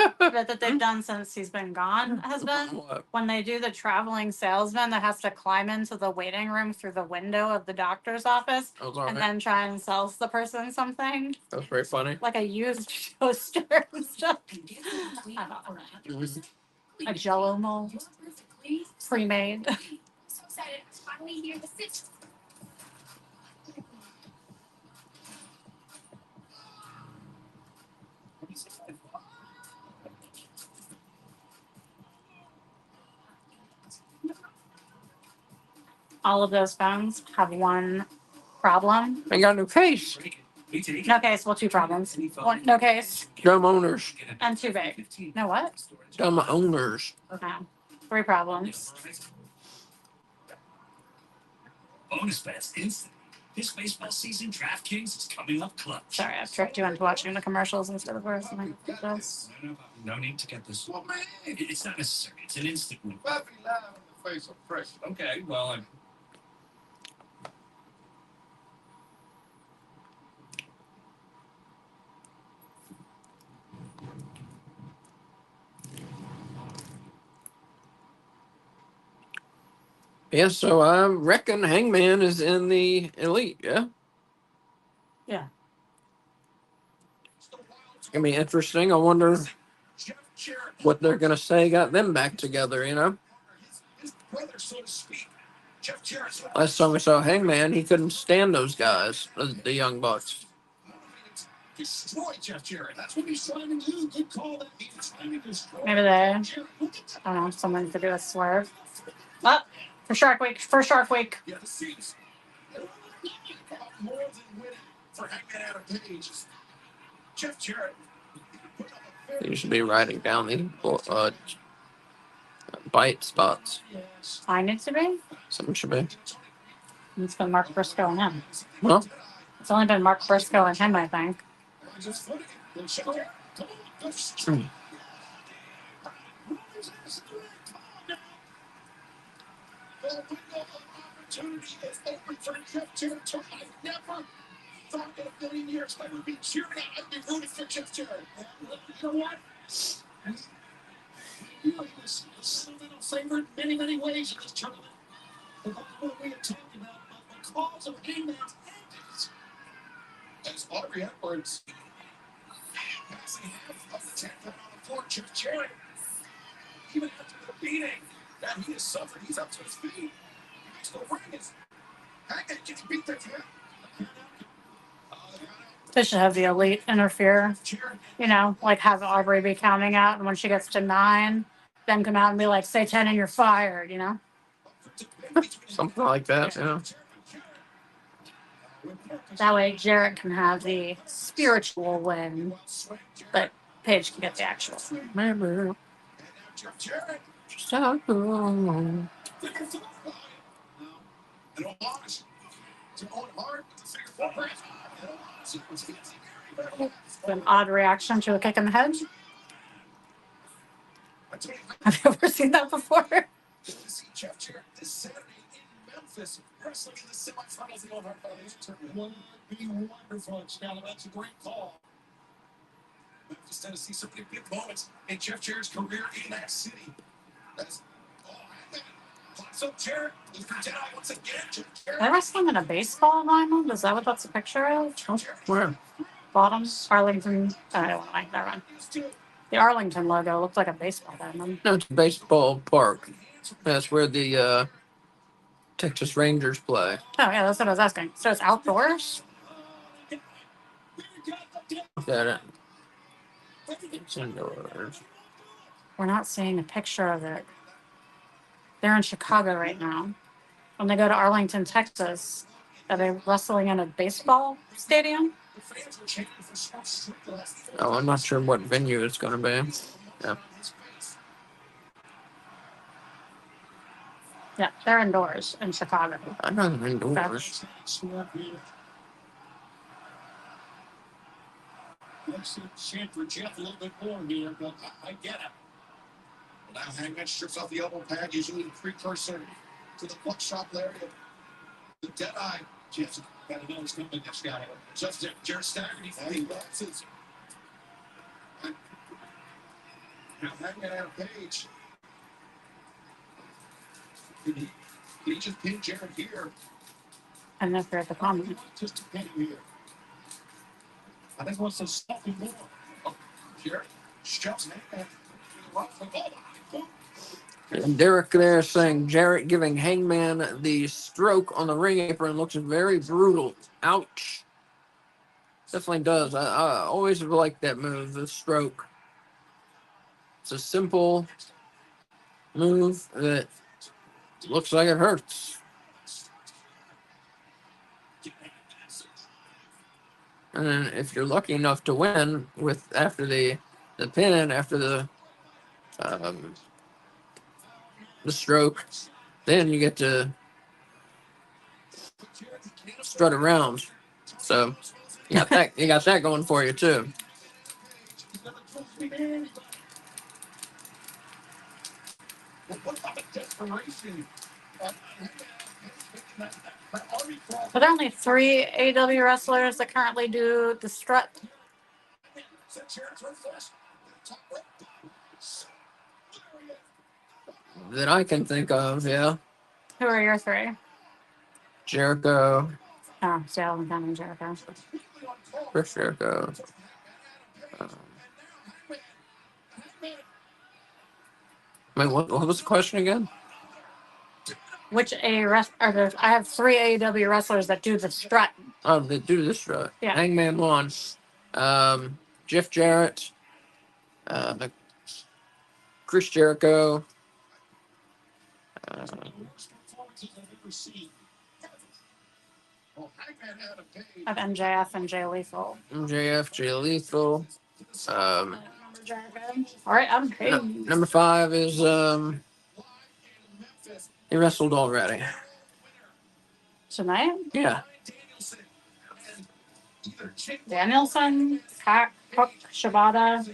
[SPEAKER 1] that they've done since he's been gone has been?
[SPEAKER 2] What?
[SPEAKER 1] When they do the traveling salesman that has to climb into the waiting room through the window of the doctor's office
[SPEAKER 2] That was all
[SPEAKER 1] and
[SPEAKER 2] right.
[SPEAKER 1] then try and sell the person something.
[SPEAKER 2] That was very funny.
[SPEAKER 1] Like a used toaster and stuff.
[SPEAKER 2] Mhm.
[SPEAKER 1] A jello mold. Pre-made.
[SPEAKER 4] So excited to finally hear the sit.
[SPEAKER 1] All of those phones have one problem.
[SPEAKER 2] I got a new case.
[SPEAKER 1] No case, well, two problems. One, no case,
[SPEAKER 2] Dumb owners.
[SPEAKER 1] and too big. No what?
[SPEAKER 2] Dumb owners.
[SPEAKER 1] No. Three problems.
[SPEAKER 5] Bonus bets instant. This baseball season, DraftKings is coming up clutch.
[SPEAKER 1] Sorry, I've tricked you into watching the commercials instead of listening to this.
[SPEAKER 5] No need to get this. Well, man, it's not necessary. It's an instant win. Okay, well, I'm.
[SPEAKER 2] Yeah, so I reckon Hangman is in the Elite, yeah?
[SPEAKER 1] Yeah.
[SPEAKER 2] It's going to be interesting. I wonder what they're going to say got them back together, you know? Last time we saw Hangman, he couldn't stand those guys, the Young Bucks.
[SPEAKER 5] Destroy Jeff Jarrett. That's what he's trying to do. Good call. That he's trying to destroy.
[SPEAKER 1] Maybe they, I don't know, someone to do a swerve. Oh, for Shark Week. For Shark Week.
[SPEAKER 5] Yeah, the scenes. More than winning for Hangman Adam Page. Jeff Jarrett.
[SPEAKER 2] You should be writing down these bite spots.
[SPEAKER 1] I need to be.
[SPEAKER 2] Something should be.
[SPEAKER 1] It's been Mark Briscoe and him.
[SPEAKER 2] Well,
[SPEAKER 1] It's only been Mark Briscoe and him, I think.
[SPEAKER 5] Thought in a million years I would be cheering out. I'd be rooting for Jeff Jarrett. You know what? This is a little favored in many ways in this tournament. But what we have talked about the cause of Hangman's endings. As Audrey Hepburn's passing half of the 10 on the floor, Jeff Jarrett, even after the beating that he has suffered, he's up to his feet. He makes the ring. Hangman gets beat to death.
[SPEAKER 1] They should have the Elite interfere. You know, like have Aubrey be counting out, and when she gets to 9, then come out and be like, say 10 and you're fired, you know?
[SPEAKER 2] something like that, yeah.
[SPEAKER 1] That way Jarrett can have the spiritual win, but Paige can get the actual.
[SPEAKER 2] Remember. So cool.
[SPEAKER 1] An odd reaction to a kick in the head. Have you ever seen that before?
[SPEAKER 5] Jeff Jarrett this Saturday in Memphis, wrestling in the semifinals of the Old Heart Foundation tournament. Would be wonderful. Now that's a great call. Memphis, Tennessee, so many big moments in Jeff Jarrett's career in that city. That's so Jarrett is down once again.
[SPEAKER 1] They're wrestling in a baseball diamond? Is that what that's a picture of?
[SPEAKER 2] Where?
[SPEAKER 1] Bottom? Arlington. I don't want to make that run. The Arlington logo looked like a baseball diamond.
[SPEAKER 2] No, it's a baseball park. That's where the Texas Rangers play.
[SPEAKER 1] Oh yeah, that's what I was asking. So it's outdoors.
[SPEAKER 2] Look at it. It's indoors.
[SPEAKER 1] We're not seeing a picture of it. They're in Chicago right now. When they go to Arlington, Texas, are they wrestling in a baseball stadium?
[SPEAKER 2] Oh, I'm not sure what venue it's going to be. Yeah.
[SPEAKER 1] Yeah, they're indoors in Chicago.
[SPEAKER 2] I'm not indoors.
[SPEAKER 5] Sanford Jeff a little bit more here, but I get it. Now Hangman strips off the elbow pad, usually the precursor to the buckshot lariat. The dead eye. Jeff's got to know he's coming, this guy. Just Jared staggered, he boxes. Now Hangman out of Page. Did he just pin Jared here?
[SPEAKER 1] And if they're at the comment.
[SPEAKER 5] Just a pin here. I think what's so stuffy more. Oh, Jared shoves Hangman.
[SPEAKER 2] And Derek there saying Jarrett giving Hangman the stroke on the ring apron looks very brutal. Ouch. Definitely does. I always like that move, the stroke. It's a simple move that looks like it hurts. And then if you're lucky enough to win with after the pin, after the stroke, then you get to strut around. So you got that going for you too.
[SPEAKER 1] Are there only 3 AEW wrestlers that currently do the strut?
[SPEAKER 2] That I can think of, yeah.
[SPEAKER 1] Who are your 3?
[SPEAKER 2] Jericho,
[SPEAKER 1] Oh, see, I haven't counted Jericho.
[SPEAKER 2] Chris Jericho. Wait, what was the question again?
[SPEAKER 1] Which I have 3 AEW wrestlers that do the strut.
[SPEAKER 2] Oh, they do this strut.
[SPEAKER 1] Yeah.
[SPEAKER 2] Hangman 1. Jeff Jarrett. Chris Jericho.
[SPEAKER 1] Of MJF and Jay Lethal.
[SPEAKER 2] MJF, Jay Lethal.
[SPEAKER 1] All right, I'm paid.
[SPEAKER 2] Number 5 is he wrestled already.
[SPEAKER 1] Tonight?
[SPEAKER 2] Yeah.
[SPEAKER 1] Danielson, Hook, Shibata,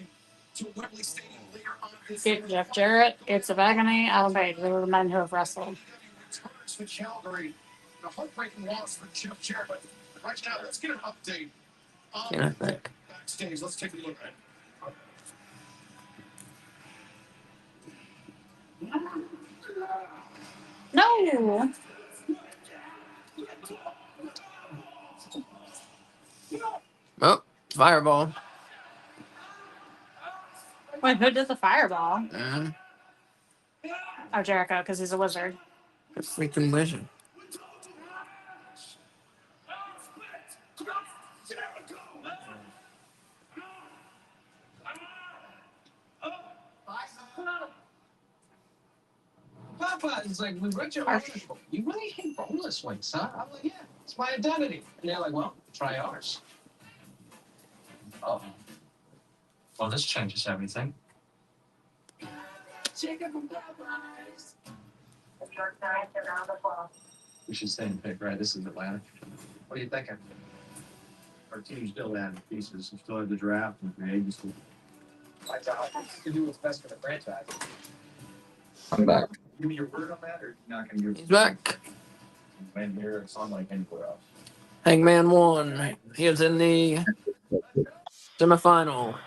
[SPEAKER 1] Jeff Jarrett, Gates of Agony, Adam Page. Those are the men who have wrestled.
[SPEAKER 5] Right now, let's get an update.
[SPEAKER 2] Yeah, I think.
[SPEAKER 5] Backstage, let's take a look at it.
[SPEAKER 1] No.
[SPEAKER 2] Oh, fireball.
[SPEAKER 1] Wait, who did the fireball?
[SPEAKER 2] Uh,
[SPEAKER 1] Oh, Jericho, because he's a wizard.
[SPEAKER 2] a freaking wizard.
[SPEAKER 5] Papa is like, we read your article. You really hate roller swings, huh? I'm like, yeah, it's my identity. And they're like, well, try ours. Oh. Well, this changes everything. We should stay in pick, right? This is Atlanta. What are you thinking? Our team's still adding pieces. We still have the draft and free agency. To do what's best for the franchise.
[SPEAKER 3] I'm back.
[SPEAKER 5] Give me your word on that, or you're not going to give
[SPEAKER 2] He's back.
[SPEAKER 5] man here? It's unlike anywhere else.
[SPEAKER 2] Hangman 1. He is in the semifinal.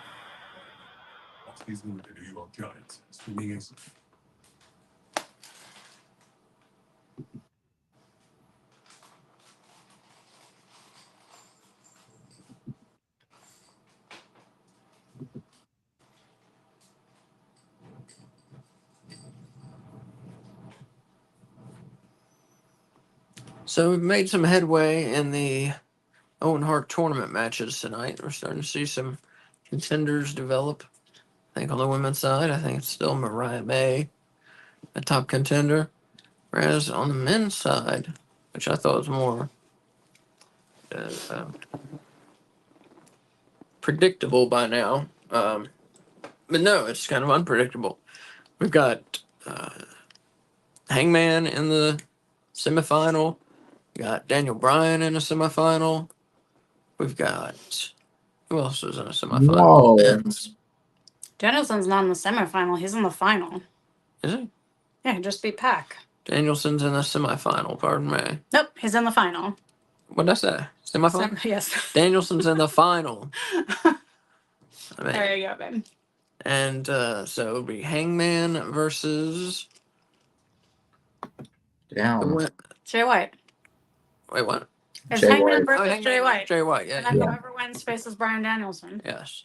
[SPEAKER 5] He's moving to New York Giants. Swinging is
[SPEAKER 2] So we've made some headway in the Owen Hart tournament matches tonight. We're starting to see some contenders develop. I think on the women's side, I think it's still Mariah May, a top contender. Whereas on the men's side, which I thought was more uh, predictable by now, but no, it's kind of unpredictable. We've got Hangman in the semifinal. We got Daniel Bryan in a semifinal. We've got who else is in a semifinal?
[SPEAKER 3] Whoa.
[SPEAKER 2] Men's.
[SPEAKER 1] Danielson's not in the semifinal. He's in the final.
[SPEAKER 2] Is he?
[SPEAKER 1] Yeah, he just beat Pac.
[SPEAKER 2] Danielson's in the semifinal. Pardon me.
[SPEAKER 1] Nope, he's in the final.
[SPEAKER 2] What did I say? Semifinal.
[SPEAKER 1] Yes.
[SPEAKER 2] Danielson's in the final. I mean,
[SPEAKER 1] There you go, babe.
[SPEAKER 2] and so it would be Hangman versus the
[SPEAKER 3] Damn.
[SPEAKER 2] win-
[SPEAKER 1] Jay White.
[SPEAKER 2] Wait, what?
[SPEAKER 1] It's
[SPEAKER 3] Jay
[SPEAKER 1] Hangman
[SPEAKER 3] White.
[SPEAKER 1] versus Jay White.
[SPEAKER 2] Jay White.
[SPEAKER 1] And
[SPEAKER 2] Yeah.
[SPEAKER 1] then
[SPEAKER 3] Yeah.
[SPEAKER 1] whoever wins faces Brian Danielson.
[SPEAKER 2] Yes.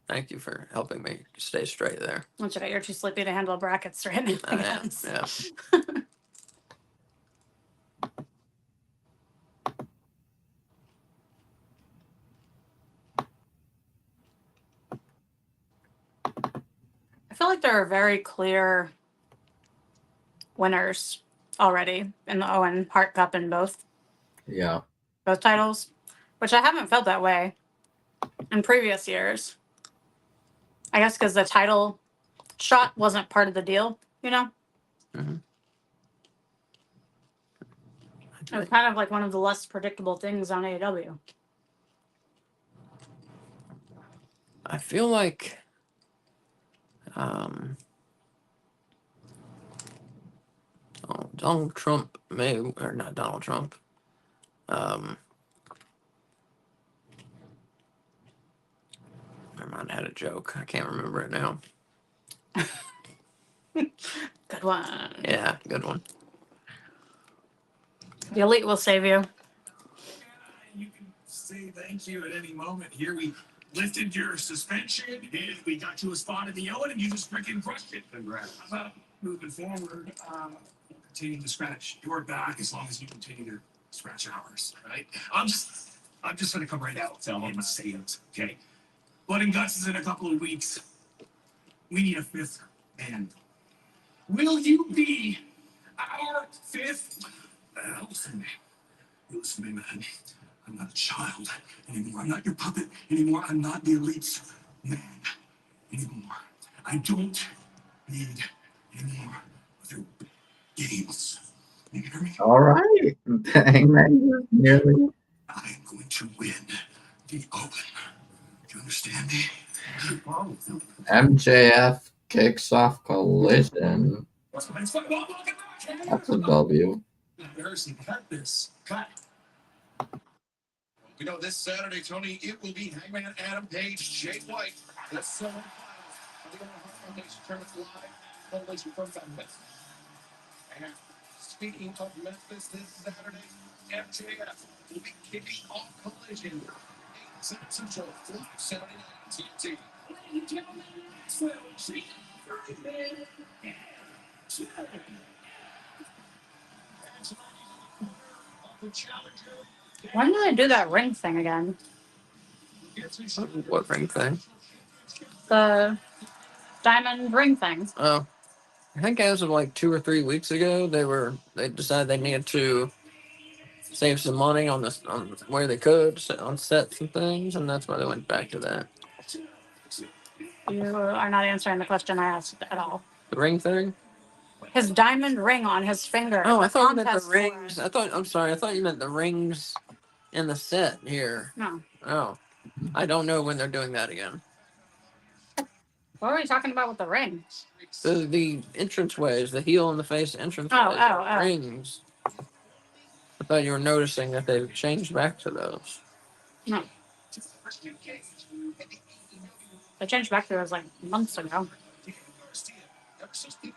[SPEAKER 2] Thank you for helping me stay straight there.
[SPEAKER 1] That's okay. You're too sleepy to handle brackets right now.
[SPEAKER 2] I am. Yeah.
[SPEAKER 1] I feel like there are very clear winners already in the Owen Hart Cup in both
[SPEAKER 3] Yeah.
[SPEAKER 1] titles, which I haven't felt that way in previous years. I guess because the title shot wasn't part of the deal, you know?
[SPEAKER 2] Mhm.
[SPEAKER 1] It was kind of like one of the less predictable things on AEW.
[SPEAKER 2] I feel like Donald Trump may, or not Donald Trump. Never mind, I had a joke. I can't remember it now.
[SPEAKER 1] Good one.
[SPEAKER 2] Yeah, good one.
[SPEAKER 1] The Elite will save you.
[SPEAKER 5] You can say thank you at any moment. Here we lifted your suspension and we got you a spot in the Owen and you just freaking crushed it. Congrats. How about moving forward, continue to scratch your back as long as you continue to scratch ours, right? I'm just gonna come right out and say it, okay? Blood and Guts is in a couple of weeks. We need a fifth man. Will you be our fifth? Listen to me. Listen to me, man. I'm not a child anymore. I'm not your puppet anymore. I'm not the Elite's man anymore. I don't need any more of your games. You hear me?
[SPEAKER 3] All right. Hangman is nearly.
[SPEAKER 5] I'm going to win the Owen. Do you understand me?
[SPEAKER 3] MJF kicks off Collision. That's a W.
[SPEAKER 5] Embarrassing. Cut this. Cut. We know this Saturday, Tony, it will be Hangman Adam Page, Jay White. That's so finals. The Owen Hart Foundation tournament live. Motivation from Memphis. And speaking of Memphis, this Saturday, MJF will be kicking off Collision. 8 Central, 579 TNT. Ladies and gentlemen,
[SPEAKER 1] When do they do that ring thing again?
[SPEAKER 2] What ring thing?
[SPEAKER 1] The diamond ring thing.
[SPEAKER 2] Oh, I think as of like 2 or 3 weeks ago, they decided they needed to save some money on where they could on sets and things, and that's why they went back to that.
[SPEAKER 1] You are not answering the question I asked at all.
[SPEAKER 2] The ring thing?
[SPEAKER 1] His diamond ring on his finger.
[SPEAKER 2] Oh, I thought you meant the
[SPEAKER 1] Contest
[SPEAKER 2] rings.
[SPEAKER 1] for-
[SPEAKER 2] I'm sorry. I thought you meant the rings in the set here.
[SPEAKER 1] No.
[SPEAKER 2] Oh, I don't know when they're doing that again.
[SPEAKER 1] What were we talking about with the ring?
[SPEAKER 2] The entranceways, the heel and the face entranceways,
[SPEAKER 1] Oh.
[SPEAKER 2] rings. I thought you were noticing that they've changed back to those.
[SPEAKER 1] No. They changed back to those like months ago.
[SPEAKER 5] Ever since the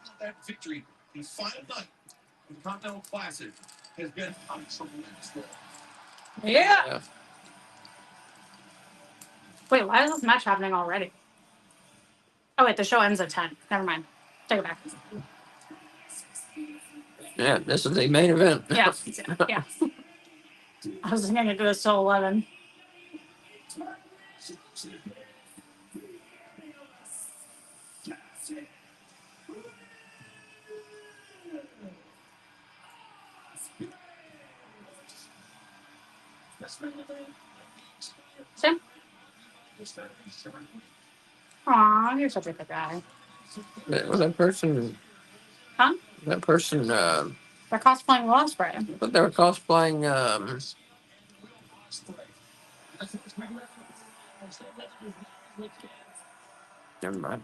[SPEAKER 5] victory, the final night in Continental Classic has been on tremendous roll.
[SPEAKER 1] Yeah. Wait, why is this match happening already? Oh wait, the show ends at 10. Never mind. Take it back.
[SPEAKER 2] Yeah, this is a main event.
[SPEAKER 1] Yeah. Yeah. I was thinking it goes till 11. Tim? Aw, you're such a good guy.
[SPEAKER 2] That person,
[SPEAKER 1] Huh?
[SPEAKER 2] That person,
[SPEAKER 1] They're cosplaying Will Ospreay.
[SPEAKER 2] but they were cosplaying, never mind.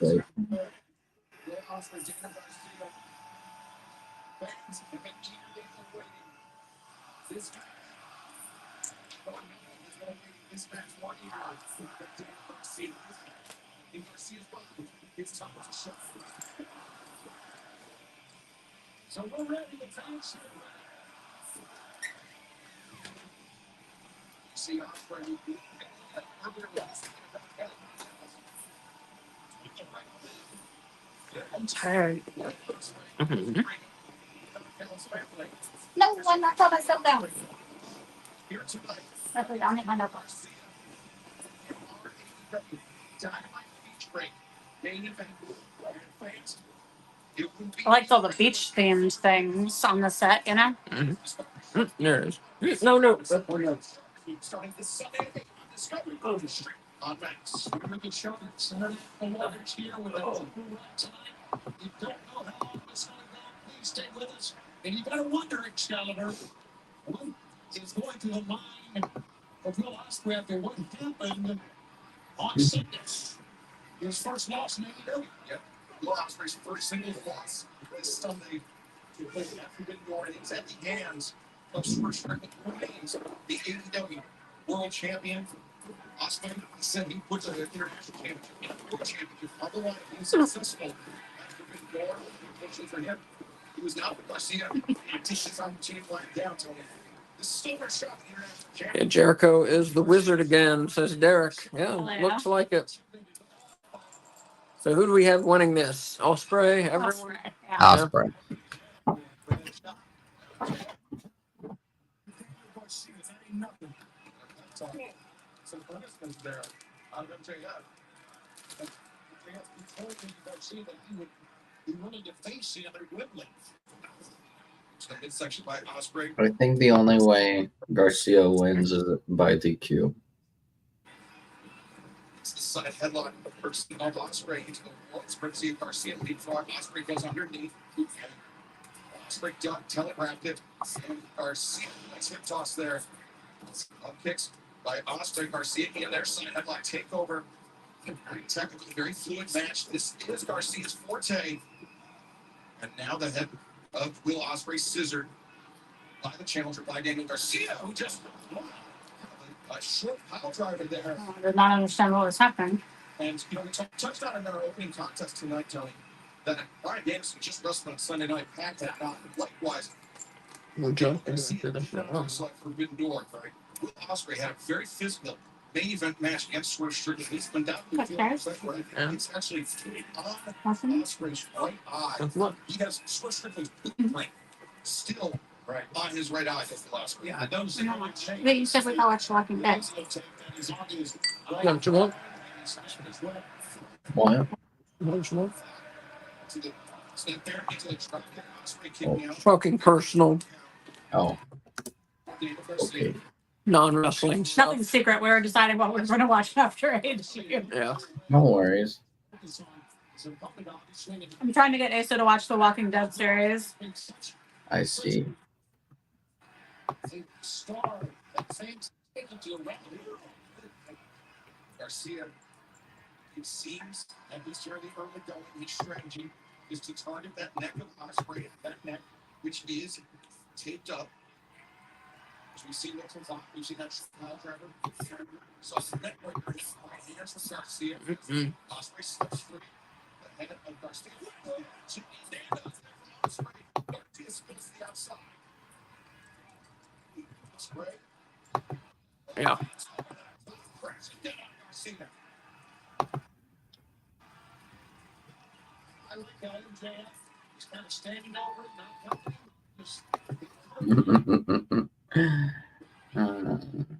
[SPEAKER 3] Like,
[SPEAKER 5] So we're ready to finish. See Ospreay.
[SPEAKER 1] I'm tired.
[SPEAKER 2] Mhm.
[SPEAKER 1] No, I'm not throwing myself down.
[SPEAKER 5] Here tonight.
[SPEAKER 1] That's like, I'll make my knuckles.
[SPEAKER 5] Dynamite beach break. Main event. Fans. It will be
[SPEAKER 1] I liked all the beach themed things on the set, you know?
[SPEAKER 2] There it is. No.
[SPEAKER 5] starting this Sunday on Discovery Street on Max. We're going to show that Saturday mornings here with a tonight. You don't know how long this is going to go. Please stay with us. And you better wonder, Excalibur, what is going through the mind of Will Ospreay after what happened on Sunday? His first loss in AEW. Yep. Will Ospreay's first single loss this Sunday to play after Door, and it's at the hands of Super Strickland, who remains the AEW World Champion. Ospreay said he puts an international championship in the World Championship on the line. He was successful after Door. Unfortunately for him, he was not with Garcia. He dishes on the chain line down to him. The silver shot in the international
[SPEAKER 2] Yeah,
[SPEAKER 5] championship.
[SPEAKER 2] Jericho is the wizard again, says Derek. Yeah,
[SPEAKER 1] Oh, yeah.
[SPEAKER 2] looks like it. So who do we have winning this? Ospreay, everyone?
[SPEAKER 1] Ospreay, yeah.
[SPEAKER 3] Ospreay.
[SPEAKER 5] Garcia, that ain't nothing. That's all. Some punishment there. I'm going to tell you that. They have told Garcia that he would be willing to face the other Woodley. So it's section by Ospreay.
[SPEAKER 3] I think the only way Garcia wins is by DQ.
[SPEAKER 5] It's the side headlock first of Ospreay into the wall. It's Garcia leapfrog. Ospreay goes underneath. Ospreay telegraphed it. And Garcia, nice hip toss there. Kicks by Ospreay. Garcia in their side headlock takeover. Very technically, very fluid match. This is Garcia's forte. And now the head of Will Ospreay scissored by the challenger, by Daniel Garcia, who just a short pile driver there.
[SPEAKER 1] Oh, I did not understand what was happening.
[SPEAKER 5] And we touched on in our opening contest tonight, Tony, that Brian Danielson just wrestled on Sunday night, packed that out. Likewise,
[SPEAKER 2] We're
[SPEAKER 5] Daniel
[SPEAKER 2] jumping
[SPEAKER 5] Garcia
[SPEAKER 2] into the
[SPEAKER 5] was like Forbidden Door, right? Will Ospreay had a very physical main event match against Swerve Strickland. He's been down to the
[SPEAKER 2] Yeah.
[SPEAKER 5] It's actually on
[SPEAKER 1] Nothing?
[SPEAKER 5] Ospreay's right eye.
[SPEAKER 2] Look.
[SPEAKER 5] He has Swerve Strickland's blueprint still on his right eye. Yeah, I don't see how much change.
[SPEAKER 1] But you said we got watch Walking Dead.
[SPEAKER 2] Don't you want?
[SPEAKER 3] What?
[SPEAKER 2] Don't you want?
[SPEAKER 5] Oh.
[SPEAKER 2] Fucking personal,
[SPEAKER 3] Oh, okay.
[SPEAKER 2] non-wrestling stuff.
[SPEAKER 1] Nothing secret. We were deciding what we were going to watch after AEW.
[SPEAKER 2] Yeah.
[SPEAKER 3] No worries.
[SPEAKER 1] I'm trying to get Asa to watch the Walking Dead series.
[SPEAKER 3] I see.
[SPEAKER 5] Garcia, it seems, at least early going, his strategy is to target that neck of Ospreay, that neck, which is taped up. As we see that from we've seen that pile driver. So the neck right there, hands from Garcia. Ospreay slips through the head of Garcia. To the stand up Ospreay. Garcia spins to the outside. Ospreay.
[SPEAKER 2] Yeah.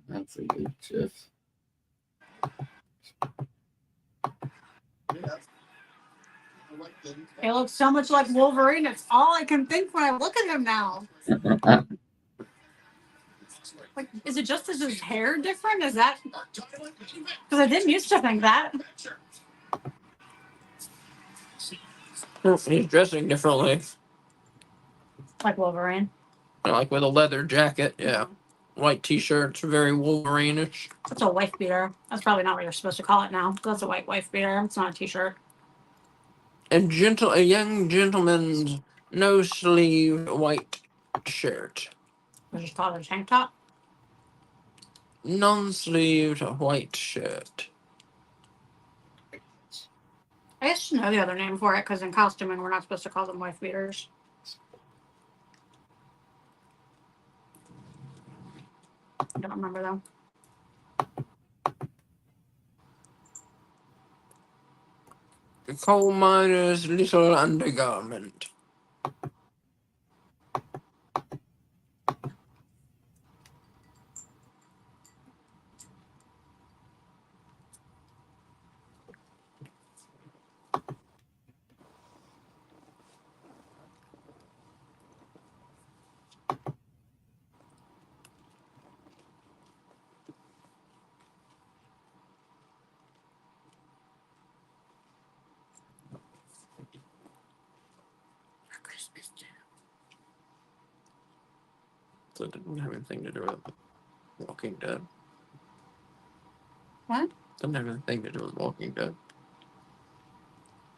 [SPEAKER 3] That's a good gif.
[SPEAKER 1] He looks so much like Wolverine. It's all I can think when I look at him now. Like, is it just is his hair different? Is that because I didn't used to think that?
[SPEAKER 2] He's dressing differently.
[SPEAKER 1] Like Wolverine.
[SPEAKER 2] Like with a leather jacket, yeah. White t-shirts, very Wolverine-ish.
[SPEAKER 1] That's a wife beater. That's probably not what you're supposed to call it now. That's a white wife beater. It's not a t-shirt.
[SPEAKER 2] And a young gentleman's no-sleeve white shirt.
[SPEAKER 1] We just call it a tank top.
[SPEAKER 2] Non-sleeved white shirt.
[SPEAKER 1] I guess you know the other name for it because in costuming we're not supposed to call them wife beaters. I don't remember though.
[SPEAKER 2] The coal miner's little undergarment. So it didn't have anything to do with Walking Dead.
[SPEAKER 1] What?
[SPEAKER 2] Doesn't have anything to do with Walking Dead.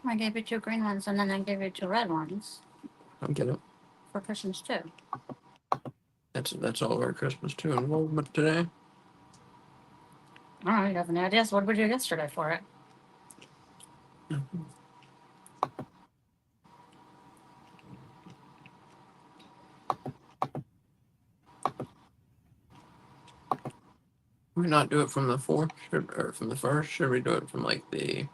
[SPEAKER 1] I gave you 2 green ones and then I gave you 2 red ones
[SPEAKER 2] I get it.
[SPEAKER 1] for Christmas too.
[SPEAKER 2] That's all of our Christmas 2 involvement today.
[SPEAKER 1] All right, you have any ideas? What did we do yesterday for it?
[SPEAKER 2] We not do it from the 4th or from the 1st? Should we do it from like the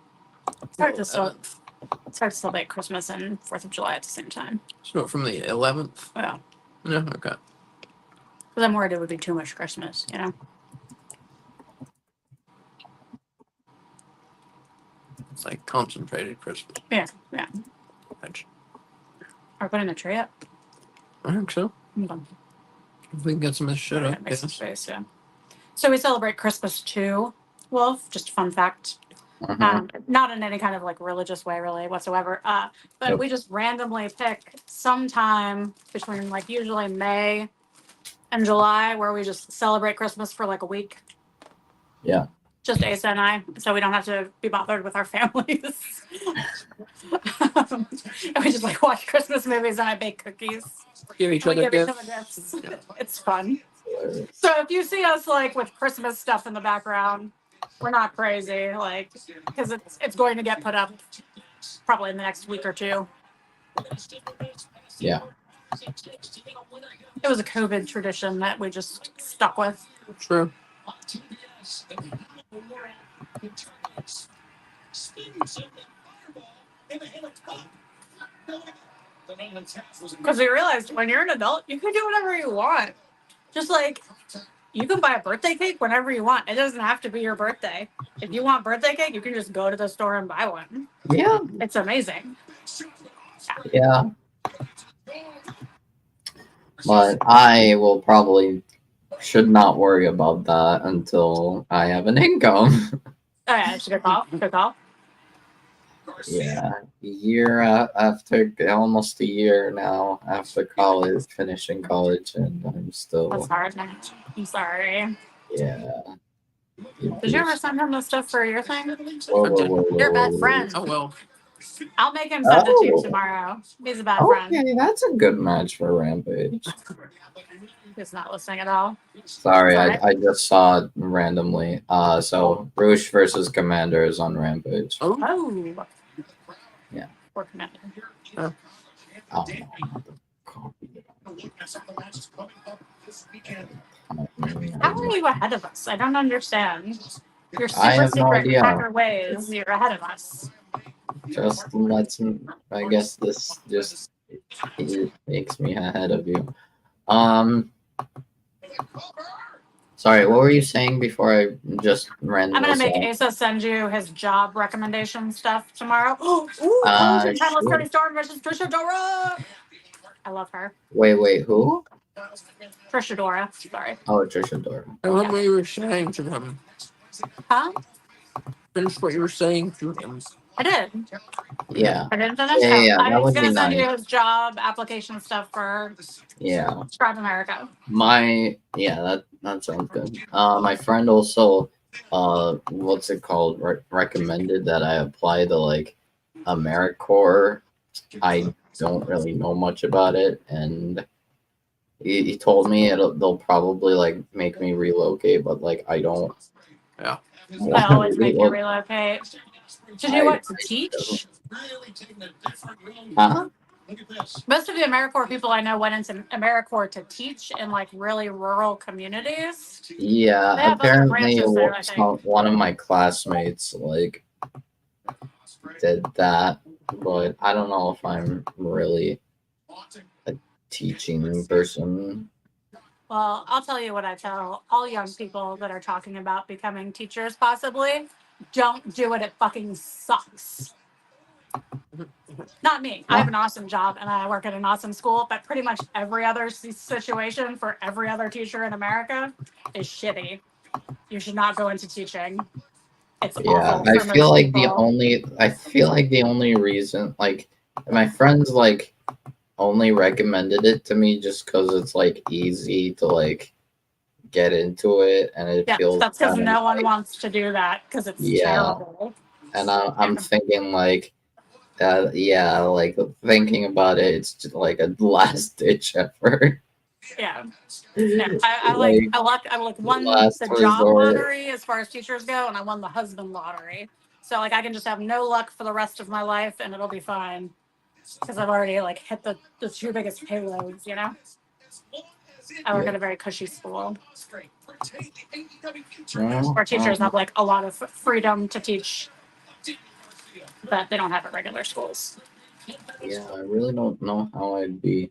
[SPEAKER 1] It's hard to
[SPEAKER 2] 11th?
[SPEAKER 1] celebrate Christmas and 4th of July at the same time.
[SPEAKER 2] So from the 11th?
[SPEAKER 1] Yeah.
[SPEAKER 2] No, okay.
[SPEAKER 1] Because I'm worried it would be too much Christmas, you know?
[SPEAKER 2] It's like concentrated Christmas.
[SPEAKER 1] Yeah, yeah. Are we putting the tree up?
[SPEAKER 2] I think so.
[SPEAKER 1] Okay.
[SPEAKER 2] If we can get some of this shit
[SPEAKER 1] Yeah,
[SPEAKER 2] up.
[SPEAKER 1] make some
[SPEAKER 2] Yes.
[SPEAKER 1] space, yeah. So we celebrate Christmas too, Wolf. Just a fun fact. Not in any kind of like religious way, really whatsoever. But
[SPEAKER 3] Nope.
[SPEAKER 1] we just randomly pick sometime between like usually May and July where we just celebrate Christmas for like a week.
[SPEAKER 3] Yeah.
[SPEAKER 1] Just Asa and I, so we don't have to be bothered with our families. And we just like watch Christmas movies and I bake cookies.
[SPEAKER 2] Give each
[SPEAKER 1] And we
[SPEAKER 2] other
[SPEAKER 1] give
[SPEAKER 2] gifts.
[SPEAKER 1] each other gifts. It's fun. So if you see us like with Christmas stuff in the background, we're not crazy, like because it's going to get put up probably in the next week or 2.
[SPEAKER 3] Yeah.
[SPEAKER 1] It was a COVID tradition that we just stuck with.
[SPEAKER 2] True.
[SPEAKER 1] Because we realized when you're an adult, you can do whatever you want. Just like you can buy a birthday cake whenever you want. It doesn't have to be your birthday. If you want birthday cake, you can just go to the store and buy one.
[SPEAKER 3] Yeah.
[SPEAKER 1] It's amazing.
[SPEAKER 3] Yeah. But I will probably should not worry about that until I have an income.
[SPEAKER 1] Oh yeah, it's a good call. Good call.
[SPEAKER 3] Yeah, after almost a year now after college, finishing college, and I'm
[SPEAKER 1] That's
[SPEAKER 3] still
[SPEAKER 1] hard. I'm sorry.
[SPEAKER 3] yeah.
[SPEAKER 1] Did you ever send him the stuff for your thing? You're a bad friend.
[SPEAKER 2] Oh well.
[SPEAKER 1] I'll make him send it to you
[SPEAKER 3] Oh.
[SPEAKER 1] tomorrow. He's a bad friend.
[SPEAKER 3] Okay, that's a good match for Rampage.
[SPEAKER 1] He's not listening at all.
[SPEAKER 3] Sorry,
[SPEAKER 1] Sorry.
[SPEAKER 3] I just saw it randomly. So Roosh versus Commander is on Rampage.
[SPEAKER 2] Oh.
[SPEAKER 1] Oh.
[SPEAKER 3] Yeah.
[SPEAKER 1] Poor Commander.
[SPEAKER 3] Oh, no, not the copy.
[SPEAKER 1] How are you ahead of us? I don't understand. Your
[SPEAKER 3] I
[SPEAKER 1] super
[SPEAKER 3] have no
[SPEAKER 1] secret
[SPEAKER 3] idea.
[SPEAKER 1] hacker ways. You're ahead of us.
[SPEAKER 3] just lets me. I guess this just it makes me ahead of you. Sorry, what were you saying before I just ran
[SPEAKER 1] I'm gonna
[SPEAKER 3] this
[SPEAKER 1] make
[SPEAKER 3] off?
[SPEAKER 1] Asa send you his job recommendation stuff tomorrow. Ooh, Collision Timeless
[SPEAKER 3] Sure.
[SPEAKER 1] Tony Storm versus Trisha Dora. I love her.
[SPEAKER 3] Wait, who?
[SPEAKER 1] Trisha Dora. Sorry.
[SPEAKER 3] Oh, Trisha Dora.
[SPEAKER 2] I love what you were saying to him.
[SPEAKER 1] Huh?
[SPEAKER 2] Finish what you were saying to him.
[SPEAKER 1] I did.
[SPEAKER 3] Yeah.
[SPEAKER 1] I didn't finish.
[SPEAKER 3] Yeah, that
[SPEAKER 1] He's
[SPEAKER 3] would
[SPEAKER 1] gonna
[SPEAKER 3] be
[SPEAKER 1] send you
[SPEAKER 3] nice.
[SPEAKER 1] his job application stuff for
[SPEAKER 3] Yeah.
[SPEAKER 1] Scribe America.
[SPEAKER 3] That sounds good. My friend also, what's it called? Recommended that I apply to like AmeriCorps. I don't really know much about it, and he told me they'll probably like make me relocate, but like I don't.
[SPEAKER 2] Yeah.
[SPEAKER 1] They
[SPEAKER 3] want to
[SPEAKER 1] always make you
[SPEAKER 3] relocate.
[SPEAKER 1] relocate. To do what? To teach?
[SPEAKER 3] Huh?
[SPEAKER 1] Most of the AmeriCorps people I know went into AmeriCorps to teach in like really rural communities.
[SPEAKER 3] Yeah,
[SPEAKER 1] They have other
[SPEAKER 3] apparently
[SPEAKER 1] branches there, I think.
[SPEAKER 3] one of my classmates like did that, but I don't know if I'm really a teaching person.
[SPEAKER 1] Well, I'll tell you what I tell all young people that are talking about becoming teachers, possibly. Don't do it. It fucking sucks. Not me. I have an awesome job and I work at an awesome school, but pretty much every other situation for every other teacher in America is shitty. You should not go into teaching. It's
[SPEAKER 3] Yeah,
[SPEAKER 1] awful for most people.
[SPEAKER 3] I feel like the only reason like my friends like only recommended it to me just because it's like easy to like get into it and it
[SPEAKER 1] Yeah,
[SPEAKER 3] feels
[SPEAKER 1] that's because
[SPEAKER 3] kind of
[SPEAKER 1] no one
[SPEAKER 3] like,
[SPEAKER 1] wants to do that because it's
[SPEAKER 3] yeah,
[SPEAKER 1] terrible.
[SPEAKER 3] and I'm thinking like yeah, like thinking about it, it's just like a last ditch effort.
[SPEAKER 1] Yeah. No, I
[SPEAKER 3] Like
[SPEAKER 1] won
[SPEAKER 3] last
[SPEAKER 1] the job
[SPEAKER 3] resort.
[SPEAKER 1] lottery as far as teachers go, and I won the husband lottery. So like I can just have no luck for the rest of my life, and it'll be fine because I've already like hit the two biggest payloads. You know, I work
[SPEAKER 3] Yeah.
[SPEAKER 1] at a very cushy school
[SPEAKER 3] Well,
[SPEAKER 1] where teachers have like a lot of freedom to teach that they don't have at regular schools.
[SPEAKER 3] yeah, I really don't know how I'd be.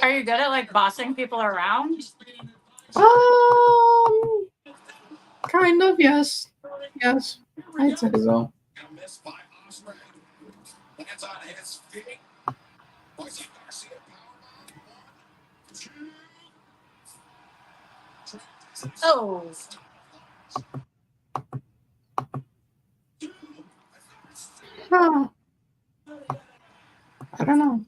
[SPEAKER 1] Are you good at like bossing people around?
[SPEAKER 3] Kind of, yes. Yes, I'd say so.
[SPEAKER 1] Oh,
[SPEAKER 3] Huh. I don't know.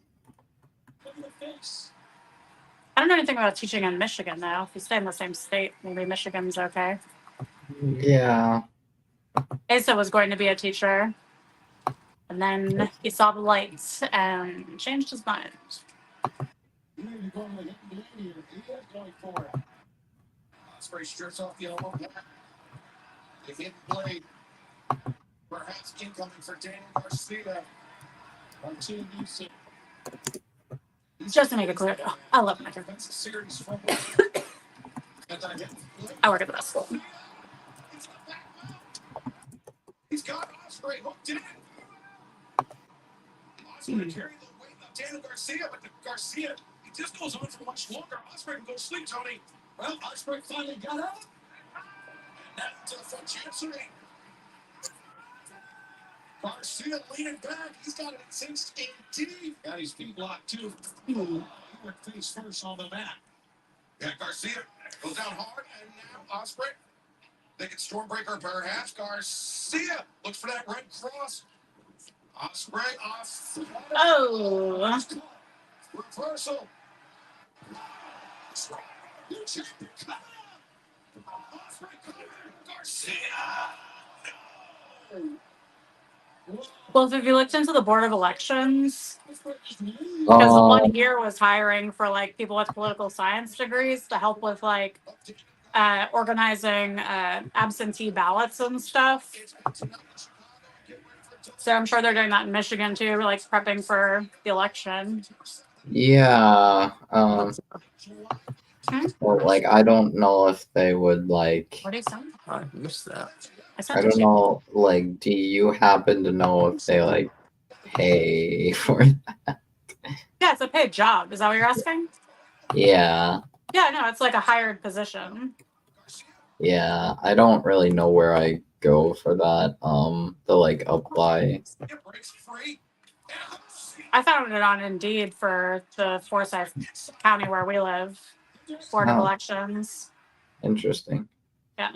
[SPEAKER 1] I don't know anything about teaching in Michigan though. If you stay in the same state, maybe Michigan's okay.
[SPEAKER 3] Yeah.
[SPEAKER 1] Asa was going to be a teacher, and then he saw the lights and changed his mind. Just to make it clear, I love Michigan. I work at the best school.
[SPEAKER 5] He's got Osprey hooked in. Osprey carrying the weight of Daniel Garcia, but Garcia, he just goes on for much longer. Osprey can go sleep, Tony. Well, Osprey finally got up. And now to the front chancery. Garcia leaning back. He's got it cinched in deep. Got his feet locked, too. He went face first on the mat. Yeah, Garcia goes down hard, and now Osprey. They get Stormbreaker perhaps. Garcia looks for that red cross. Osprey off.
[SPEAKER 1] Oh,
[SPEAKER 5] Reversal. Garcia.
[SPEAKER 1] well, if you looked into the Board of Elections, because
[SPEAKER 3] Oh,
[SPEAKER 1] one here was hiring for like people with political science degrees to help with like organizing absentee ballots and stuff. So I'm sure they're doing that in Michigan too, like prepping for the election.
[SPEAKER 3] yeah. Well, like, I don't know if they would, like,
[SPEAKER 1] What do you say?
[SPEAKER 2] I missed that.
[SPEAKER 3] I don't know, like, do you happen to know if they, like, pay for it?
[SPEAKER 1] Yeah, it's a paid job. Is that what you're asking?
[SPEAKER 3] Yeah,
[SPEAKER 1] Yeah, no, it's like a hired position.
[SPEAKER 3] yeah, I don't really know where I go for that, to, like, apply.
[SPEAKER 1] I found it on Indeed for the Forsyth County where we live, Board of
[SPEAKER 3] Oh.
[SPEAKER 1] Elections.
[SPEAKER 3] Interesting.
[SPEAKER 1] Yeah.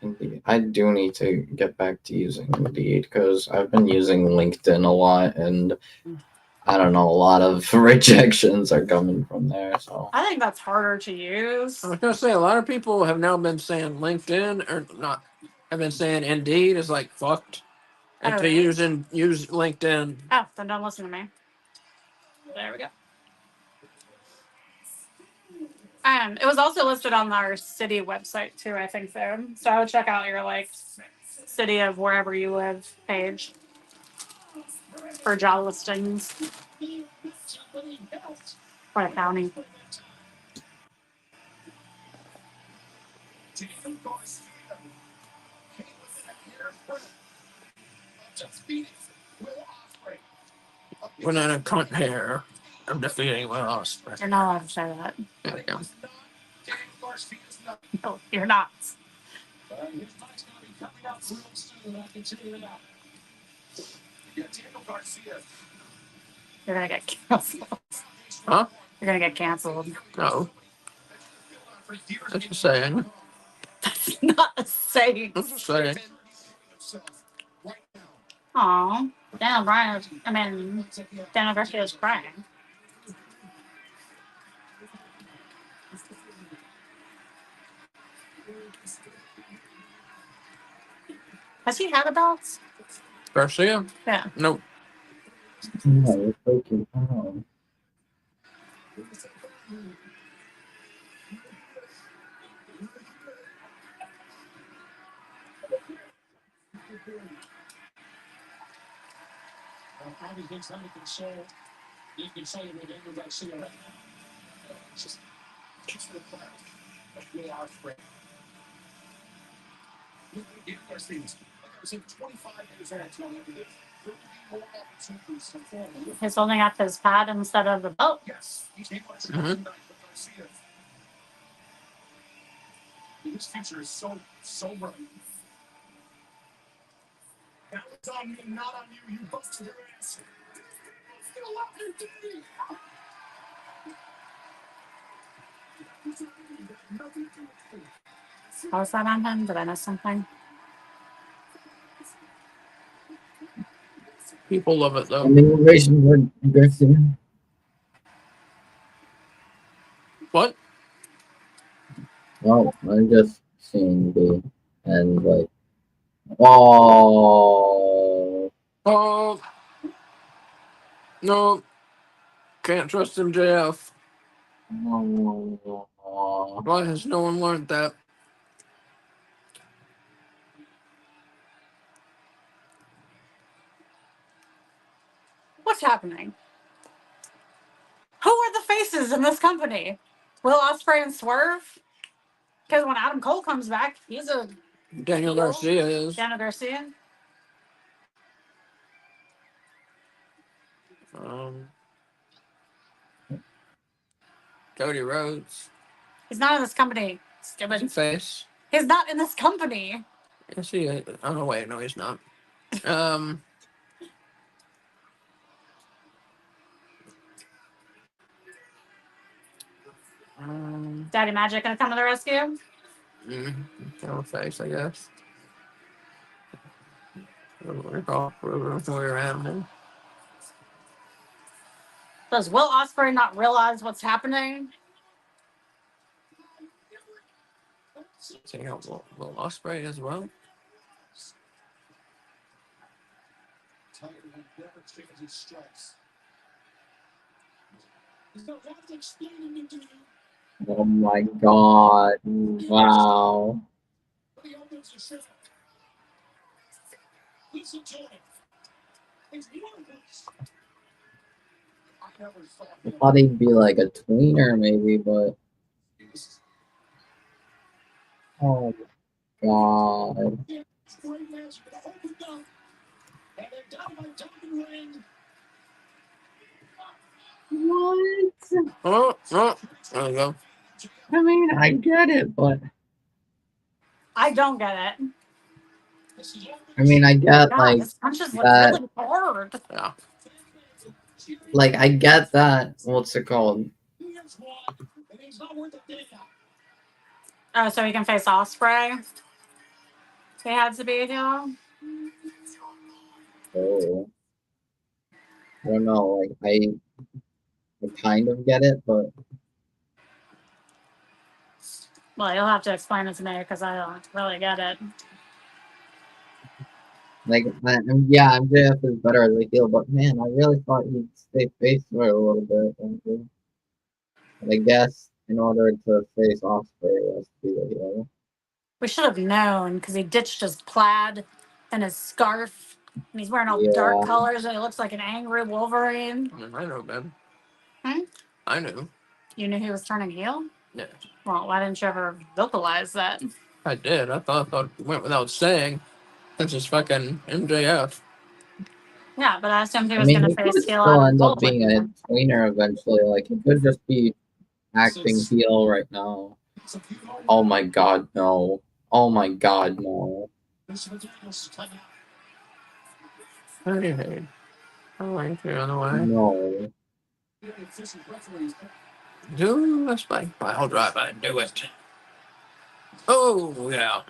[SPEAKER 3] Indeed. I do need to get back to using Indeed because I've been using LinkedIn a lot, and I don't know, a lot of rejections are coming from there. So
[SPEAKER 1] I think that's harder to use.
[SPEAKER 2] I was gonna say a lot of people have now been saying LinkedIn or not have been saying Indeed is like fucked. And
[SPEAKER 1] Oh,
[SPEAKER 2] to
[SPEAKER 1] really?
[SPEAKER 2] use LinkedIn.
[SPEAKER 1] Oh, then don't listen to me. There we go. It was also listed on our city website too, I think so. So I would check out your like city of wherever you live page for job listings for a county.
[SPEAKER 2] Banana cunt hair. I'm defeating my loss.
[SPEAKER 1] You're not allowed to say that.
[SPEAKER 2] There you go.
[SPEAKER 1] No, you're not. You're gonna get canceled.
[SPEAKER 2] Huh?
[SPEAKER 1] You're gonna get canceled.
[SPEAKER 2] No. That's just saying.
[SPEAKER 1] That's not a saying.
[SPEAKER 2] I'm just saying.
[SPEAKER 1] Aw, Daniel Bryan is, Daniel Garcia is crying. Has he had a belt?
[SPEAKER 2] Garcia?
[SPEAKER 1] Yeah.
[SPEAKER 2] Nope.
[SPEAKER 3] no, it's okay. Oh.
[SPEAKER 1] He's holding up his pad instead of the belt.
[SPEAKER 2] Mm-hmm.
[SPEAKER 5] His future is so bright. Now it's on me, not on you. You busted your ass. Still love you, Diddy.
[SPEAKER 1] How was that on him? Did I miss something?
[SPEAKER 2] People love it though.
[SPEAKER 3] Immigration word Garcia.
[SPEAKER 2] What?
[SPEAKER 3] Well, I'm just seeing the and like, oh,
[SPEAKER 2] Oh no. Can't trust MJF. Why has no one learned that?
[SPEAKER 1] What's happening? Who are the faces in this company? Will Ospreay and Swerve? Because when Adam Cole comes back, he's a
[SPEAKER 2] Daniel Garcia is.
[SPEAKER 1] Daniel Garcia.
[SPEAKER 2] Cody Rhodes.
[SPEAKER 1] He's not in this company. Stupid.
[SPEAKER 2] He's a face.
[SPEAKER 1] He's not in this company.
[SPEAKER 2] Yes, he is. Oh no, wait, no, he's not.
[SPEAKER 1] Daddy Magic gonna come to the rescue?
[SPEAKER 2] No face, I guess. We're animal.
[SPEAKER 1] Does Will Ospreay not realize what's happening?
[SPEAKER 2] Taking out Will Ospreay as well.
[SPEAKER 3] oh my God! Wow. I thought he'd be like a tweener maybe, but Oh god. What?
[SPEAKER 2] Oh, there you go.
[SPEAKER 3] I mean, I get it, but
[SPEAKER 1] I don't get it.
[SPEAKER 3] I mean, I get
[SPEAKER 1] God, his punches look
[SPEAKER 3] that.
[SPEAKER 1] really hard.
[SPEAKER 2] Yeah.
[SPEAKER 3] I get that. What's it called?
[SPEAKER 1] Oh, so he can face Osprey. He had to be here.
[SPEAKER 3] Oh, I don't know. I kind of get it, but
[SPEAKER 1] Well, you'll have to explain it to me because I don't really get it.
[SPEAKER 3] yeah, MJF is better as a heel, but man, I really thought he'd stay face for a little bit. But I guess in order to face Osprey, he has to be the heel.
[SPEAKER 1] We should have known because he ditched his plaid and his scarf, and he's wearing all dark
[SPEAKER 3] Yeah,
[SPEAKER 1] colors, and he looks like an angry Wolverine.
[SPEAKER 2] I know, man.
[SPEAKER 1] Hmm?
[SPEAKER 2] I knew.
[SPEAKER 1] You knew he was turning heel?
[SPEAKER 2] Yeah,
[SPEAKER 1] Well, why didn't you ever vocalize that?
[SPEAKER 2] I did. I thought it went without saying. That's just fucking MJF.
[SPEAKER 1] Yeah, but I assumed he
[SPEAKER 3] I
[SPEAKER 1] was
[SPEAKER 3] mean,
[SPEAKER 1] going to
[SPEAKER 3] he
[SPEAKER 1] face
[SPEAKER 3] could
[SPEAKER 1] heel
[SPEAKER 3] still
[SPEAKER 1] Adam
[SPEAKER 3] end
[SPEAKER 1] Cole
[SPEAKER 3] up
[SPEAKER 1] with
[SPEAKER 3] being a
[SPEAKER 1] him.
[SPEAKER 3] tweener eventually. Like he could just be acting heel right now. Oh my god, no! Oh my god, no!
[SPEAKER 2] Hey, I'm waiting for you on the way.
[SPEAKER 3] No!
[SPEAKER 2] Do a spike pile driver. Do it. Oh, yeah.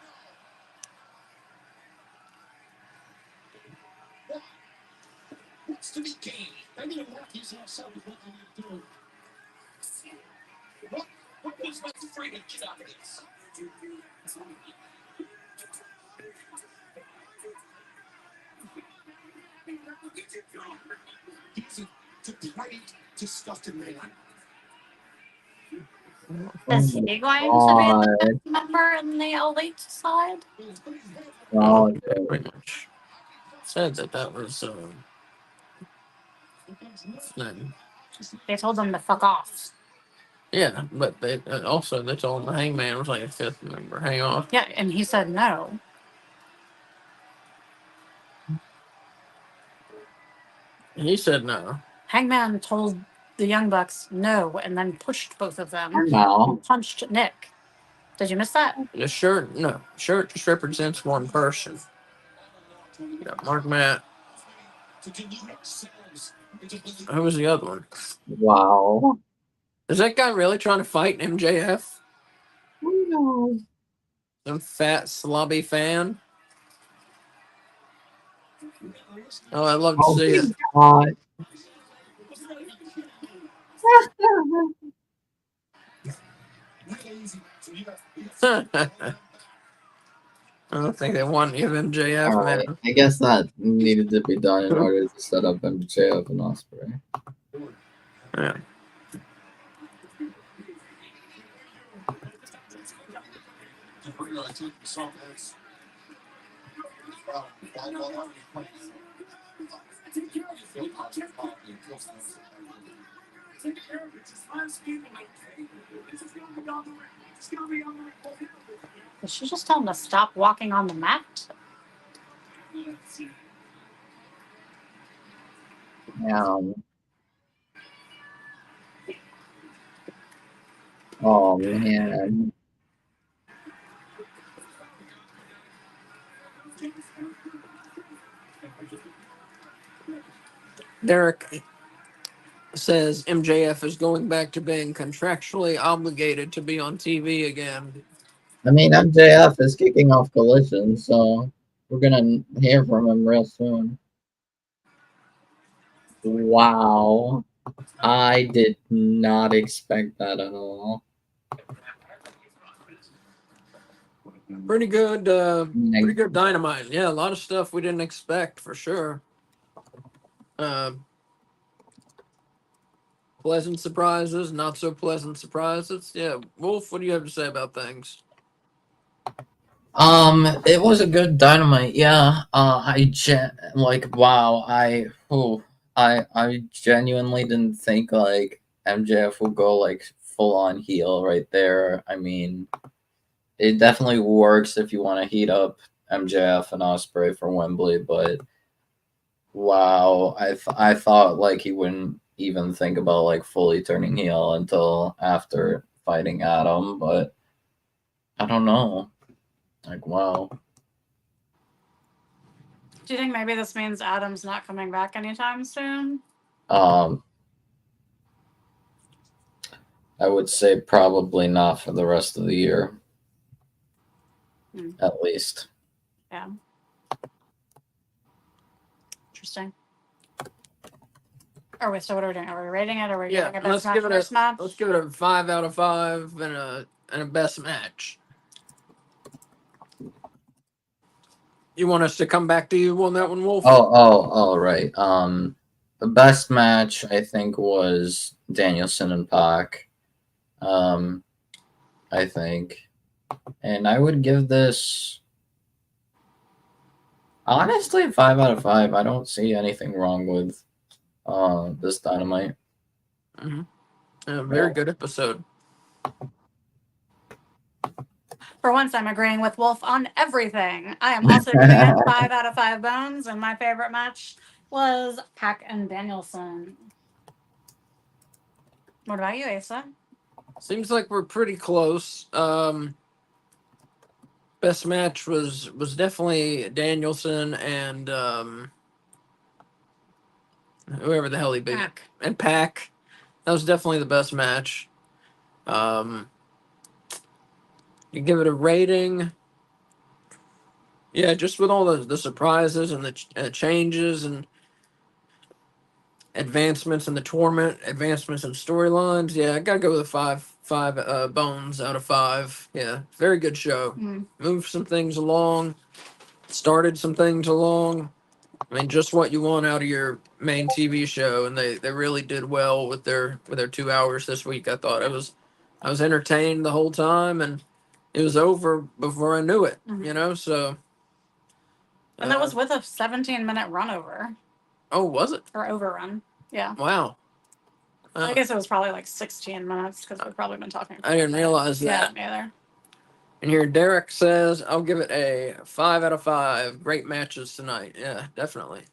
[SPEAKER 3] Oh
[SPEAKER 1] Is
[SPEAKER 3] my
[SPEAKER 1] he going to be the
[SPEAKER 3] god!
[SPEAKER 1] member in the elite side?
[SPEAKER 2] Oh,
[SPEAKER 3] No,
[SPEAKER 2] yeah, pretty much. Said that was, name.
[SPEAKER 1] They told him to fuck off.
[SPEAKER 2] Yeah, but they also they told him the Hangman was like a fifth member. Hang on.
[SPEAKER 1] Yeah, and he said no.
[SPEAKER 2] He said no.
[SPEAKER 1] Hangman told the Young Bucks no and then pushed both of them
[SPEAKER 3] no.
[SPEAKER 1] and punched Nick. Did you miss that?
[SPEAKER 2] The shirt, no. Shirt just represents one person. You got Mark Matt. Who was the other one?
[SPEAKER 3] Wow.
[SPEAKER 2] Is that guy really trying to fight MJF?
[SPEAKER 3] Who knows?
[SPEAKER 2] Some fat slobby fan? Oh, I'd love to
[SPEAKER 3] Oh
[SPEAKER 2] see
[SPEAKER 3] my god.
[SPEAKER 2] it. I don't think they want you, MJF,
[SPEAKER 3] Alright,
[SPEAKER 2] man.
[SPEAKER 3] I guess that needed to be done in order to set up MJF and Osprey.
[SPEAKER 2] Yeah.
[SPEAKER 1] Did she just tell him to stop walking on the mat?
[SPEAKER 3] Oh man.
[SPEAKER 2] Derek says MJF is going back to being contractually obligated to be on TV again.
[SPEAKER 3] I mean, MJF is kicking off Collision, so we're gonna hear from him real soon. Wow. I did not expect that at all.
[SPEAKER 2] Pretty good Dynamite. Yeah, a lot of stuff we didn't expect for sure. Pleasant surprises, not so pleasant surprises. Yeah, Wolf, what do you have to say about things?
[SPEAKER 3] It was a good Dynamite, yeah. Wow, I genuinely didn't think like MJF would go like full on heel right there. I mean, it definitely works if you want to heat up MJF and Osprey for Wembley, but wow, I thought like he wouldn't even think about like fully turning heel until after fighting Adam, but I don't know. Like wow.
[SPEAKER 1] Do you think maybe this means Adam's not coming back anytime soon?
[SPEAKER 3] Um I would say probably not for the rest of the year.
[SPEAKER 1] Hmm.
[SPEAKER 3] At least.
[SPEAKER 1] Yeah. Interesting. Oh wait, so what are we doing? Are we rating it? Or are we
[SPEAKER 2] Yeah,
[SPEAKER 1] giving it a best match, worst match?
[SPEAKER 2] let's give it a 5 out of 5 and a best match. You want us to come back to you on that one, Wolf?
[SPEAKER 3] Oh, right. The best match I think was Danielson and Pac. I think, and I would give this honestly a 5 out of 5. I don't see anything wrong with this Dynamite.
[SPEAKER 2] Mm-hmm. A very good episode.
[SPEAKER 1] For once, I'm agreeing with Wolf on everything. I am also giving it 5 out of 5 bones, and my favorite match was Pac and Danielson. What about you, Asa?
[SPEAKER 2] Seems like we're pretty close. Best match was definitely Danielson and whoever the hell he beat.
[SPEAKER 1] Pac.
[SPEAKER 2] And Pac. That was definitely the best match. You give it a rating. Yeah, just with all the surprises and the changes and advancements in the tournament, advancements in storylines. Yeah, I gotta go with a five bones out of 5. Yeah, very good show. Moved some things along, started some things along. I mean, just what you want out of your main TV show, and they really did well with their 2 hours this week. I thought I was entertained the whole time, and it was over before I knew it. You know, so.
[SPEAKER 1] And that was with a 17-minute run over.
[SPEAKER 2] Oh, was it?
[SPEAKER 1] Or overrun. Yeah.
[SPEAKER 2] Wow.
[SPEAKER 1] I guess it was probably like 16 minutes because we've probably been talking.
[SPEAKER 2] I didn't realize that.
[SPEAKER 1] Yeah, neither.
[SPEAKER 2] And here, Derek says, I'll give it a 5 out of 5. Great matches tonight. Yeah, definitely.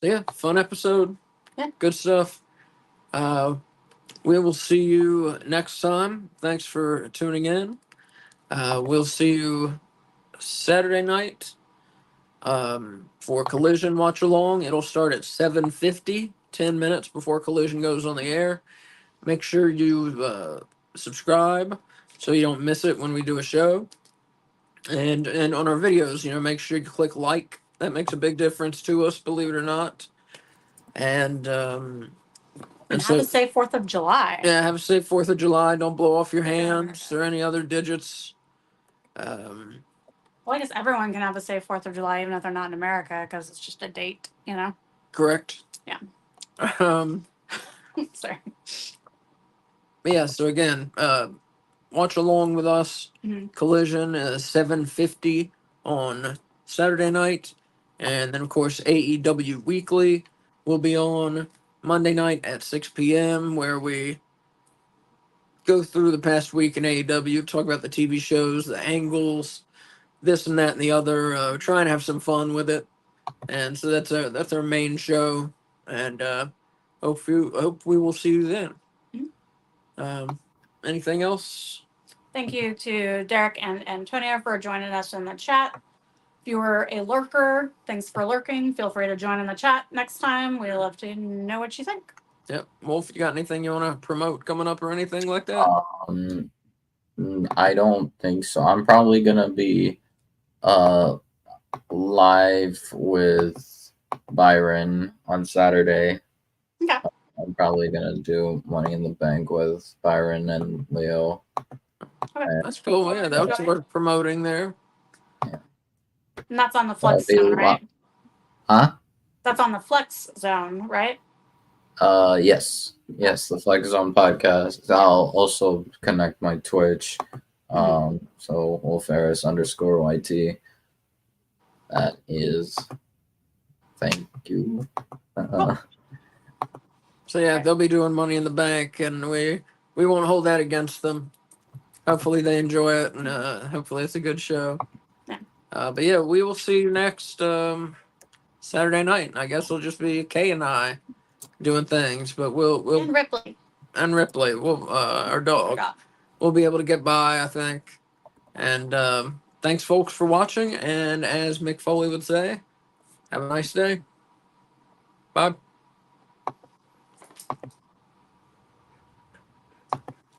[SPEAKER 2] Yeah, fun episode.
[SPEAKER 1] Yeah.
[SPEAKER 2] Good stuff. We will see you next time. Thanks for tuning in. We'll see you Saturday night for Collision Watch Along. It'll start at 7:50, 10 minutes before Collision goes on the air. Make sure you subscribe so you don't miss it when we do a show. And on our videos, make sure you click like. That makes a big difference to us, believe it or not. And
[SPEAKER 1] have a safe 4th of July.
[SPEAKER 2] Yeah, have a safe 4th of July. Don't blow off your hands or any other digits.
[SPEAKER 1] Well, I guess everyone can have a safe 4th of July, even if they're not in America, because it's just a date,
[SPEAKER 2] Correct.
[SPEAKER 1] Yeah. Sorry.
[SPEAKER 2] Yeah, so again, watch along with us. Collision is 7:50 on Saturday night. And then, of course, AEW Weekly will be on Monday night at 6 p.m., where we go through the past week in AEW, talk about the TV shows, the angles, this and that and the other. Try and have some fun with it. And so that's our main show. And hope we will see you then. Anything else?
[SPEAKER 1] Thank you to Derek and Antonio for joining us in the chat. If you were a lurker, thanks for lurking. Feel free to join in the chat next time. We'd love to know what you think.
[SPEAKER 2] Yep. Wolf, you got anything you want to promote coming up or anything like that?
[SPEAKER 3] I don't think so. I'm probably gonna be live with Byron on Saturday.
[SPEAKER 1] Okay.
[SPEAKER 3] I'm probably gonna do Money in the Bank with Byron and Leo.
[SPEAKER 1] Okay.
[SPEAKER 2] That's cool. Yeah, that's worth promoting there.
[SPEAKER 3] Yeah.
[SPEAKER 1] And that's on the Flex Zone, right?
[SPEAKER 3] Huh?
[SPEAKER 1] That's on the Flex Zone, right?
[SPEAKER 3] Yes, the Flex Zone podcast. I'll also connect my Twitch. So Wolferis _YT. That is. Thank you.
[SPEAKER 2] So yeah, they'll be doing Money in the Bank, and we we won't hold that against them. Hopefully they enjoy it, and hopefully it's a good show.
[SPEAKER 1] Yeah.
[SPEAKER 2] But yeah, we will see you next Saturday night. I guess it'll just be Kay and I doing things, but we'll
[SPEAKER 1] And Ripley.
[SPEAKER 2] and Ripley, we'll our dog,
[SPEAKER 1] Forgot.
[SPEAKER 2] we'll be able to get by, I think. And thanks, folks, for watching. And as Mick Foley would say, have a nice day. Bye.